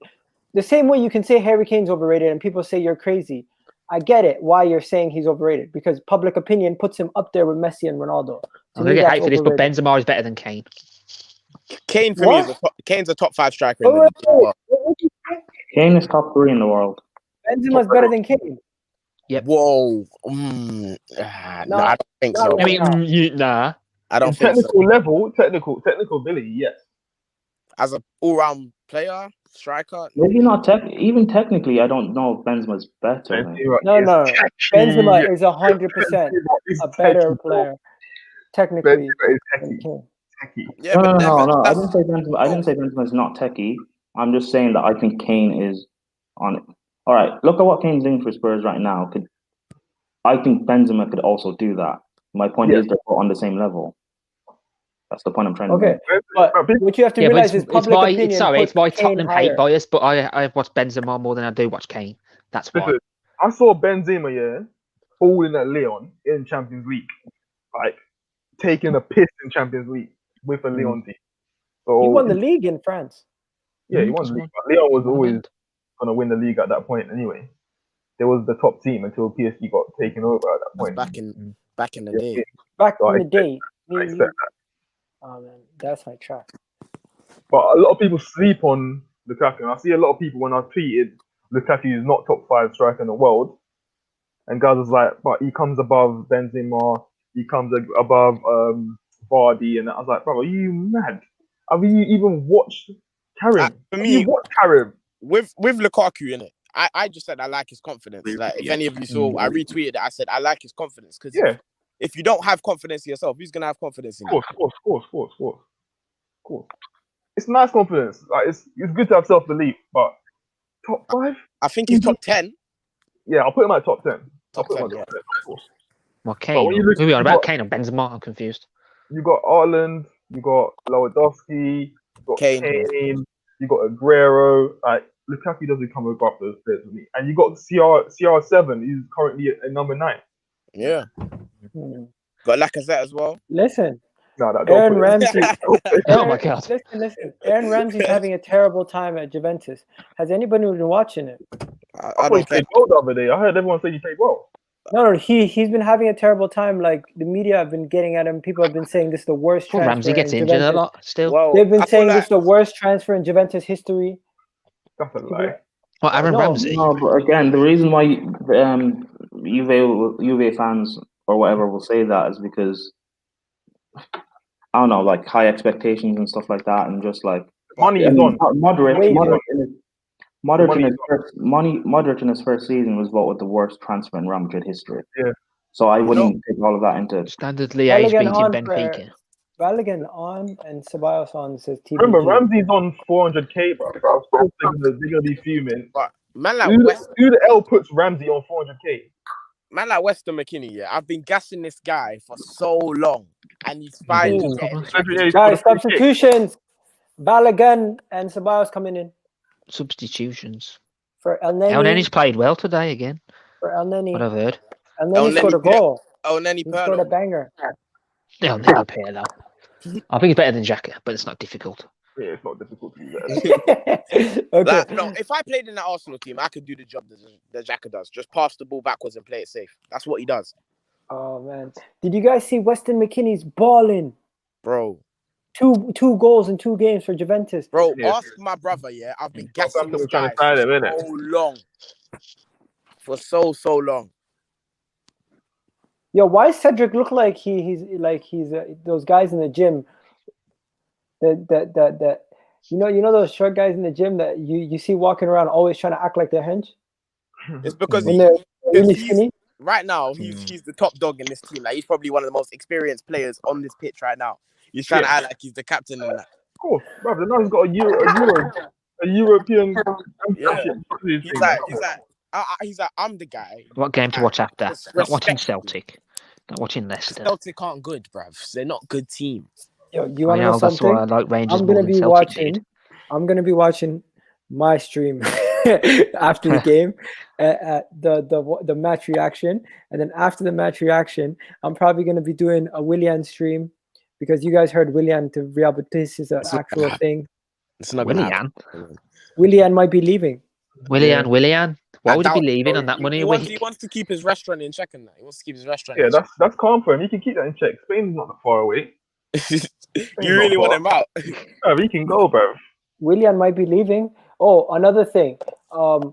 the same way you can say Harry Kane's overrated and people say you're crazy, I get it why you're saying he's overrated because public opinion puts him up there with Messi and Ronaldo. I'm gonna get hate for this, but Benzema is better than Kane. Kane for me Kane's a top 5 striker in the league as well. Kane is top 3 in the world. Benzema's better than Kane. Yep. Whoa. No, I don't think so. I mean, nah. I don't think technical level, technical ability, yes. As an all-round player, striker, maybe not even technically. I don't know if Benzema's better. No. Benzema is 100% a better player technically. Yeah, no. I didn't say Benzema. I didn't say Benzema's not techie. I'm just saying that I think Kane is on it. All right, look at what Kane's doing for Spurs right now. I think Benzema could also do that. My point is they're on the same level. That's the point I'm trying to make. But what you have to realize is public opinion. It's my Tottenham hate bias, but I watch Benzema more than I do watch Kane. That's why. Listen, I saw Benzema, falling at Lyon in Champions League, like taking a piss in Champions League with a Lyon team. So he won the league in France. Yeah, he won the league. But Lyon was always going to win the league at that point anyway. They was the top team until PSG got taken over at that point. Back in the day. Back in the day. I accept that. Oh man, that's my track. But a lot of people sleep on Lukaku. And I see a lot of people when I tweeted Lukaku is not top 5 striker in the world, and guys was like, but he comes above Benzema, he comes above Vardy, and I was like, bro, are you mad? Have you even watched Karim? For me, you watched Karim with Lukaku in it. I just said I like his confidence. Like if any of you saw, I retweeted it. I said I like his confidence because if you don't have confidence in yourself, who's gonna have confidence in you? Of course. It's nice confidence. Like it's good to have self-belief, but top 5? I think he's top 10. Yeah, I'll put him at top 10. Top 10, of course. Well, Kane. Who are we on about? Kane or Benzema? I'm confused. You got Ireland. You got Lewandowski. You got Kane. You got Aguero. Like Lukaku doesn't come above those players with me. And you got CR7. He's currently at number 9. Yeah. Got Lacazette as well. Listen. No, Aaron Ramsey. Oh my God. Listen. Aaron Ramsey's having a terrible time at Juventus. Has anybody been watching it? I thought he played well the other day. I heard everyone say he played well. No, he's been having a terrible time. Like the media have been getting at him. People have been saying this is the worst transfer. Ramsey gets injured a lot still. Well, they've been saying this is the worst transfer in Juventus history. That's a lie. Well, Aaron Ramsey. No, but again, the reason why Juve fans or whatever will say that is because I don't know, like high expectations and stuff like that, and just like money is on. Modric in his first season was voted the worst transfer in Real Madrid history. Yeah. So I wouldn't take all of that into standard Liège beating Benfica. Balogun on and Ceballos on says TBT. Remember, Ramsey's on 400k, bro. They're gonna be fuming. But man, like who the hell puts Ramsey on 400k? Man, like Weston McKinney, I've been gassing this guy for so long, and he's finally guys, substitutions. Balogun and Ceballos coming in. Substitutions. For El Neni. El Neni's played well today again. For El Neni. What I've heard. El Neni scored a goal. El Neni scored a banger. El Neni Pirlo. I think he's better than Xhaka, but it's not difficult. Yeah, it's not difficult to do that. Okay. Like, no, if I played in that Arsenal team, I could do the job that Xhaka does. Just pass the ball backwards and play it safe. That's what he does, Oh man, did you guys see Weston McKennie's balling? bro. Two goals in 2 games for Juventus. Bro, Yeah. ask my brother. Yeah, I've been gassing Southampton this was trying guy to sign him, for innit? so long. For so long. Yo, why does Cedric look like he's those guys in the gym? That you know those short guys in the gym that you see walking around always trying to act like they're hench It's because when they're really he's skinny. right now. He's the top dog in this team. Like he's probably one of the most experienced players on this pitch right now. He's trying to act like he's the captain and that. Of course, brother. Now he's got a European championship. He's like, I'm the guy. What game to watch after? Not watching Respect. Celtic. Not watching Leicester. Celtic aren't good, bruv. They're not a good team. Yo, you want to know that's why I something? like Rangers I'm more gonna than be Celtic watching. did. I'm gonna be watching my stream after the game, at the match reaction, and then after the match reaction, I'm probably gonna be doing a Willian stream because you guys heard Willian to Real Betis is an actual thing. It's not gonna happen. Willian. Willian might be leaving. Why I would he be doubt- leaving on that he money? He wants to keep his restaurant in check and that. He wants to keep his restaurant. Yeah, in check. that's calm for him. He can keep that in check. Spain's not that far away. You really want him out? He can go, bro. Willian might be leaving. Oh, another thing. For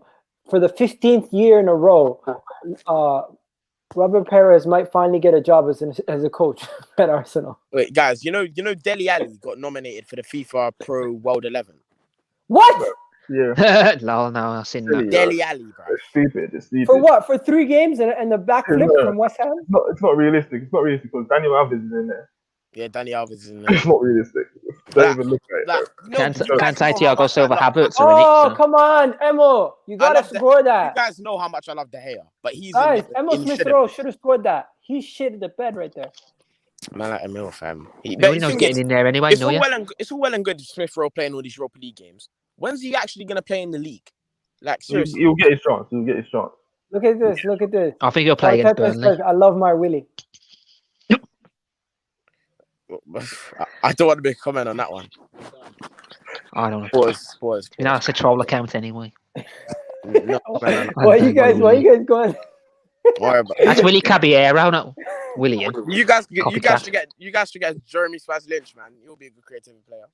the 15th year in a row, Robert Perez might finally get a job as a coach at Arsenal. Wait, guys, you know Dele Alli got nominated for the FIFA Pro World 11. What? Yeah. No, I've seen that. Dele Alli, bro. It's stupid. It's stupid. For what? For 3 games and the backflip from West Ham? It's not realistic. It's not realistic because Daniel Alves is in there. Yeah, Danny Alves is in there. It's not realistic. Don't even look at it. Can't say Thiago Silva Havertz or Oh, anything. come on, Emo. You got to score that. You guys know how much I love De Gea, but he's Guys, in Emo Smith-Rowe should have scored that. He shit the bed right there. Man, like Emil, fam. We're not getting in there anyway, it's all well and good Smith-Rowe playing all these Europa League games. When's he actually going to play in the league? Like, seriously. He'll get his chance. He'll get his chance. Look at this. Look at this. I think he'll play against Burnley. I love my Willie. I don't want to make a comment on that one. I don't know. Pause. You know, it's a troll account anyway. No, Why you guys going? That's Willie Caballero, not William. You guys should get Jeremy Spaz-Lynch, man. You'll be a good creative player.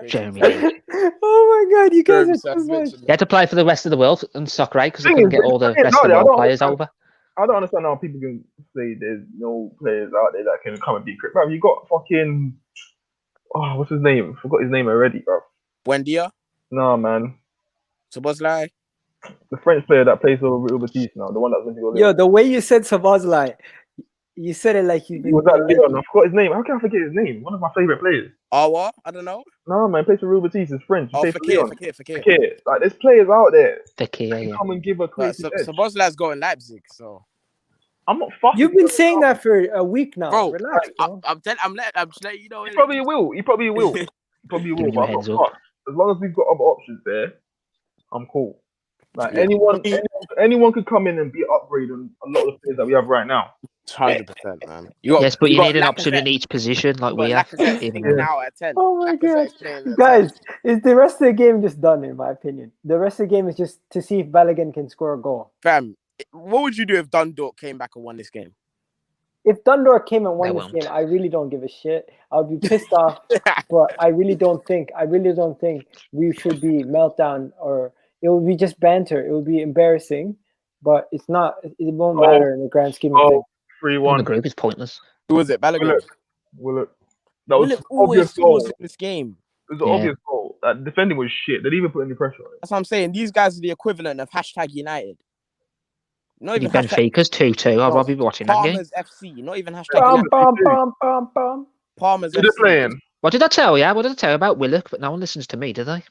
Jeremy Lynch. Oh my god, you guys are too much. He had to play for the rest of the world and soccer, right? Because they couldn't get all the rest of the world players over. I don't understand how people can say there's no players out there that can come and beat Crick. Bro, you got fucking... Oh, what's his name? I forgot his name already, bro. Buendia? No, man. Szoboszlai? The French player that plays for Real Betis now, the one that's going to go there. Yo, the way you said Szoboszlai, you said it like you... He was that Leon. I forgot his name. How can I forget his name? One of my favourite players. Awa? I don't know. No, man, plays for Real Betis. He's French. Oh, Fakir. Like, there's players out there. Fakir, yeah. Come and give a creative edge. Szoboszlai's going Leipzig, so... I'm not fucking... You've been saying that for a week now. Bro, relax, bro. I'm just letting you know. He probably will. But I'm not fucked. As long as we've got other options there, I'm cool. Like, anyone could come in and be upgraded on a lot of the players that we have right now. 100%, man. Yes, but you need an option in each position, like we have. Now at 10. Oh my god, guys! Is the rest of the game just done? In my opinion, the rest of the game is just to see if Balogun can score a goal. Fam, what would you do if Dundalk came back and won this game? If Dundalk came and won this game, I really don't give a shit. I would be pissed off, but I really don't think we should be meltdown, or it will be just banter. It will be embarrassing, but it's not. It won't matter in the grand scheme of things. 3-1. The group is pointless. Who was it? Balogun. Willock. That was obvious goal in this game. It was an obvious goal. That defending was shit. They didn't even put any pressure on it. That's what I'm saying. These guys are the equivalent of #United. Not even Benfica's 2-2. I'll be watching that game. Palmer's FC. Not even #United. Palmer's FC. Playing. What did I tell you? What did I tell you about Willock? But no one listens to me, do they?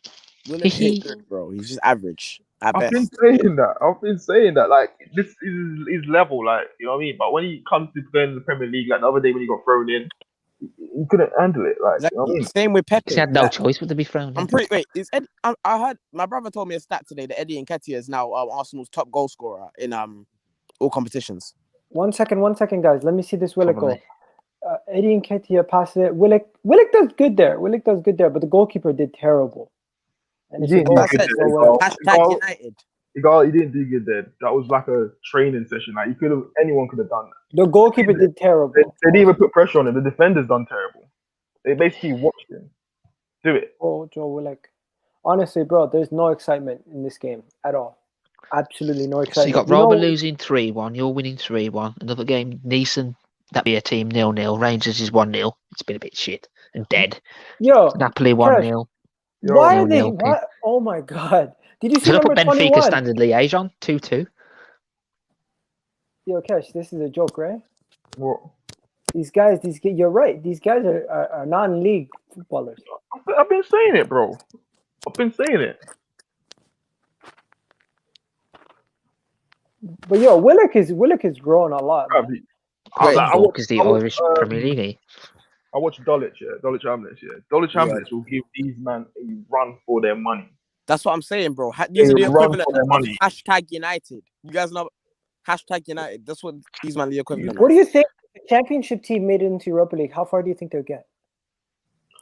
Willock is good, bro. He's just average. I've been saying that. Like, this is his level, like, you know what I mean? But when he comes to play in the Premier League, like the other day when he got thrown in, he couldn't handle it. Like, you know what I mean? Same with Pepe. He had no choice but to be thrown in. Is Eddie? I heard my brother told me a stat today that Eddie Nketiah is now Arsenal's top goal scorer in all competitions. 1 second, guys. Let me see this Willock goal. Eddie Nketiah passes it. Willick does good there. But the goalkeeper did terrible. And He it's a didn't do goal That's good it. kick, there. so well. Hashtag United. Egal, he didn't do good there. That was like a training session. Like anyone could have done that. The goalkeeper did terrible. They didn't even put pressure on him. The defenders done terrible. They basically watched him do it. Oh, Joe Willock. Honestly, bro, there's no excitement in this game at all. Absolutely no So excitement. you got Roma losing 3-1. You're winning 3-1. Another game, Neeson, that'd be a team 0-0. Rangers is 1-0. It's been a bit shit and dead. Yo, Napoli Cash, 1-0. why are they? 0-0. Why? Oh my God! Did you see Should I number put Benfica 21? standard liaison 2-2? Yo, Cash, this is a joke, right? What? These guys, you're right. These guys are non-league footballers. I've been saying it, bro. I've been saying it. But yo, Willock is growing a lot. Bruv, Man. I watch- Is the I watch, Irish Premier League. I watch Dulwich, Dulwich Hamlets, Dulwich Hamlets will give these man a run for their money. That's what I'm saying, bro. These are the They run equivalent for their of money. hashtag United. You guys know hashtag United. That's what these man are the equivalent. What do you think? If the championship team made it into Europa League, how far do you think they'll get?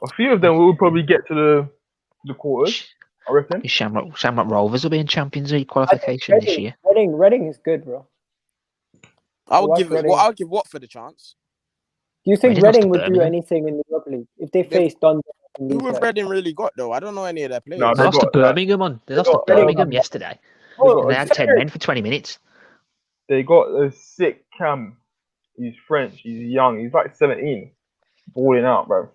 A few of them will probably get to the quarters, I reckon. Shamrock Rovers will be in Champions League qualification this year. Reading is good, bro. I would Watch give it. Reading. Well, I'll give Watford a chance. Do you think Reading lost Reading to would do Birmingham. anything in the Europa League if they faced Dundalk? and Who these have guys? Reading really got though? I don't know any of their players. No, They lost to Birmingham They lost to got, Birmingham yesterday. Oh, They had 10 men for 20 minutes. They got a sick Cam. He's French. He's young. He's like 17. Balling out, bro.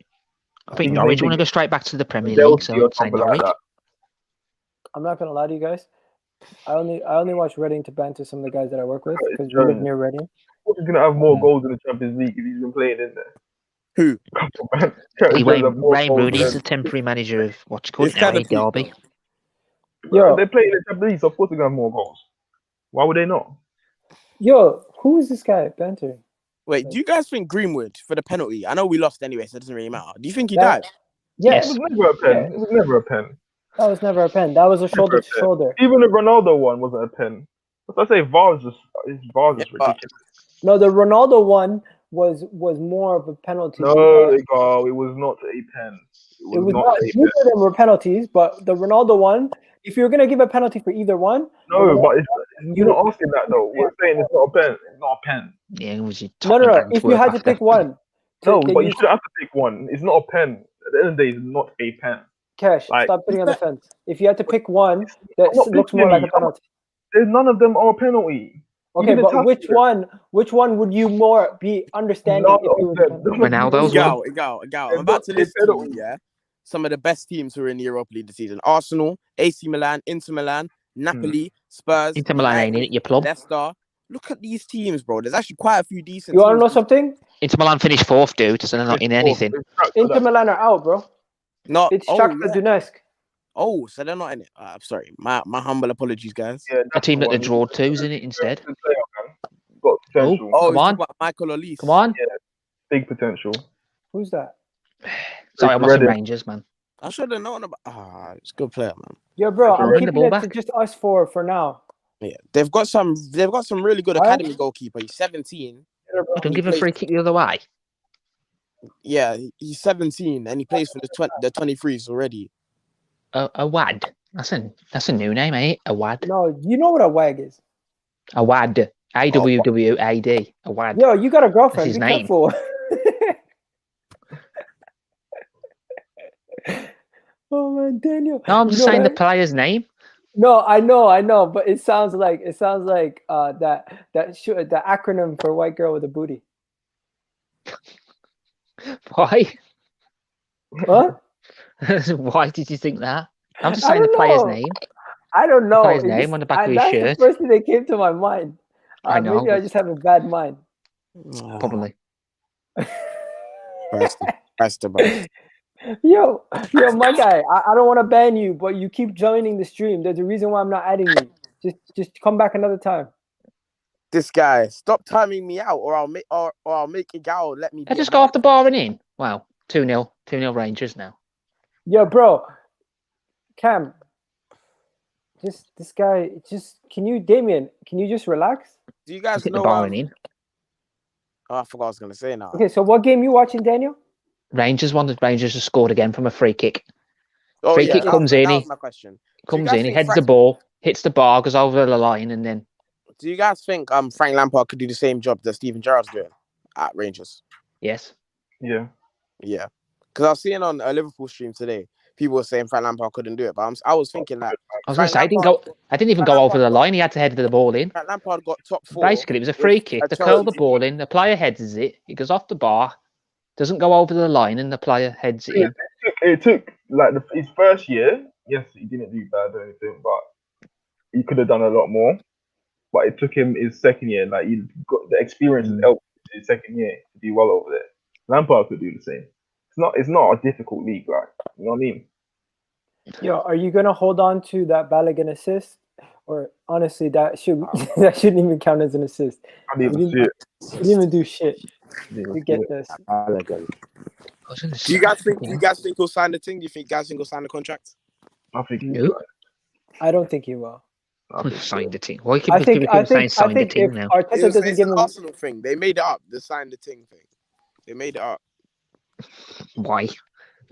I think He's Norwich maybe- want to go straight back to the Premier Chelsea League, so or I'd say something like Norwich. that. I'm not gonna lie to you guys. I only watch Reading to banter some of the guys that I work with because we Jones. live near Reading. He's gonna have more goals in the Champions League if he's been playing in there. Who? Wayne Rooney's the temporary manager of what's called It's kind of Derby. Yo. They're playing in the Champions League, so of course they're gonna have more goals. Why would they not? Yo, who is this guy bantering? Wait, do you guys think Greenwood for the penalty? I know we lost anyway, so it doesn't really matter. Do you think he That- died? Yes. It was never a pen. It was never a pen. That was never a pen. That was a shoulder to shoulder. Even the Ronaldo one wasn't a pen. I say VAR's just ridiculous. No, the Ronaldo one was more of a penalty. No, it was not a pen. It was not. Neither of them were penalties, but the Ronaldo one, if you're gonna give a penalty for either one, No, but you're not asking that though. We're saying it's not a pen. It's not a pen. Yeah, it was no. If you had to pick one, no, but you shouldn't have to pick one. It's not a pen. At the end of the day, it's not a pen. Cash, stop sitting on the fence. If you had to pick one that looks more like a penalty, there's none of them are a penalty. Okay, but which one would you more be understanding if you were Ronaldo's one? Egal. I'm about to list to you, some of the best teams who are in the Europa League this season: Arsenal, AC Milan, Inter Milan, Napoli, Spurs. Inter Milan ain't in it, you plum. Leicester. Look at these teams, bro. There's actually quite a few decent. You want to know something? Inter Milan finished fourth, dude, so they're not in anything. Inter Milan are out, bro. No, it's Shakhtar Donetsk. Oh, so they're not in it. I'm sorry. My humble apologies, guys. Yeah, a team that they draw two's in it instead. Got potential. Oh, come on, Michael Olise. Come on. Yeah, big potential. Who's that? Sorry, I'm watching Rangers, man. I should have known about. It's a good player, man. Yeah, bro. I'm keeping it to just us four for now. Yeah, they've got some really good academy goalkeeper. He's 17. You can give a free kick the other way. Yeah, he's 17 and he plays for the 23s already. A wad. That's a new name, eh? A wad. No, you know what a wag is. A wad. AWWAD. A wad. Yo, you got a girlfriend. That's his Be name. careful. Oh man, Daniel. No, I'm just saying the player's name. No, I know, but it sounds like that the acronym for white girl with a booty. Why? What? Why did you think that? I'm just saying the player's name. I don't know. The player's name on the back of his shirt. That's the first thing that came to my mind. I know. Maybe I just have a bad mind. Probably. Yo, my guy. I don't want to ban you, but you keep joining the stream. There's a reason why I'm not adding you. Just come back another time. This guy, stop timing me out, or I'll make Egal let me. I just go off the bar and in. Wow, 2-0 Rangers now. Yo, bro, Cam. This guy. Damien? Can you just relax? Do you guys Hit know? the bar and in. Oh, I forgot what I was gonna say now. Okay, so what game you watching, Daniel? Rangers won. The Rangers just scored again from a free kick. Oh Free yeah, kick comes in. that He was my question. comes in. He heads the ball, hits the bar, goes over the line, and then. Do you guys think Frank Lampard could do the same job that Steven Gerrard's doing at Rangers? Yes. Yeah. Yeah, because I was seeing on a Liverpool stream today, people were saying Frank Lampard couldn't do it, but I was thinking that I was going to say, I didn't even go over the line. He had to head the ball in. Frank Lampard got top 4. Basically, it was a free kick. They curl the ball in. The player heads it. It goes off the bar, doesn't go over the line, and the player heads it in. It took like his first year. Yes, he didn't do bad or anything, but he could have done a lot more. But it took him his second year. Like he got the experience and helped his second year to do well over there. Lampard could do the same. It's not a difficult league, like, you know what I mean? Yo, are you gonna hold on to that Balogun assist, or honestly, that shouldn't even count as an assist? I didn't even see it. He didn't even do shit to get this. Do you guys think he'll sign the thing? Do you think guys think he'll sign the contract? I think I don't think he will. Signed the team. Why keep saying sign the team now? Arteta doesn't give an him Arsenal thing. They made it up. The sign the thing thing. They made it up. Why?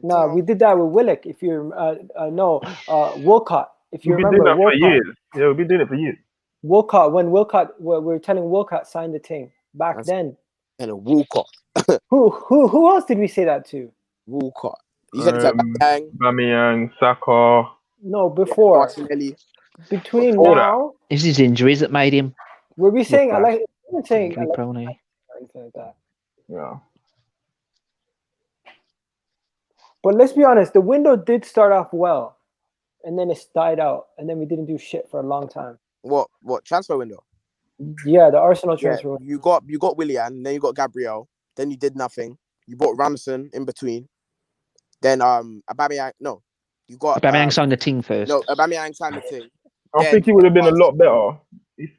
No, we did that with Willock. If you Wilcott. If you remember, we've been doing that Wilcott. for years. Yeah, we've been doing it for years. Wilcott, when Wilcott, we were telling Wilcott sign the thing back then. And a Walcott. Who else did we say that to? Walcott. You said it's like Bamiyang, Saka. No, before. Martinelli. Between Before now. It's his injuries that made him. Were we saying? Anything like that. Yeah. But let's be honest, the window did start off well, and then it died out, and then we didn't do shit for a long time. What transfer window? Yeah, the Arsenal transfer. You got Willian, then you got Gabriel, then you did nothing. You bought Ramsson in between. Then Aubameyang. No, you got Aubameyang signed the team first. No, Aubameyang signed the team. I think it would have been a lot better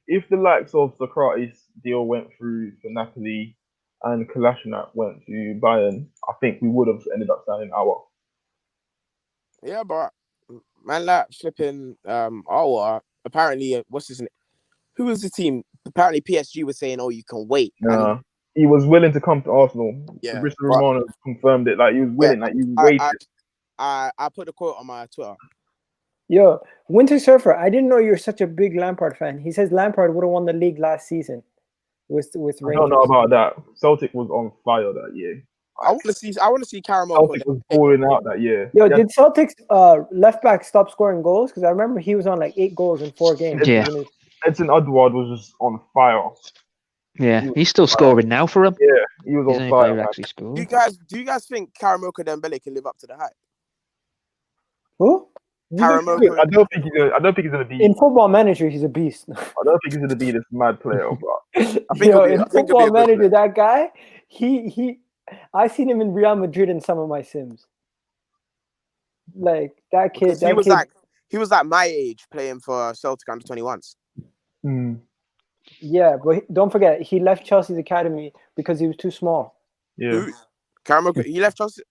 if the likes of Socrates deal went through for Napoli and Kolasinac went to Bayern. I think we would have ended up signing our. Yeah, but man, like flipping our apparently what's his name? Who was the team? Apparently PSG was saying, "Oh, you can wait." Yeah, he was willing to come to Arsenal. Yeah, Mr. Romano confirmed it. Like he was willing. Like he waited. I put a quote on my Twitter. Yo, Winter Surfer, I didn't know you're such a big Lampard fan. He says Lampard would have won the league last season with Rangers. I don't know about that. Celtic was on fire that year. I want to see Caramel. Celtic was balling out that year. Yo, did Celtic's left back stop scoring goals? Because I remember he was on like 8 goals in 4 games. Yeah. Edson Udward was just on fire. Yeah, he's still scoring now for him. Yeah, he was on fire. Actually scored. Do you guys think Caramel Dembele can live up to the hype? Who? I don't think he's gonna be in Football Manager. He's a beast. I don't think he's gonna be this mad player, but in Football Manager, that guy, I seen him in Real Madrid in some of my sims. Like that kid. He was like my age playing for Celtic under 21s. Yeah, but don't forget he left Chelsea's academy because he was too small. Yeah, Caramel, he left Chelsea.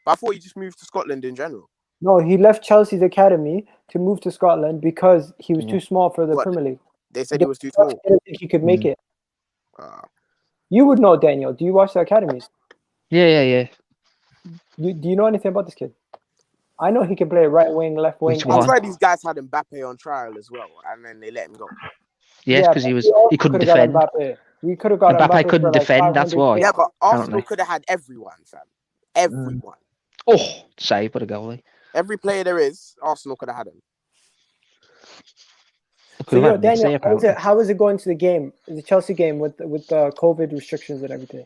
But I thought he just moved to Scotland in general. No, he left Chelsea's academy to move to Scotland because he was too small for the Premier League. They said he was too small. I didn't think he could make it. You would know, Daniel. Do you watch the academies? Yeah. Do you know anything about this kid? I know he can play right wing, left wing. That's why these guys had Mbappe on trial as well, and then they let him go. Yes, because he couldn't defend. We could have got Mbappe couldn't defend. That's why. Yeah, but Arsenal could have had everyone, fam. Everyone. Oh, save, what a goalie. Every player there is, Arsenal could have had him. So, Daniel, how is it going to the game, the Chelsea game with the COVID restrictions and everything?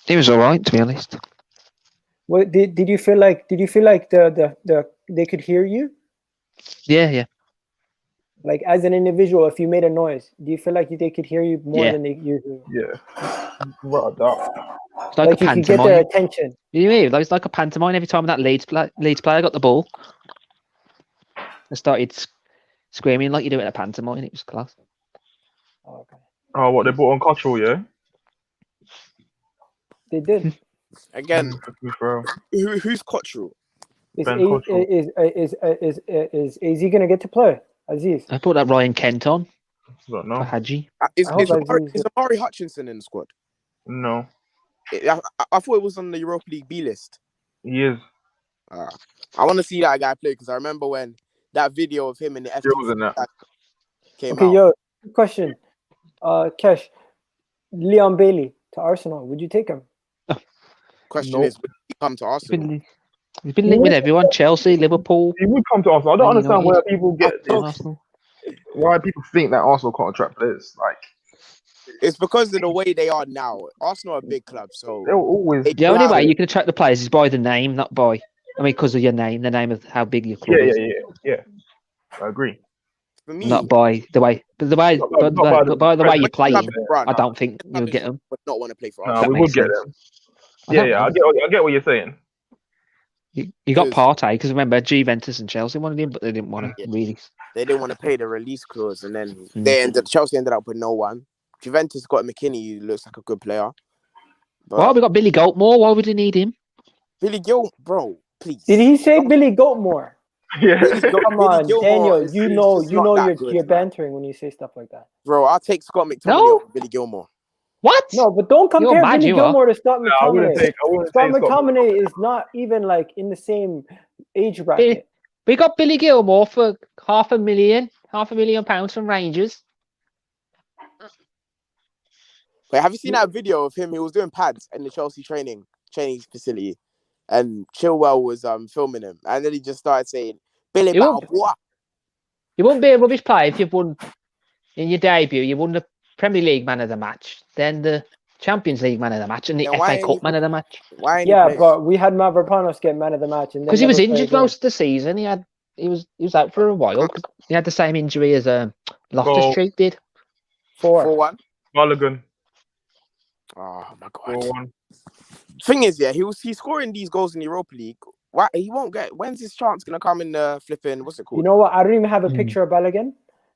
It was all right, to be honest. Well, did you feel like they could hear you? Yeah. Like as an individual, if you made a noise, do you feel like they could hear you more than they usually? Yeah. Right up. It's like a you could get their attention. You mean it's like a pantomime every time that Leeds player got the ball. I started screaming like you do at a pantomime. It was class. Oh, okay. Oh, what they bought on Cottrell, yeah? They did. Again, who's Cottrell? Is he gonna get to play? Aziz. I put that Ryan Kent on. don't For know. Hadji. Is, I hope is, I Amari, lose is it. Amari Hutchinson in the squad? No, I thought it was on the Europa League B list. he is. I want to see that guy play because I remember when that video of him in the Skills in that. came Okay, out. yo, good question. Kesh, Leon Bailey to Arsenal. Would you take him? Question Nope. is, would he come to Arsenal? He's been linked with everyone. Chelsea, Liverpool. He would come to Arsenal. I don't Man understand United. where people get this. Arsenal. Why people think that Arsenal can't attract players. Like, It's because of the way they are now. Arsenal are a big club, so they'll always. They The only have- way you can attract the players is by the name, not by. I mean, because of your name, the name of how big your club is, Yeah. I agree. for me, not by the way. But the way, Not by- but, not by but, the- by the way you're when club playing, is run, I don't think club you'll is get them. would not want to play for No, Arsenal. we makes would get sense. them. I don't I know. get what you're saying. You got Because- Partey because remember Juventus and Chelsea wanted him, but they didn't want to Yeah. really. They didn't want to pay the release clause, and then Mm. Chelsea ended up with no one. Juventus got McKinney, who looks like a good player. But Well, we got Billy Goatmore. Why would they need him? Billy Gil, bro, please. Did he say Billy Goatmore? Yeah. Come Billy on, Gilmore Daniel. is You just know not that good, you're man. bantering when you say stuff like that. Bro, I'll take Scott McTominay No. over Billy Gilmore. What? No, but don't You're compare mad, Billy you are. Gilmore to Scott I wouldn't McTominay. take Scott Scott McTominay is not even like in the same age bracket. We got Billy Gilmore for £500,000 from Rangers. Wait, have you seen that video of him? He was doing pads in the Chelsea training facility, and Chilwell was filming him, and then he just started saying, "Billy He won't- Balboa." You wouldn't be a rubbish player if you've won in your debut. You won the Premier League Man of the Match, then the Champions League Man of the Match, and the Then why FA ain't Cup he Man of the Match. Why ain't Yeah, he playing? but we had Mavropanos get man of the match, and then Because he was never play injured again. most of the season. He was out for a while. 'Cause he had the same injury as Loftus-Cheek did. 4-1. Mulligan. Oh my god. 4-1. Thing is, yeah, he's scoring these goals in the Europa League. Why he won't get? When's his chance gonna come in the flipping? What's it called? You know what? I don't even have a Hmm. picture of Balogun.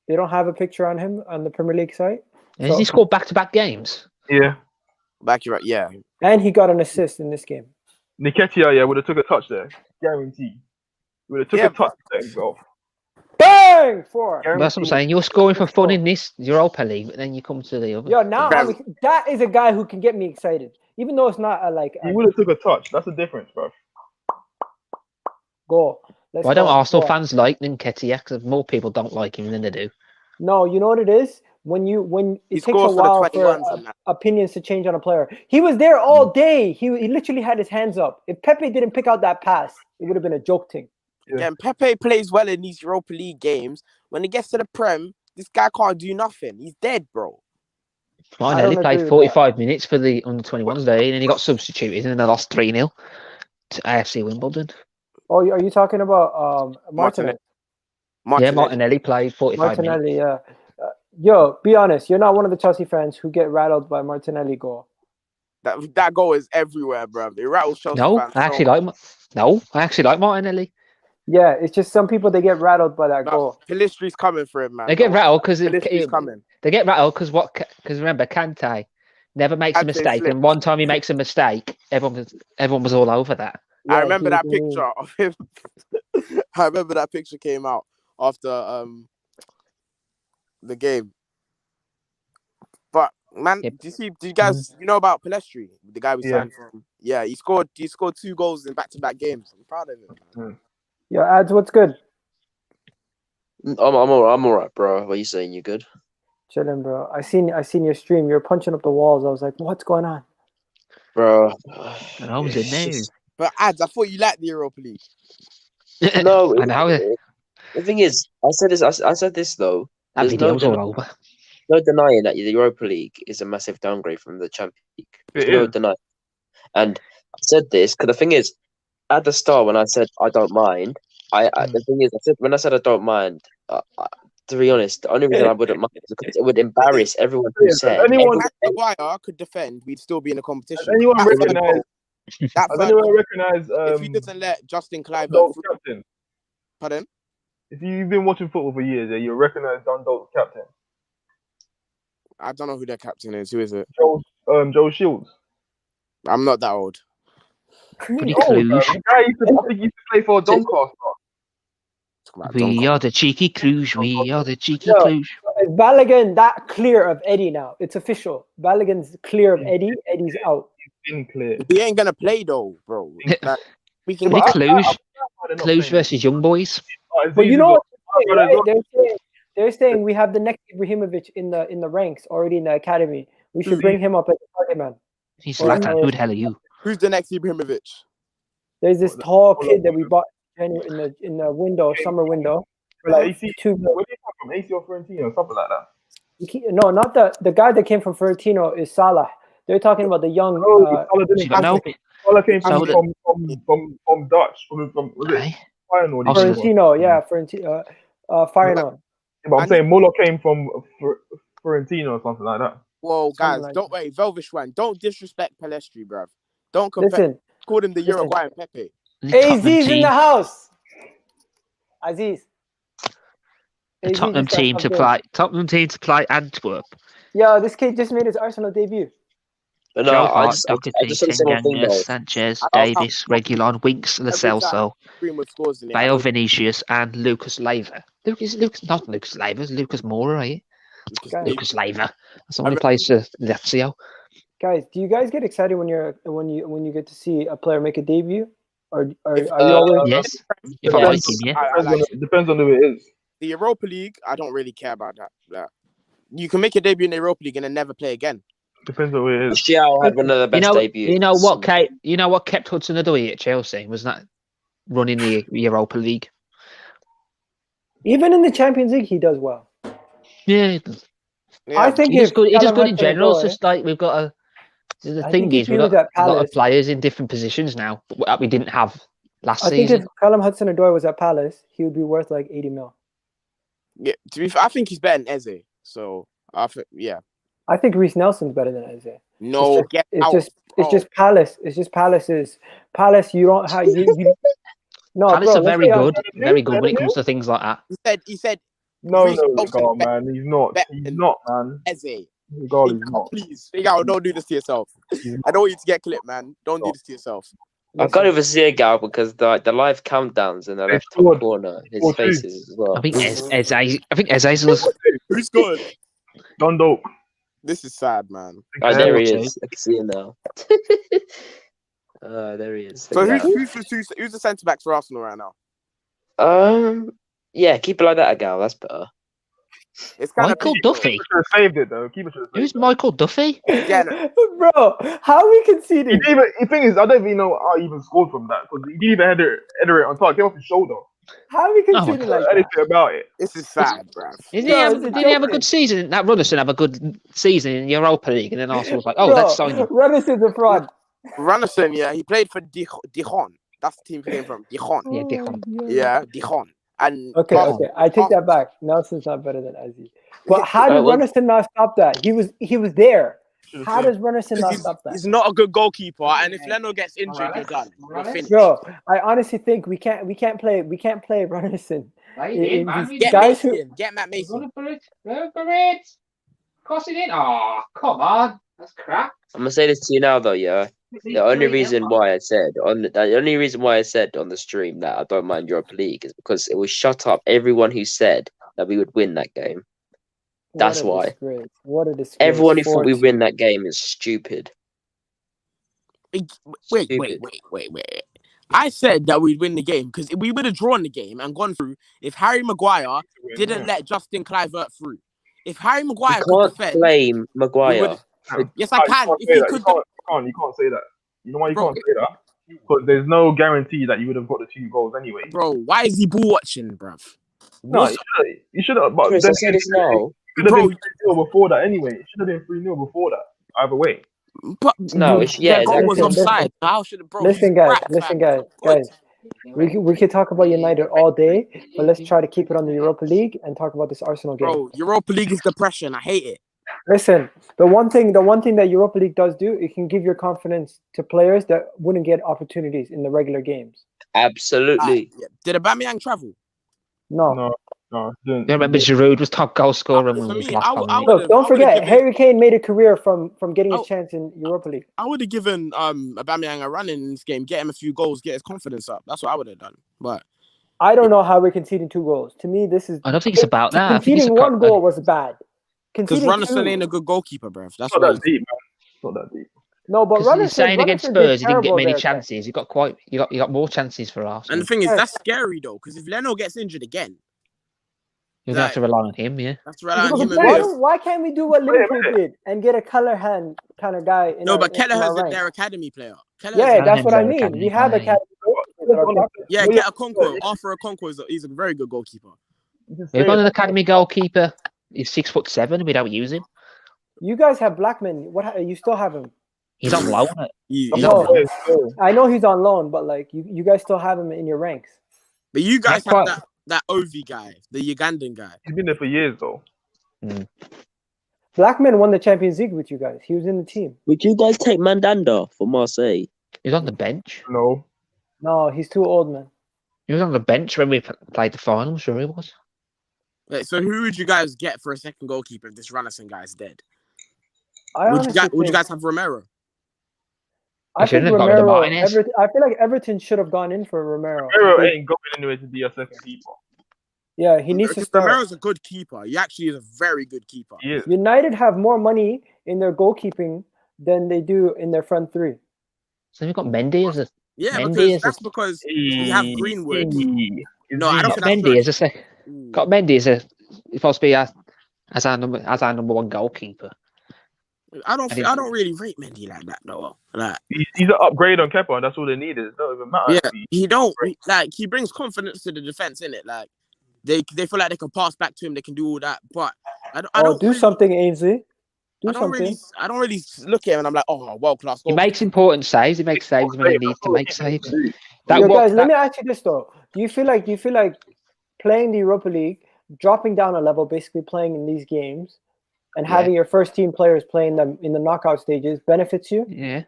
They don't have a picture on him on the Premier League site. And he scored back-to-back games. Yeah. Back you right, yeah. And he got an assist in this game. Nketiah, would have took a touch there. Guarantee. Would have took Yeah, a touch there himself. Bang! 4. That's what I'm saying. You're scoring for fun in this Europa League, but then you come to the other. Yo, now Bam. that is a guy who can get me excited, even though it's not He would have took a touch. That's the difference, bro. goal. Let's Why don't go. Arsenal Go. fans like Nketiah? Because more people don't like him than they do. No, you know what it is? When He it takes a scores for the while for 21s and that. opinions to change on a player. He was there all day. He literally had his hands up. If Pepe didn't pick out that pass, it would have been a joke thing. Yeah, and Pepe plays well in these Europa League games. When he gets to the Prem, this guy can't do nothing. He's dead, bro. Martinelli don't played agree with 45 minutes for the under-21s day, and then he got substituted, and then they lost 3-0 to AFC Wimbledon. Oh, are you talking about Martinelli? Yeah, Martinelli played 45 minutes. Martinelli, yeah. Yo, be honest. You're not one of the Chelsea fans who get rattled by Martinelli goal. That goal is everywhere, bro. It rattles Chelsea No, fans. I actually like Martinelli. Yeah, it's just some people they get rattled by that goal. Pilistri's coming for him, man. They get rattled because Pilistri's coming. they get rattled because remember Kante never makes a Kante mistake, slipped. and one time he makes a mistake, everyone was all over that. I Yeah, remember he that was in- picture of him. I remember that picture came out after the game. But man, Yep. do you guys you know about Pilestri, the guy we Yeah. signed from? Yeah, he scored 2 goals in back-to-back games. I'm proud of him, man. Yo, Ads, what's good? I'm all right, bro. What are you saying? You good? Chilling, bro. I seen your stream. You're punching up the walls. I was like, what's going on? Bro. And I was in there. But Ads, I thought you liked the Europa League. No, I know the thing is, I said this though. that There's video no was all over. No denying that the Europa League is a massive downgrade from the Champions League. It There's no is. denying. And I said this because the thing is, at the start when I said I don't mind, the thing is, when I said I don't mind, to be honest, the only reason I wouldn't mind is because it would embarrass everyone who said. Anyone, If Maguire could defend, we'd still be in the competition. anyone That third recognize? goal- that Has third anyone goal, recognize? if he doesn't let Justin Clive Dundalk's captain. pardon? If you've been watching football for years, yeah, you recognize Dundalk's captain, I don't know who their captain is. Who is it? Joe Shields. I'm not that old. Pretty Oh, clues. the guy I think he used to play for Doncaster. Talk about We Doncaster. are the cheeky clues. We are the cheeky Yeah. clues. Balogun that clear of Eddie now? It's official. Balogun's clear of Eddie. Eddie's out. Been clear. He ain't gonna play though, bro. Like, we can Nick get Cluj versus Young Boys. But you know what they're saying, right? They're saying we have the next Ibrahimovic in the ranks already in the academy. We should bring him up as a target man. He's like, who the hell are you? Who's the next Ibrahimovic? There's this tall kid that we bought in the window, summer window. For like AC, 2 million. where did he come from? AC or Florentino, something like that. No, not the guy that came from Florentino is Salah. They're talking about the young. Salah came from Dutch. From was it Feyenoord? Florentino, yeah, Florentino, Feyenoord. Yeah, but I'm saying Muller came from Florentino or something like that. Whoa, guys, like don't wait, Velvishwan, don't disrespect Palestri, bruv. Don't compare. Listen, Call him the Uruguayan Pepe. Aziz's in the house. Aziz. The Tottenham team to play. Tottenham team to play Antwerp. Yeah, this kid just made his Arsenal debut. But no, Joe I Hart, just want to say one thing though. Sanchez, Davis, Reguilon, Winks, Lo Celso, Greenwood scores in it. Bale, Vinicius, and Lucas Leiva. Not Lucas Leiva, it's Lucas Moura, are you? Lucas Leiva. Someone who plays for Lazio. Guys, do you guys get excited when you get to see a player make a debut? Or are you always Yes. If I like him, yeah. It depends on who it is. The Europa League, I don't really care about that. You can make a debut in the Europa League and then never play again. Depends on who it is. Xiao had one of the best debuts. You know what kept Hudson-Odoi at Chelsea was that running the Europa League. even in the Champions League he does well. Yeah, I think he's good. He's just good in Hudson-Odoi- general. It's just like we've got the I thing think is if we've he was got at a lot of Palace- players in different positions now that we didn't have last I think season. if Callum Hudson-Odoi was at Palace, he would be worth like 80 mil. Yeah, to be fair, I think he's better than Eze. So yeah. I think Reece Nelson's better than Eze. No, It's just Palace. It's just Palace's Palace. You don't have you no. Palace bro, are let's very be good, honest. very good when it comes to things like that. He said No, Reece Nelson God, is better man. He's not. better He's than not, man. Eze. God, he's not. Please, Egal, don't do this to yourself. I don't want you to get clipped, man. Don't do this to yourself. I can't even see Egal because the live countdowns in the left top corner, his faces as well. I think Eze's was. Who scored? Dundalk. This is sad, man. Oh, there he too. is. I can see him now. There he is. So Look at who's the centre back for Arsenal right now? that. Yeah, keep it like that, Egal. That's better. It's kind Michael of Duffy. Should have saved it though. Keeper should have saved Who's it. Michael Duffy? Yeah, no. Bro, how we conceded? The thing is, I don't even know how he even scored from that because he didn't even header it on top. It came off his shoulder. How we conceded like that? Anything about it. This is sad, bruv. Didn't No, he have a good season? That Runnison have a good season in Europa League, and then Arsenal was like, "Oh, Bro, let's sign him." Rennison's a fraud. Runnison, yeah, he played for Dijon. That's the team he came from. Dijon. Yeah, Dijon. Yeah, Dijon. And Okay. I take that back. Nelson's not better than Eze. But how did Runnison not stop that? He was there. How does Runnison not stop that? He's not a good goalkeeper, and if Leno gets injured, you're done. You're finished. Bro, I honestly think we can't play Runnison. Get Matt Mason. Go for it. Cross it in. Oh, come on. That's crap. I'm gonna say this to you now, though. Yeah, the only reason why I said on the stream that I don't mind Europa League is because it will shut up everyone who said that we would win that game. That's why. What a disgrace. Everyone who thought we win that game is stupid. Wait. I said that we'd win the game because we would have drawn the game and gone through if Harry Maguire didn't let Justin Kluivert through. If Harry Maguire could defend, blame Maguire. Yes, I can. You can't say that. You know why you can't say that? Because there's no guarantee that you would have got the 2 goals anyway. Bro, why is he ball watching, bruv? No, you should have. But Chris, I say this now. It should have been 3-0 before that anyway. It should have been 3-0 before that. Either way. But No, that goal was offside. How should have, bro? Listen, guys. We could talk about United all day, but let's try to keep it on the Europa League and talk about this Arsenal game. Bro, Europa League is depression. I hate it. Listen, the one thing that Europa League does do, it can give your confidence to players that wouldn't get opportunities in the regular games. Absolutely. Did Aubameyang travel? No. You remember Giroud was top goal scorer when we lost. Look, don't forget, Harry Kane made a career from getting his chance in Europa League. I would have given Aubameyang a run in this game, get him a few goals, get his confidence up. That's what I would have done. But I don't know how we're conceding 2 goals. To me, this is. I don't think it's about that. I think it's Conceding 1 goal was bad. Because Conceding Runnison 2. ain't a good goalkeeper, bruv. That's It's not what that deep, man. It's not that deep. No, but Because he's saying against Runnison Spurs, he didn't get terrible many there, chances. He got more chances for Arsenal. And the thing is, Yes. that's scary though, because if Leno gets injured again, You're gonna have to rely on him, yeah. that's right on him. Why can't we do what Liverpool did and get a color hand kind of guy? No, but Kelleher's ranks? their academy player. Yeah, that's what I Kelleher's mean. academy We have player. academy. Yeah, get a Okonkwo. Arthur Okonkwo he's a very good goalkeeper. We've got an academy goalkeeper. He's 6'7", and we don't use him. You guys have Blackman. What? You still have him? He's on loan. He's He's No. on loan. I know he's on loan, but like you guys still have him in your ranks. But you guys That's have that Ovi guy, the Ugandan guy. He's been there for years, though. Blackman won the Champions League with you guys. He was in the team. Would you guys take Mandanda for Marseille? He's on the bench. No. No, he's too old, man. He was on the bench when we played the final. Sure, he was. Wait, so who would you guys get for a second goalkeeper if this Runnison guy's dead? Would you guys have Romero? I think shouldn't have got rid of Romero. Martinez. I feel like Everton should have gone in for Romero. Romero ain't going anywhere to be a second keeper. Yeah, he needs to start. Romero's a good keeper. He actually is a very good keeper. He is. United have more money in their goalkeeping than they do in their front three. So we've got Mendy as a. Yeah, Mendy because that's because we have Greenwood. No, I don't Got think Mendy that's as a got Mendy as a supposed to be as our number one goalkeeper. I don't really rate Mendy like that though. Like He's an upgrade on Kepa, and that's all they need. It don't even matter. yeah, he brings confidence to the defense in it. Like they feel like they can pass back to him, they can do all that. But I don't do really, something, Ainsley. I don't really look at him and I'm like, oh, world class. He makes important saves. He makes saves when he needs to make saves. Guys, let me ask you this though: Do you feel like playing the Europa League, dropping down a level, basically playing in these games, and having your first team players playing them in the knockout stages benefits you? Yeah.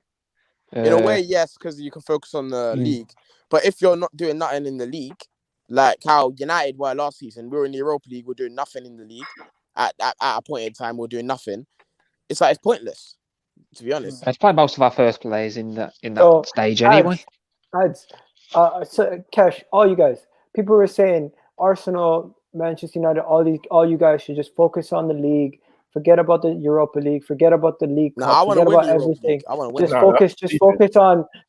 In a way, yes, because you can focus on the league. But if you're not doing nothing in the league, like how United were last season, we were in the Europa League, we're doing nothing in the league. At a point in time, we're doing nothing. It's like it's pointless, to be honest. That's probably most of our first players in that stage anyway. So Cash, all you guys, people were saying Arsenal, Manchester United, all you guys should just focus on the league. Forget about the Europa League. Forget about the League Cup. I want to forget win about the Europa everything. League. I want to win.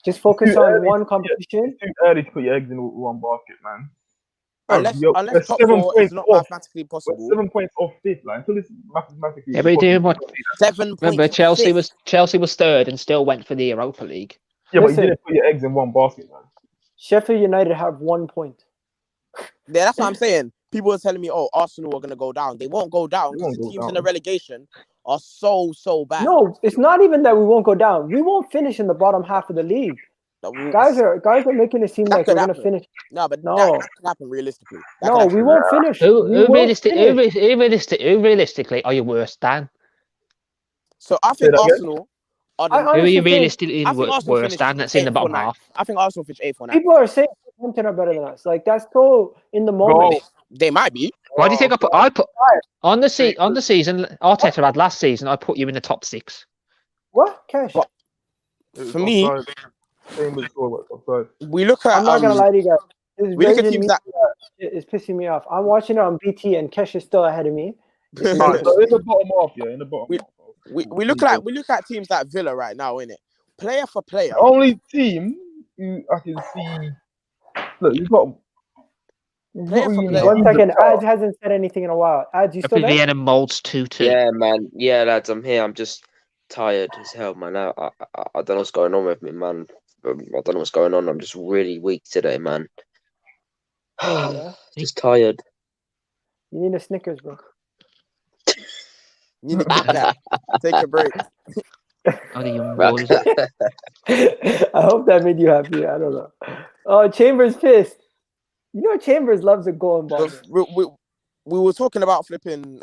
Just focus on one competition. It's too early to put your eggs in one basket, man. Unless top 4 is not mathematically possible. 7 points off fifth, like until it's mathematically. Yeah, but doing what? 7 points. Remember, Chelsea was third and still went for the Europa League. Yeah, but you didn't put your eggs in one basket, man. Sheffield United have 1 point. Yeah, that's what I'm saying. People are telling me, oh, Arsenal are going to go down. They won't go down because the teams in the relegation are so bad. No, it's not even that we won't go down. We won't finish in the bottom half of the league. Guys are making it seem like we're going to finish. No, but that can happen realistically. We won't finish. Who realistically are you worse than? So I think Arsenal. Who are you realistically worse than? That's in the bottom half. I think Arsenal finish 8th or 9th. People are saying Southampton are better than us. Like that's so in the moment. They might be. Why do you think I put on the season Arteta had last season? I put you in the top 6. What Cash? For me, we look at. I'm not gonna lie to you guys. We look at teams that is pissing me off. I'm watching it on BT and Kesh is still ahead of me. In the bottom half, yeah, in the bottom. We look at teams like Villa right now, innit? Player for player. Only team I can see. Look, you've got. One second, Ads hasn't said anything in a while. Ads, you still there? Vienna molds 2-2. Yeah, man. Yeah, lads, I'm here. I'm just tired as hell, man. I don't know what's going on with me, man. I don't know what's going on. I'm just really weak today, man. Just tired. You need a Snickers, bro. You need to get that. Take a break. Oh, the young boys. I hope that made you happy. I don't know. Oh, Chambers pissed. You know Chambers loves a goal and ball. We were talking about flipping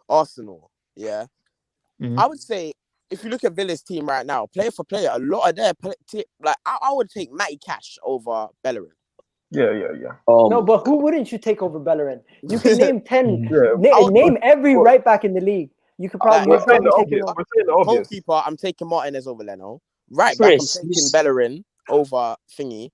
Arsenal. Yeah. Mm-hmm. I would say if you look at Villa's team right now, player for player, a lot of their I would take Matty Cash over Bellerin. Yeah. No, but who wouldn't you take over Bellerin? You can name 10. Name every right back in the league. You could probably take him over. Goalkeeper, I'm taking Martinez over Leno. Right back, I'm taking Bellerin over Thingy.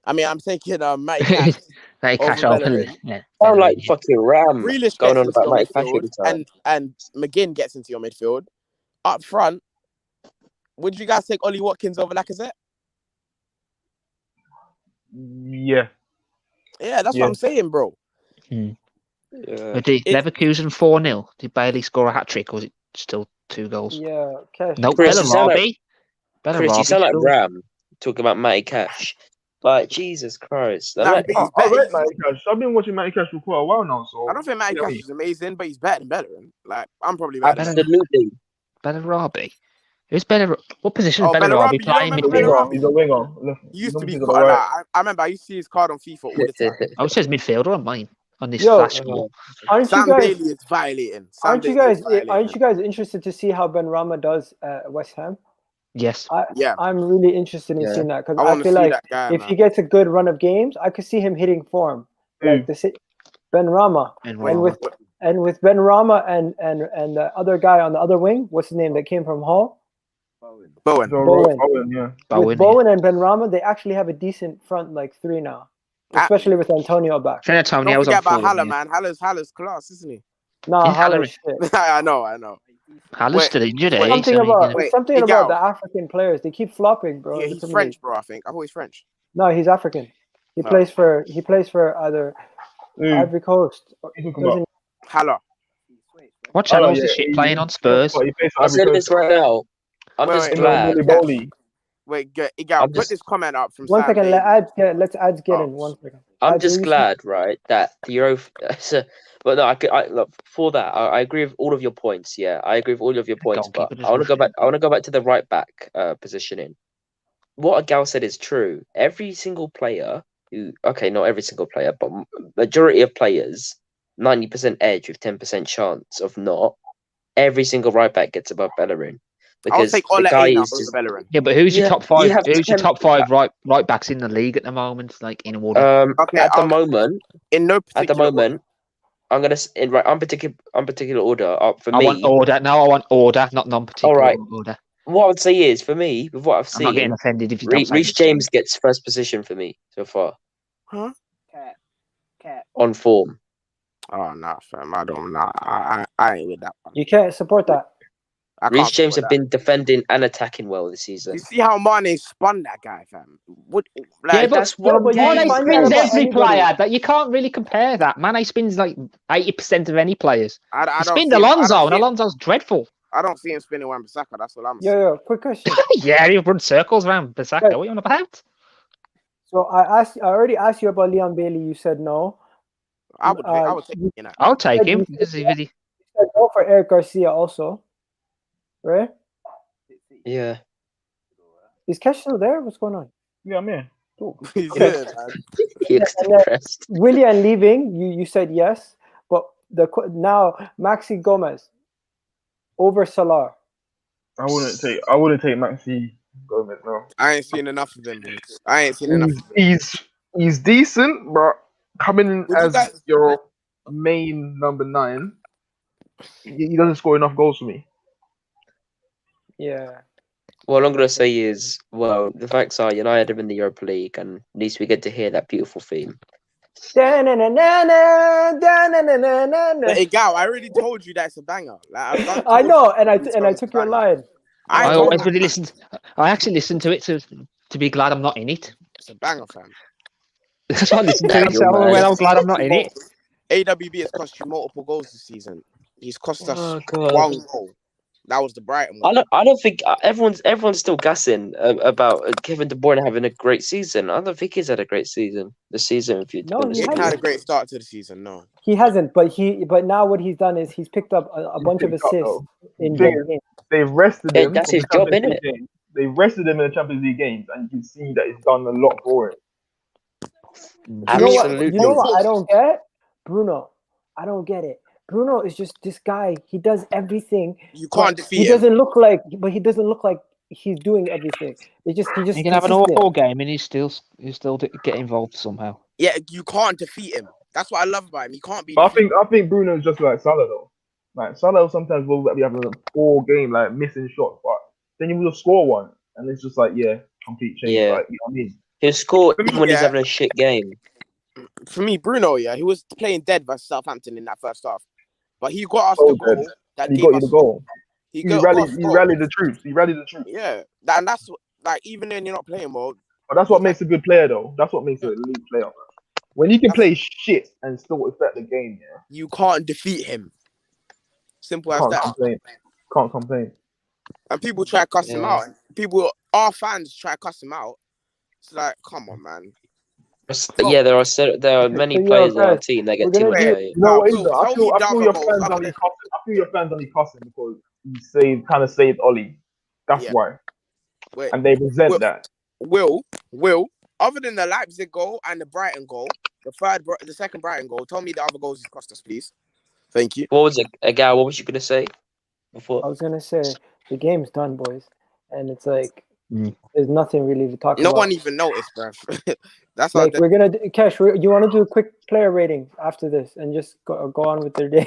I mean, I'm taking Matty Cash They cash over over. Bellerin. Yeah, Sound like Bellerin, fucking Ram Grealish going gets on into about your Matty Cash all midfield, the time. and McGinn gets into your midfield. Up front, would you guys take Ollie Watkins over Lacazette? Yeah. Yeah, that's Yeah. what I'm saying, bro. Yeah. But did It- Leverkusen 4-0? Did Bailey score a hat trick, or was it still 2 goals? Yeah, Cash. No, Chris, you sound like Chris, you Bellarabi sound like scored. Ram talking about Matty Cash. Like Jesus Christ. Nah, Like, but I he's better. rate Matty Cash. I've been watching Matty Cash for quite a while now, so I don't think Matty you know what I Cash mean? is amazing, but he's better than Bellerin. Like, I'm probably better than Bellerin. absolutely. Bellarabi. Who's Beller? What position is Oh, Bellarabi Bellarabi, you don't playing remember He's a midfield? winger. Bellarabi? He's a winger. He used to be He's on caught. the right. Nah, I remember I used to see his card on FIFA all the time. Oh, it says midfielder on mine on this Yo, flash score. Aren't Sam you guys? Bailey is violating. Aren't you guys interested to see how Ben Rama does at West Ham? Yes. Yeah. I'm really interested in Yeah. seeing that because I I want to feel see like that guy, if man. he gets a good run of games, I could see him hitting form. Like Ben Rama, And with Ben Rama and the other guy on the other wing, what's his name that came from Hull? Bowen. Bowen, yeah. With Bowen and Ben Rama, they actually have a decent front like three now, especially with Antonio back. Trent Antonio Don't was on forget about Fulham, Haller, yeah. man. Haller's class, isn't he? Nah, Yeah, Haller shit. I know. Haller's Wait, still injured, eh? Something So about Wait, something Egal. about the African players. They keep flopping, bro. Yeah, in the he's Premier French, League. bro. I think. I thought he's French. No, he's African. He Oh. plays for either Ivory Coast. He's talking about. Haller. what channel is yeah, this shit he- playing on Spurs? He plays for I'll Ivory say Coast. this right now. I'm Wait, just wait, glad. Millie Bowley. Wait, Egal, I'm put just- this comment up from One Sam second, Bailey. let's ads get Oh. in. 1 second. I'm Ads, just you glad, right, that the Euro. But no, look, for that. I agree with all of your points. Yeah, I agree with all of your points. But Goalkeeper just I want to go rushed back. I want to go back to the right back positioning. What Gal said is true. Every single player not every single player, but majority of players, 90% edge with 10% chance of not. Every single right back gets above Bellerin I'll because take the Ole guy Einar is over just. Bellerin. Yeah, but who's your Yeah, top you five? have Who's your 10 top five right backs in the league at the moment? Like in order. Okay, At the moment, in no particular order. I'm gonna in unparticular order. For I me, want order. No, I want order, not non-particular All right. order. what I would say is for me, with what I've I'm not getting seen, offended if you don't say Reece this. James gets first position for me so far Huh? on form. Oh no, fam. I don't know. I ain't with that one. You can't support that. I can't Reece James support have that. been defending and attacking well this season. You see how Mane spun that guy, fam? What? Yeah, Like, but that's what I'm but you Mane can getting. find that spins about every anybody. player. That you can't really compare that. Mane spins like 80% of any players. I He don't spinned see him- I Alonso, don't and see him- Alonso's dreadful. I don't see him spinning Wan-Bissaka. That's what I'm saying. Yo, quick question. Yeah, he runs circles around Bissaka. Right. What are you on about? So I already asked you about Leon Bailey. You said no. I would take you it. I'll take said- him. you Because he really... said no for Eric Garcia also, right? Yeah. Is Kesh still there? What's going on? Yeah, I'm here. Talk. Yeah, man. He looks And then- depressed. Willian leaving. You said yes, but now Maxi Gomez over Salah. I wouldn't take Maxi Gomez, no. I ain't seen enough of him. Bro. I ain't seen enough. Of him. He's decent, but coming in Would you as guys- your main number 9, he doesn't score enough goals for me. Yeah. What I'm gonna say is, well, the facts are United are in the Europa League, and at least we get to hear that beautiful theme. But Egal, I already told you that's a banger. Like, I've done I know, and I This took song's your banger. line. I I told always you really listened. I actually listened to it to be glad I'm not in it. it's a banger, fam. That's why I listened to Nah, it. you're So mad. well, I'm glad I'm not in it. AWB has cost you multiple goals this season. He's cost us Oh, God. 1 goal. That was the Brighton one. I don't think everyone's still gassing about Kevin De Bruyne having a great season. I don't think he's had a great season this season. If you No, to be he honest He with hasn't you. had a great start to the season, no. He hasn't, but now what he's done is he's picked up a bunch of picked up, assists though. in Thing both games. They've rested Yeah, him. that's from his the job, Champions innit? League games. They rested him in the Champions League games, and you can see that he's done a lot for it. You know Absolutely. what I don't get? Bruno. I don't get it. Bruno is just this guy. He does everything. You can't defeat He him. doesn't look like he's doing everything. He just He can have an consistent. awful game and he's still get involved somehow. Yeah, you can't defeat him. That's what I love about him. He can't be. But I think Bruno's just like Salah though. Like Salah sometimes will be having a poor game, like missing shots, but then you will score one, and it's just like complete change. Yeah. Like you know what I mean? He'll score For me, even when he's yeah. having a shit game. For me, Bruno, yeah, he was playing dead versus Southampton in that first half, but he got us So the dead. goal that And he gave got you us. the goal. He You got us the goal. rallied the troops. You rallied the troops. Yeah, and that's like even when you're not playing well. But that's what makes a good player, though. That's what makes an elite player. When you can play shit and still affect the game, yeah, you can't defeat him. Simple as can't that. complain. Can't complain. And people try to cuss him Yeah. out. Our fans try to cuss him out. It's like, come on, man. Yeah, there are many So, yo, players on our guys, team that we're get gonna do- Timothy. You know what is Will, though? I tell me feel the other your goals fans other only than- cussing. I feel your fans only cussing because you kind of saved Ollie. That's Yeah. why. Wait, And they resent Will- that. Will, other than the Leipzig goal and the Brighton goal, the second Brighton goal, tell me the other goals he's cost us, please. Thank you. What was it, Egal? What was you gonna say before? I was gonna say the game's done, boys, and it's like Mm. there's nothing really to talk No about. one even noticed, bruv. That's Like like we're gonna Cash. You want to do a quick player rating after this and just go on with their day.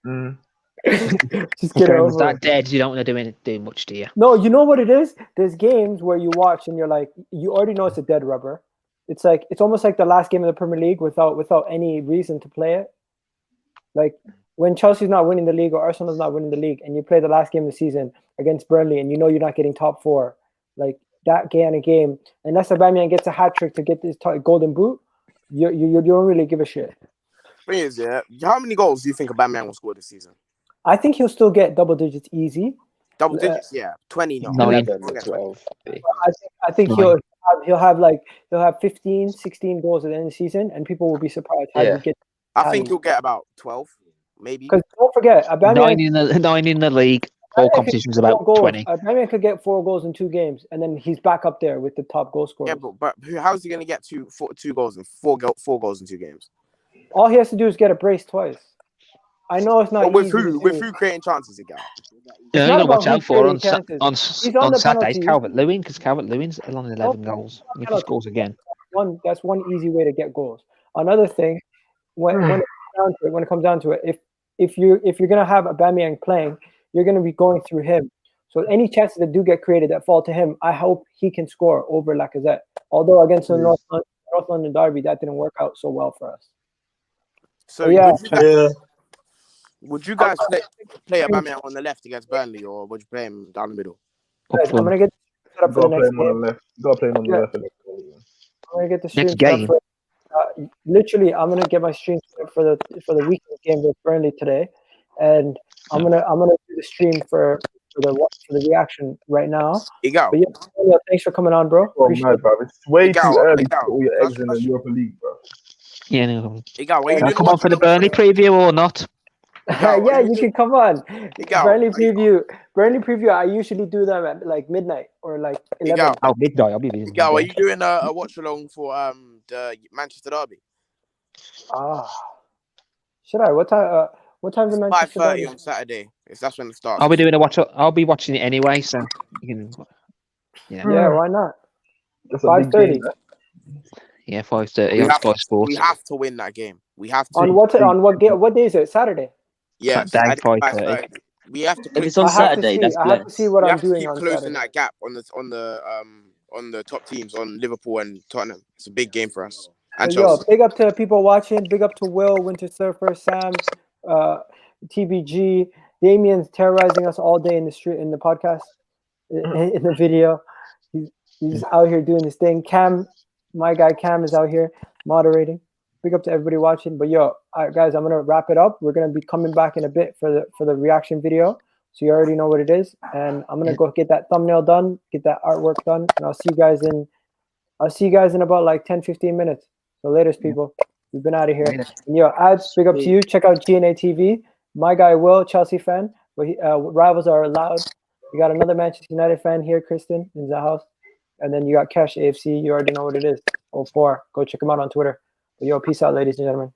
Mm. Just get it Games over. that dead, you don't want to do much, do you? No, you know what it is? There's games where you watch and you're like, you already know it's a dead rubber. It's like it's almost like the last game of the Premier League without any reason to play it. Like when Chelsea's not winning the league or Arsenal's not winning the league, and you play the last game of the season against Burnley, and you know you're not getting top four, like that game, unless Aubameyang gets a hat trick to get this golden boot, you don't really give a shit. thing is, yeah. How many goals do you think Aubameyang will score this season? I think he'll still get double digits easy. Double digits, yeah. 20, no. 11 He'll or get 20. 12. I think he'll have 15, 16 goals at the end of the season, and people will be surprised how Yeah. he gets. I think he'll get about 12, maybe. Because don't forget, Aubameyang 9 in the league. All competitions about 20. Aubameyang could get 4 goals in 2 games, and then he's back up there with the top goal scorers. Yeah, but how's he going to get two goals and four goals in 2 games? All he has to do is get a brace twice. I know it's not But with easy to who? do. With who creating chances again? You It's only not got to about watch who's out for creating chances. He's on on the Saturdays, penalties. Calvert-Lewin, because Calvert-Lewin's on 11 goals. And if he penalties. scores again. That's one easy way to get goals. Another thing, when it comes down to it, if you're gonna have Aubameyang playing, you're gonna be going through him. So any chances that do get created that fall to him, I hope he can score over Lacazette. Although against the North London derby, that didn't work out so well for us. So yeah, would you guys play Aubameyang on the left against Burnley, or would you play him down the middle? guys, I'm gonna get set up You for the gotta play next him on the game. left. You gotta play him on the Yeah. left. I'm gonna get the stream Next set up game. for. Literally, I'm gonna get my stream set up for the weekend game with Burnley today, and I'm gonna do the stream for the reaction right now. Egal. But yeah, thanks for coming on, bro. Oh, Appreciate mad, it. bro. It's way Egal, too early to Egal. put all your eggs in the That's- Europa League, bro. Yeah, no. Egal, what are you Now doing? come on for the Burnley preview or not? Yeah, you can come on. Egal, Burnley preview. I usually do them at like midnight or like 11. Egal. Oh, midnight. I'll be busy. Egal, are you doing a watch along for the Manchester derby? Should I? What time? What time's the Manchester 5:30 derby? on Saturday. If that's when it starts. I'll be doing a watch. I'll be watching it anyway, so you can. Yeah, why not? That's a big 5:30. game, man. Yeah, 5:30 We on have, Sky Sports. we have to win that game. We have to. On what game? What day is it? Saturday. Yeah, Saturday, Saturday, 5:30. We have to. If it's on I have to Saturday, see. that's I have to see what we I'm have to doing keep on closing Saturday. that gap on the top teams on Liverpool and Tottenham. It's a big game for us. And So, yo, Chelsea. big up to people watching. Big up to Will, Winter Surfer, Sam, TBG, Damien's terrorizing us all day in the street, in the podcast, in the video. He's out here doing his thing. Cam, my guy Cam is out here moderating. Big up to everybody watching. But yo, all right, guys, I'm gonna wrap it up. We're gonna be coming back in a bit for the reaction video. So you already know what it is. And I'm gonna go get that thumbnail done, get that artwork done, and I'll see you guys in about like 10-15 minutes. So latest, people. We've been out of here. And yo, ads, big up to you. Check out GNA TV. My guy Will, Chelsea fan. But rivals are allowed. You got another Manchester United fan here, Kristen, in the house. And then you got Cash AFC. You already know what it is. 04. Go check him out on Twitter. But yo, peace out, ladies and gentlemen.